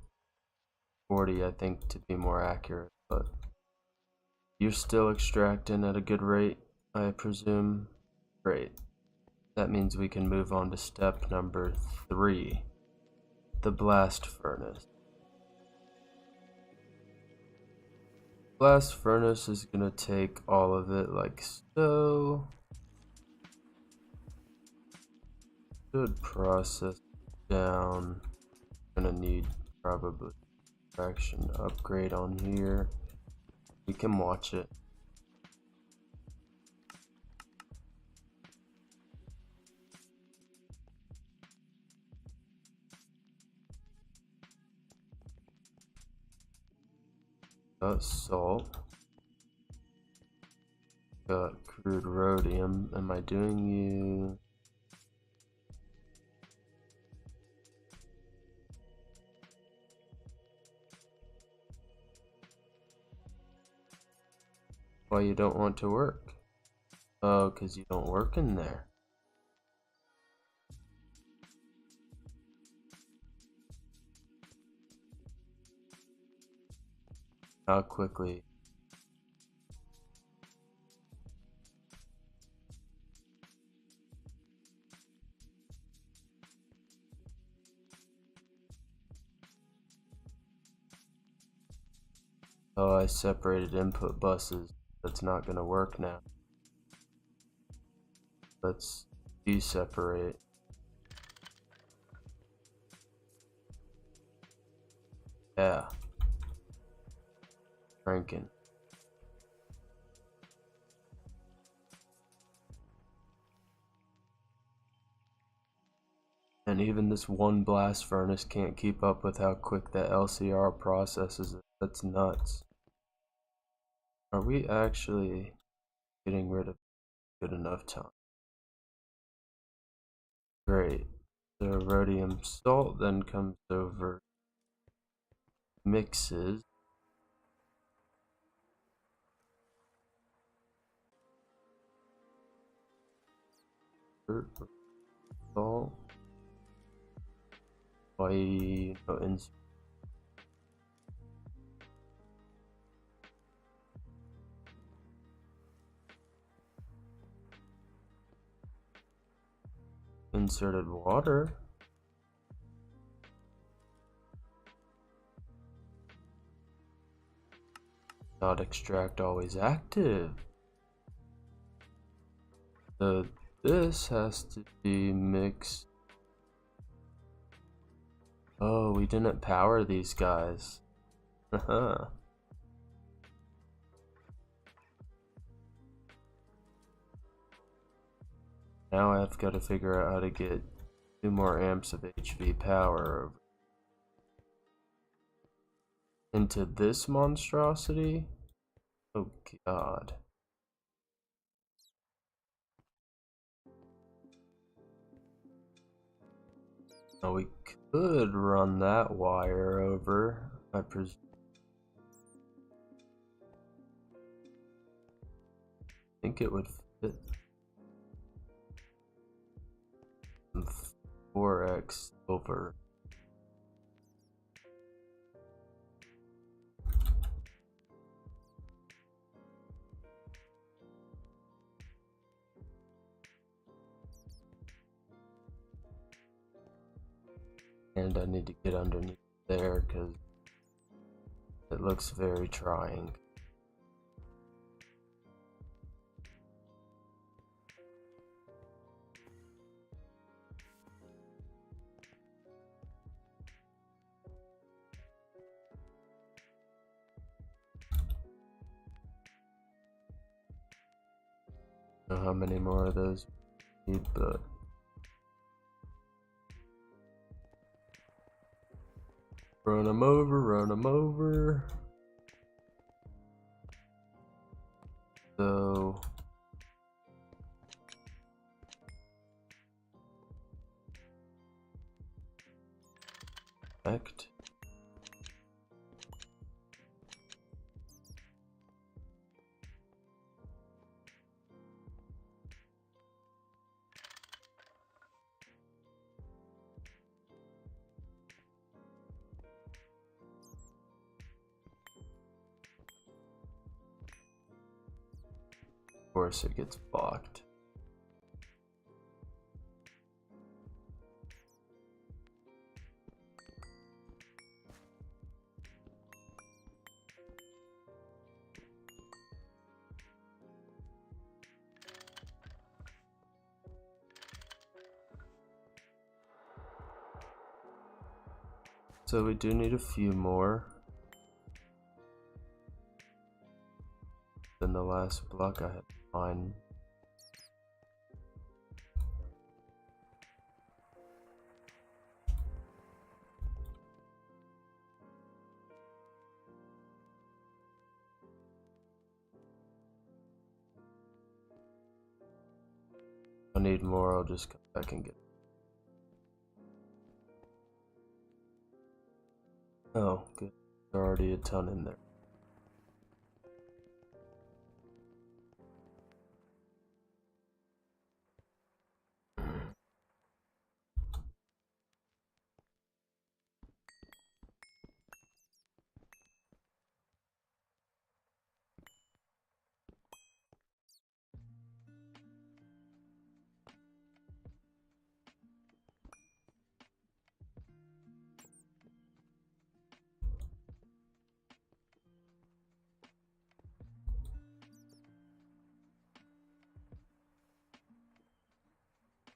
40, I think, to be more accurate, but you're still extracting at a good rate, I presume. Great. That means we can move on to step number 3, the blast furnace. Blast furnace is gonna take all of it like so. Should process down. Gonna need probably fraction upgrade on here. We can watch it. Got salt. Got crude rhodium. Am I doing you? Why you don't want to work? Oh, because you don't work in there. How quickly? Oh, I separated input buses. That's not gonna work now. Let's deseparate. Yeah. Cranking. And even this one blast furnace can't keep up with how quick that LCR processes it. That's nuts. Are we actually getting rid of good enough time. Great. So rhodium salt then comes over, mixes. Salt. Inserted water. Not extract always active. So this has to be mixed. Oh, we didn't power these guys. Haha. Now I've got to figure out how to get 2 more amps of HV power into this monstrosity. Oh god. Now we could run that wire over, I presume. I think it would fit 4x over. And I need to get underneath there because it looks very trying. Know how many more of those we need, but run them over, run them over. So effect. Of course it gets blocked. So we do need a few more than the last block I had to find. If I need more, I'll just come back and get it. Oh, good. There's already a ton in there.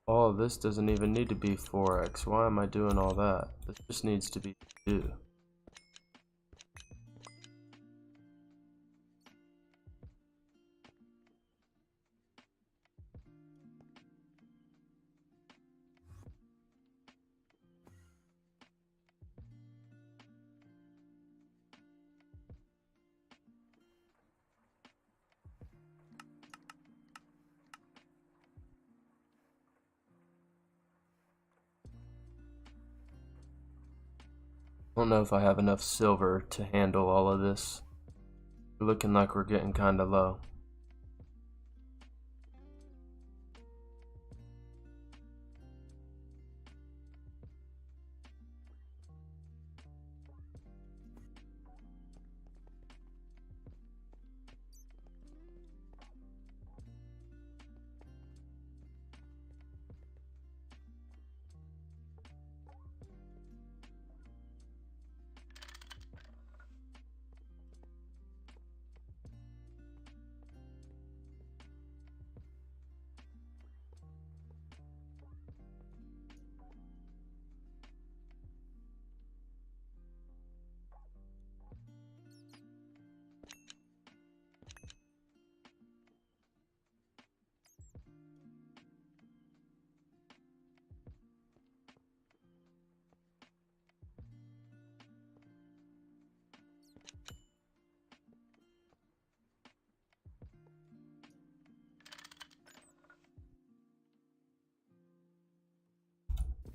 Oh, this doesn't even need to be 4x. Why am I doing all that? This just needs to be 2. don't know if I have enough silver to handle all of this. We're looking like we're getting kind of low.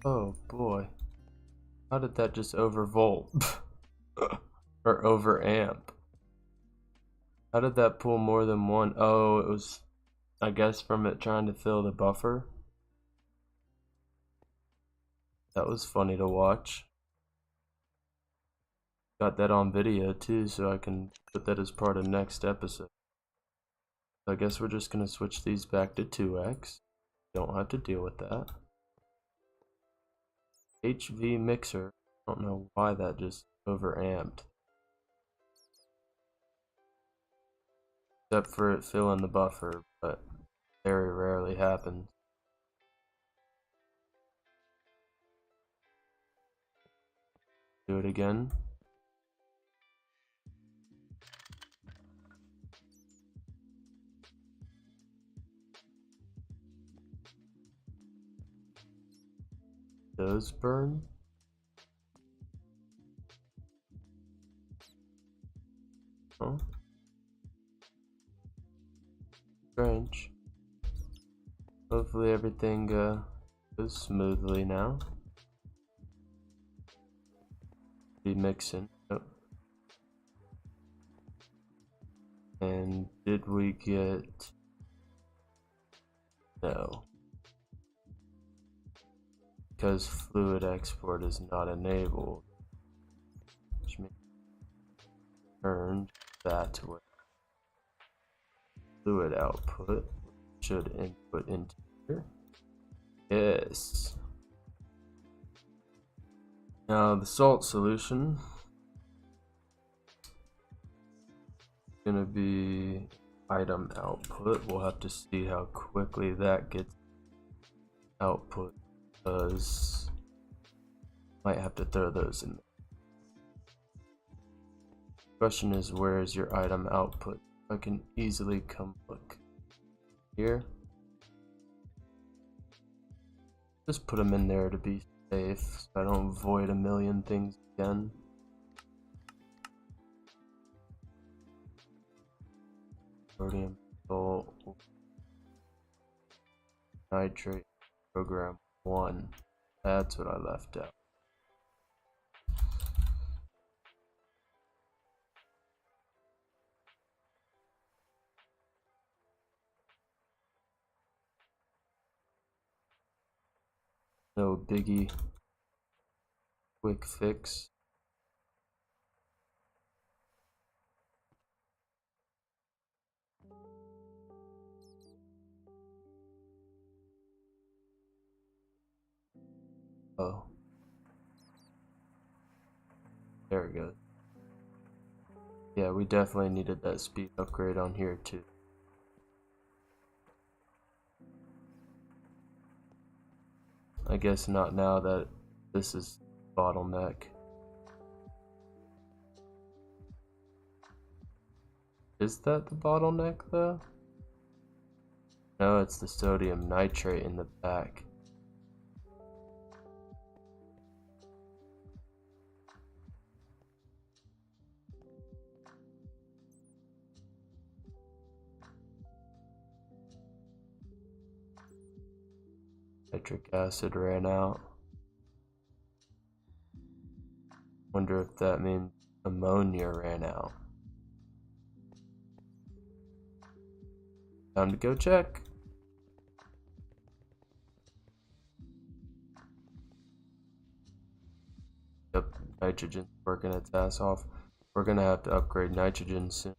Oh boy. How did that just overvolt? Or overamp? How did that pull more than one? Oh, it was, I guess, from it trying to fill the buffer. That was funny to watch. Got that on video too, so I can put that as part of next episode. So I guess we're just gonna switch these back to 2x. Don't have to deal with that. HV mixer. I don't know why that just overamped. Except for it filling the buffer, but very rarely happens. Do it again. Those burn. Oh. Strange. Hopefully everything goes smoothly now. Be mixing. Oh. And did we get... No. Because fluid export is not enabled. Which means turned that way. Fluid output should input into here. Yes. Now the salt solution is gonna be item output. We'll have to see how quickly that gets output, because might have to throw those in. Question is, where is your item output? I can easily come look here. Just put them in there to be safe, so I don't void a million things again. Rhodium, salt, nitrate, program 1. That's what I left out. No biggie. Quick fix. Oh. There we go. Yeah, we definitely needed that speed upgrade on here too. I guess not now that this is bottleneck. Is that the bottleneck though? No, it's the sodium nitrate in the back. Nitric acid ran out. Wonder if that means ammonia ran out. Time to go check. Yep, nitrogen's working its ass off. We're gonna have to upgrade nitrogen soon.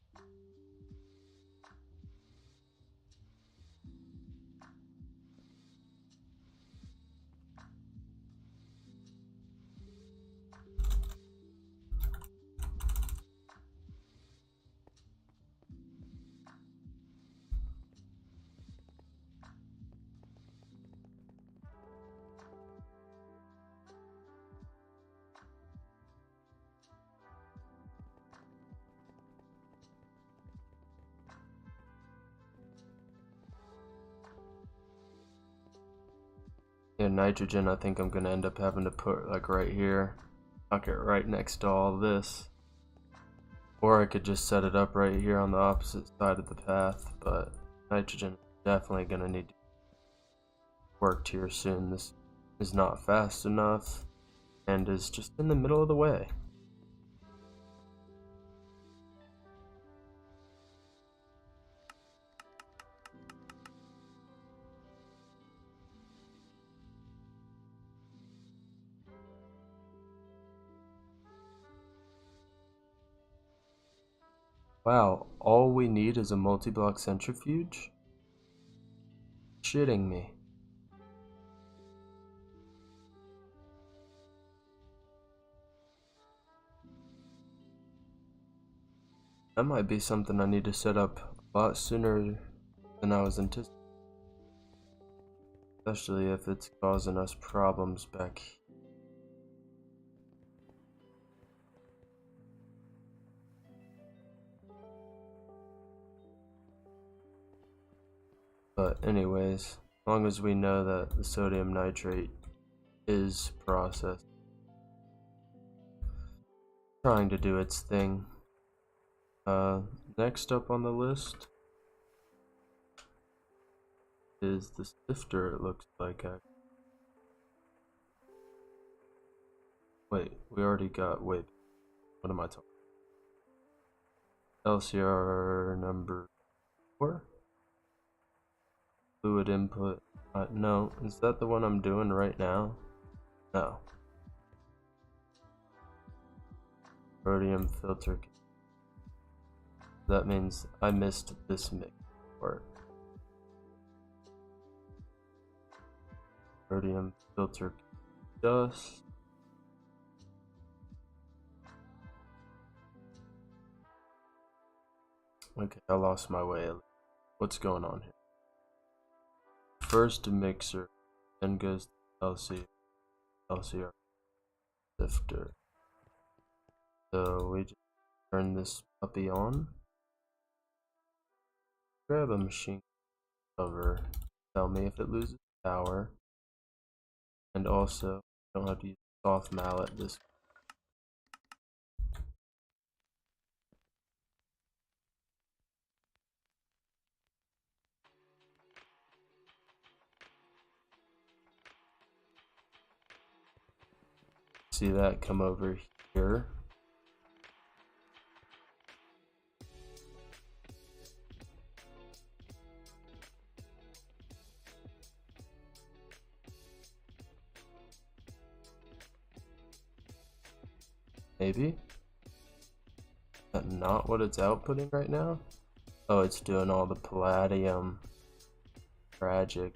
Yeah, nitrogen I think I'm gonna end up having to put like right here. Knock it right next to all this. Or I could just set it up right here on the opposite side of the path, but nitrogen is definitely gonna need to be worked here soon. This is not fast enough and is just in the middle of the way. Wow, all we need is a multi-block centrifuge? Shitting me. That might be something I need to set up a lot sooner than I was anticipating. Especially if it's causing us problems back here. But anyways, as long as we know that the sodium nitrate is processed, trying to do its thing. Next up on the list is the sifter, it looks like. Wait, we already got, wait, what am I talking about? LCR number 4? Fluid input. No, is that the one I'm doing right now? No. Rhodium filter. That means I missed this mix part. Rhodium filter dust. Okay, I lost my way. What's going on here? First mixer, then goes to LCR sifter. So we just turn this puppy on. Grab a machine cover. Tell me if it loses power. And also, don't have to use soft mallet this. See that come over here. Maybe? Is that not what it's outputting right now? Oh, it's doing all the palladium. Tragic.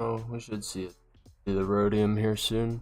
Oh, we should see it. See the rhodium here soon.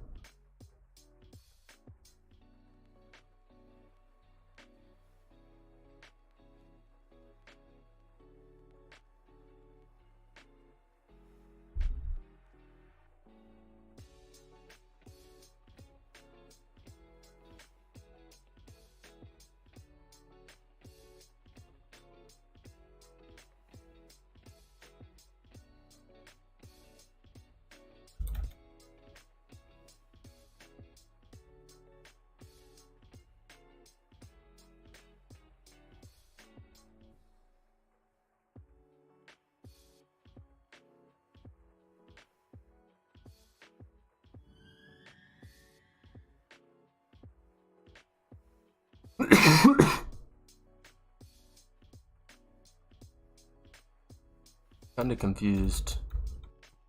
Kinda confused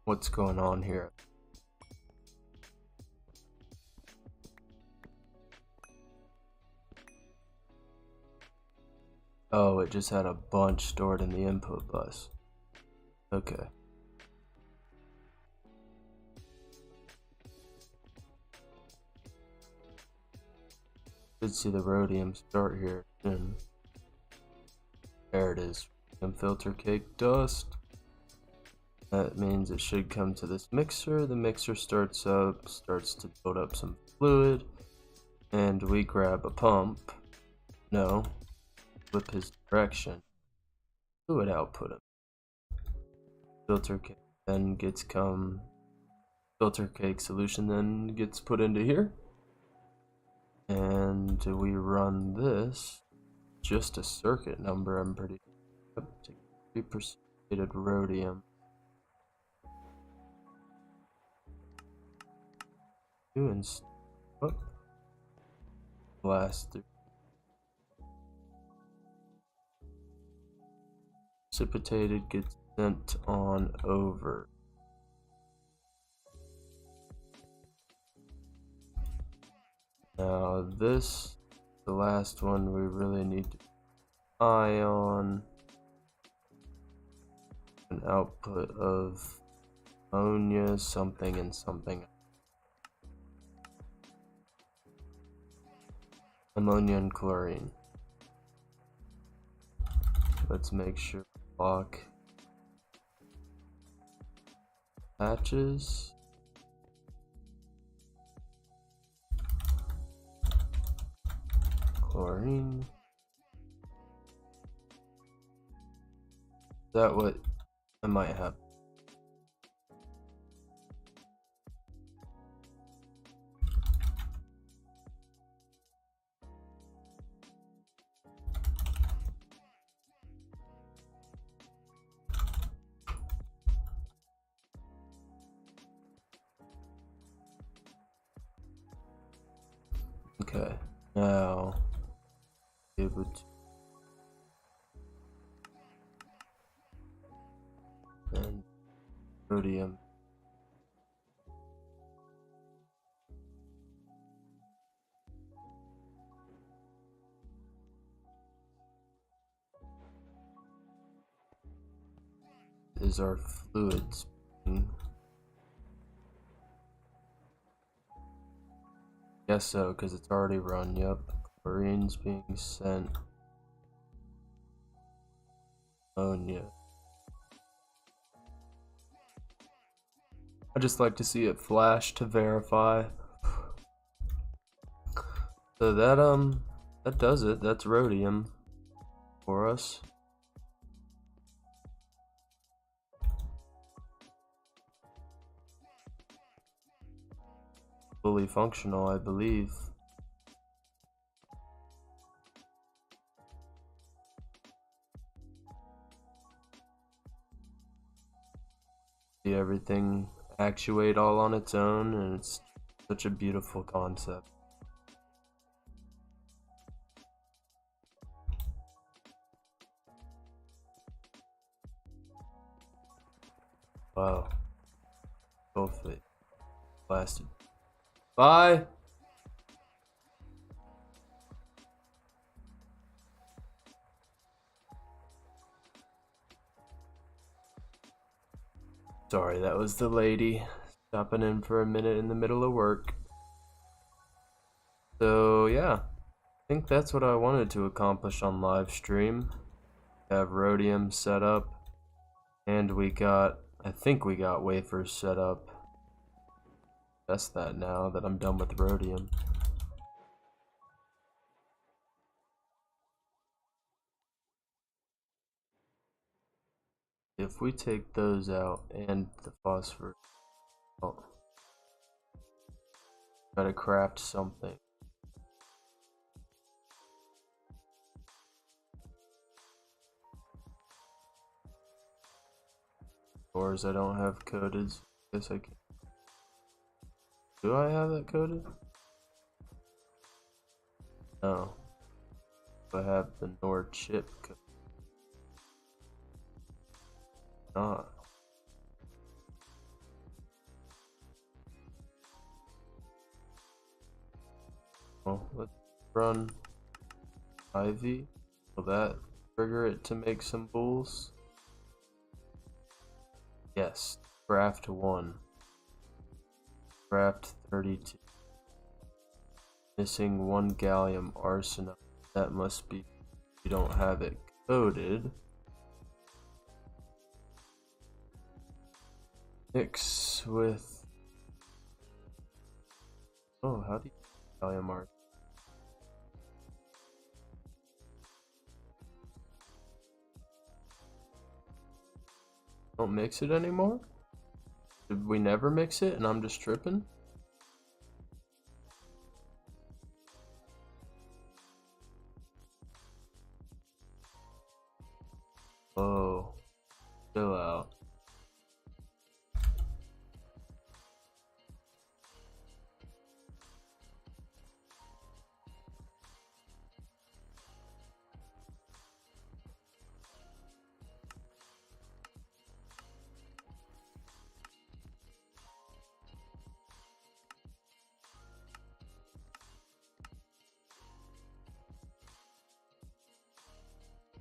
what's going on here. Oh, it just had a bunch stored in the input bus. Okay. Should see the rhodium start here soon. There it is. Some filter cake dust. That means it should come to this mixer. The mixer starts to build up some fluid, and we grab a pump. No, flip his direction. Fluid output him. Filter cake then gets filter cake solution then gets put into here. And we run this, just a circuit number, I'm pretty sure, to 3% rhodium. And blast through. Precipitated gets sent on over. Now this, the last one we really need to eye on. An output of ammonia, something and something. Ammonia and chlorine. Let's make sure lock patches. Chlorine. Is that what I might have? Okay, now able to and rhodium. Is our fluids being... Guess so, because it's already run. Yep, chlorine's being sent. Ammonia. I just like to see it flash to verify. So that does it. That's rhodium for us. Fully functional, I believe. See everything actuate all on its own, and it's such a beautiful concept. Wow. Both it blasted. Bye. Sorry, that was the lady stopping in for a minute in the middle of work. So yeah, I think that's what I wanted to accomplish on live stream. Have rhodium set up, and I think we got wafers set up. Test that now that I'm done with rhodium. If we take those out and the phosphorus, oh, gotta craft something. Ores I don't have coded. Guess I can. Do I have that coded? No. I have the NOR chip code. Not. Well, let's run Ivy. Will that trigger it to make some bulls? Yes. Craft 1. Craft 32. Missing 1 gallium arsenide. That must be, we don't have it coded. Mix with, oh, how do you gallium arsenide? Don't mix it anymore? Did we never mix it and I'm just tripping? Oh, chill out.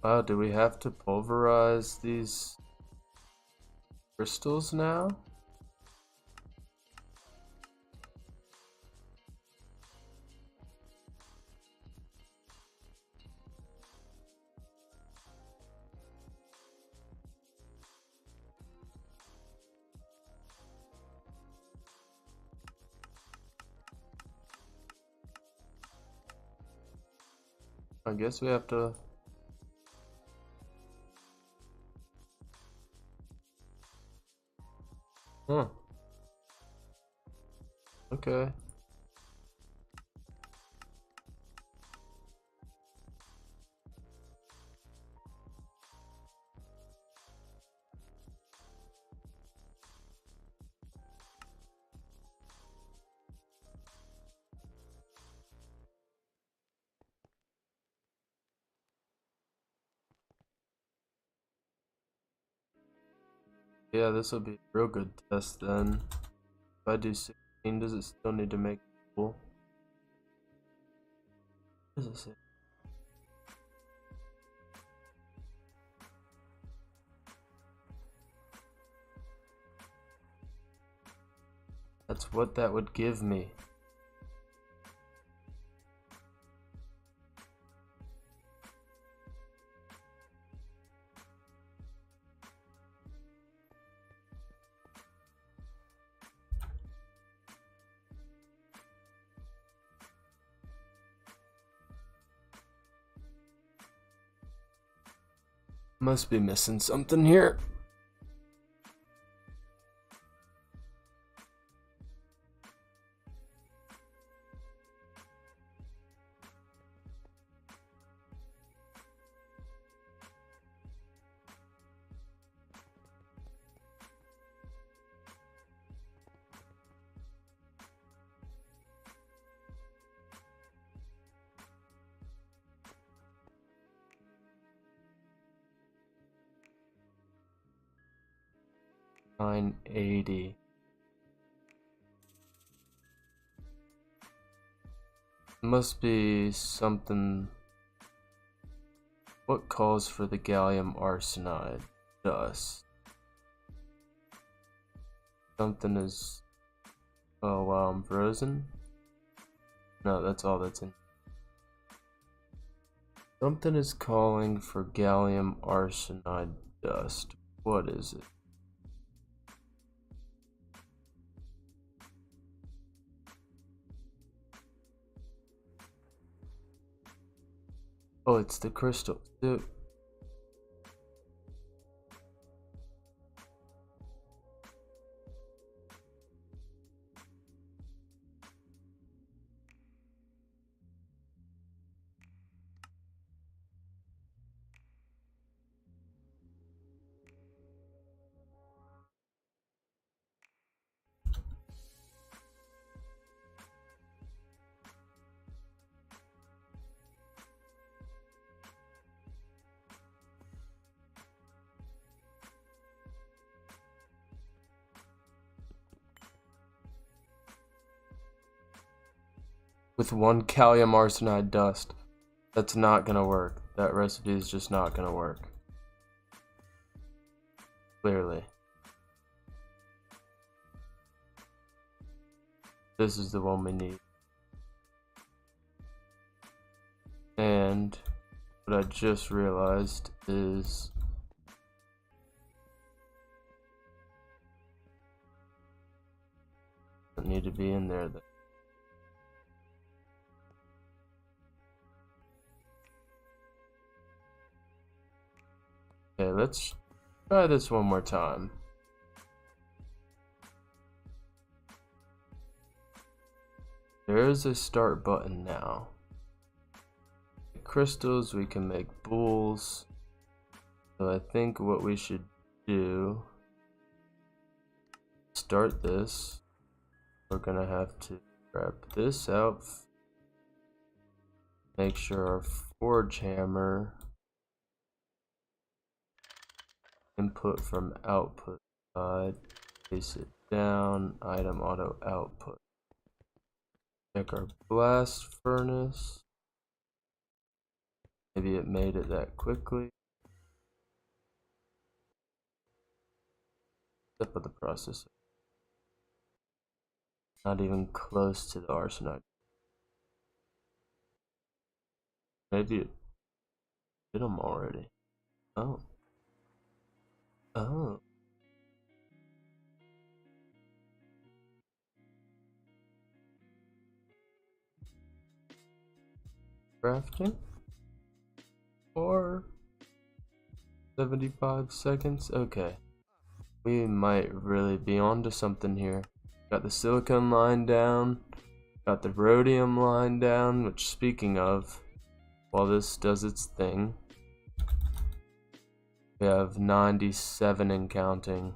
Wow, do we have to pulverize these crystals now? I guess we have to. Huh. Okay. Yeah, this will be a real good test then. If I do 16, does it still need to make full? What does it say? That's what that would give me. Must be missing something here. $980. Must be something. What calls for the gallium arsenide dust? Something is. Oh wow, I'm frozen? No, that's all that's in. Something is calling for gallium arsenide dust. What is it? Oh, it's the crystal. with 1 gallium arsenide dust. That's not gonna work. That recipe is just not gonna work. Clearly. This is the one we need. And what I just realized is doesn't need to be in there though. Okay, let's try this one more time. There is a start button now. The crystals, we can make bools. So I think what we should do, start this. We're gonna have to grab this out. Make sure our forge hammer input from output side, place it down, item auto output. Check our blast furnace. Maybe it made it that quickly. Step of the process. Not even close to the arsenide. Maybe it did them already. Oh. Oh. Crafting? Or 75 seconds? Okay. We might really be onto something here. Got the silicone line down. Got the rhodium line down, which, speaking of, while this does its thing, we have 97 and counting.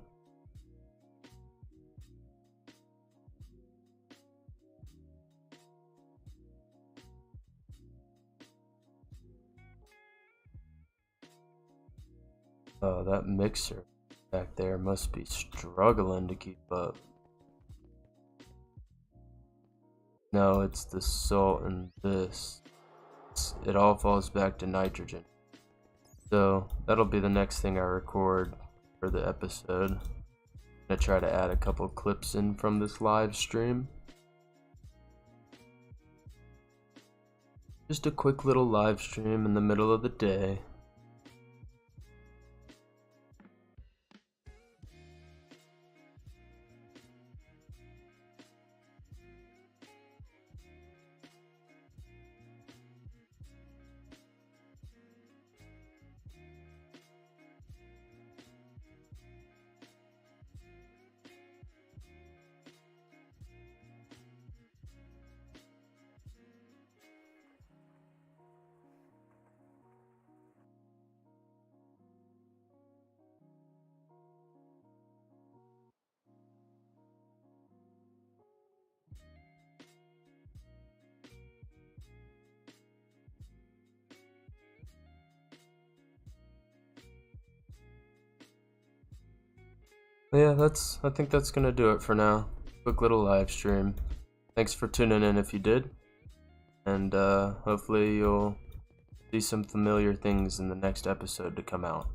Oh, that mixer back there must be struggling to keep up. No, it's the salt and this. It all falls back to nitrogen. So that'll be the next thing I record for the episode. I'm gonna try to add a couple clips in from this live stream. Just a quick little live stream in the middle of the day. Yeah, I think that's gonna do it for now. Quick little live stream. Thanks for tuning in if you did. And hopefully you'll see some familiar things in the next episode to come out.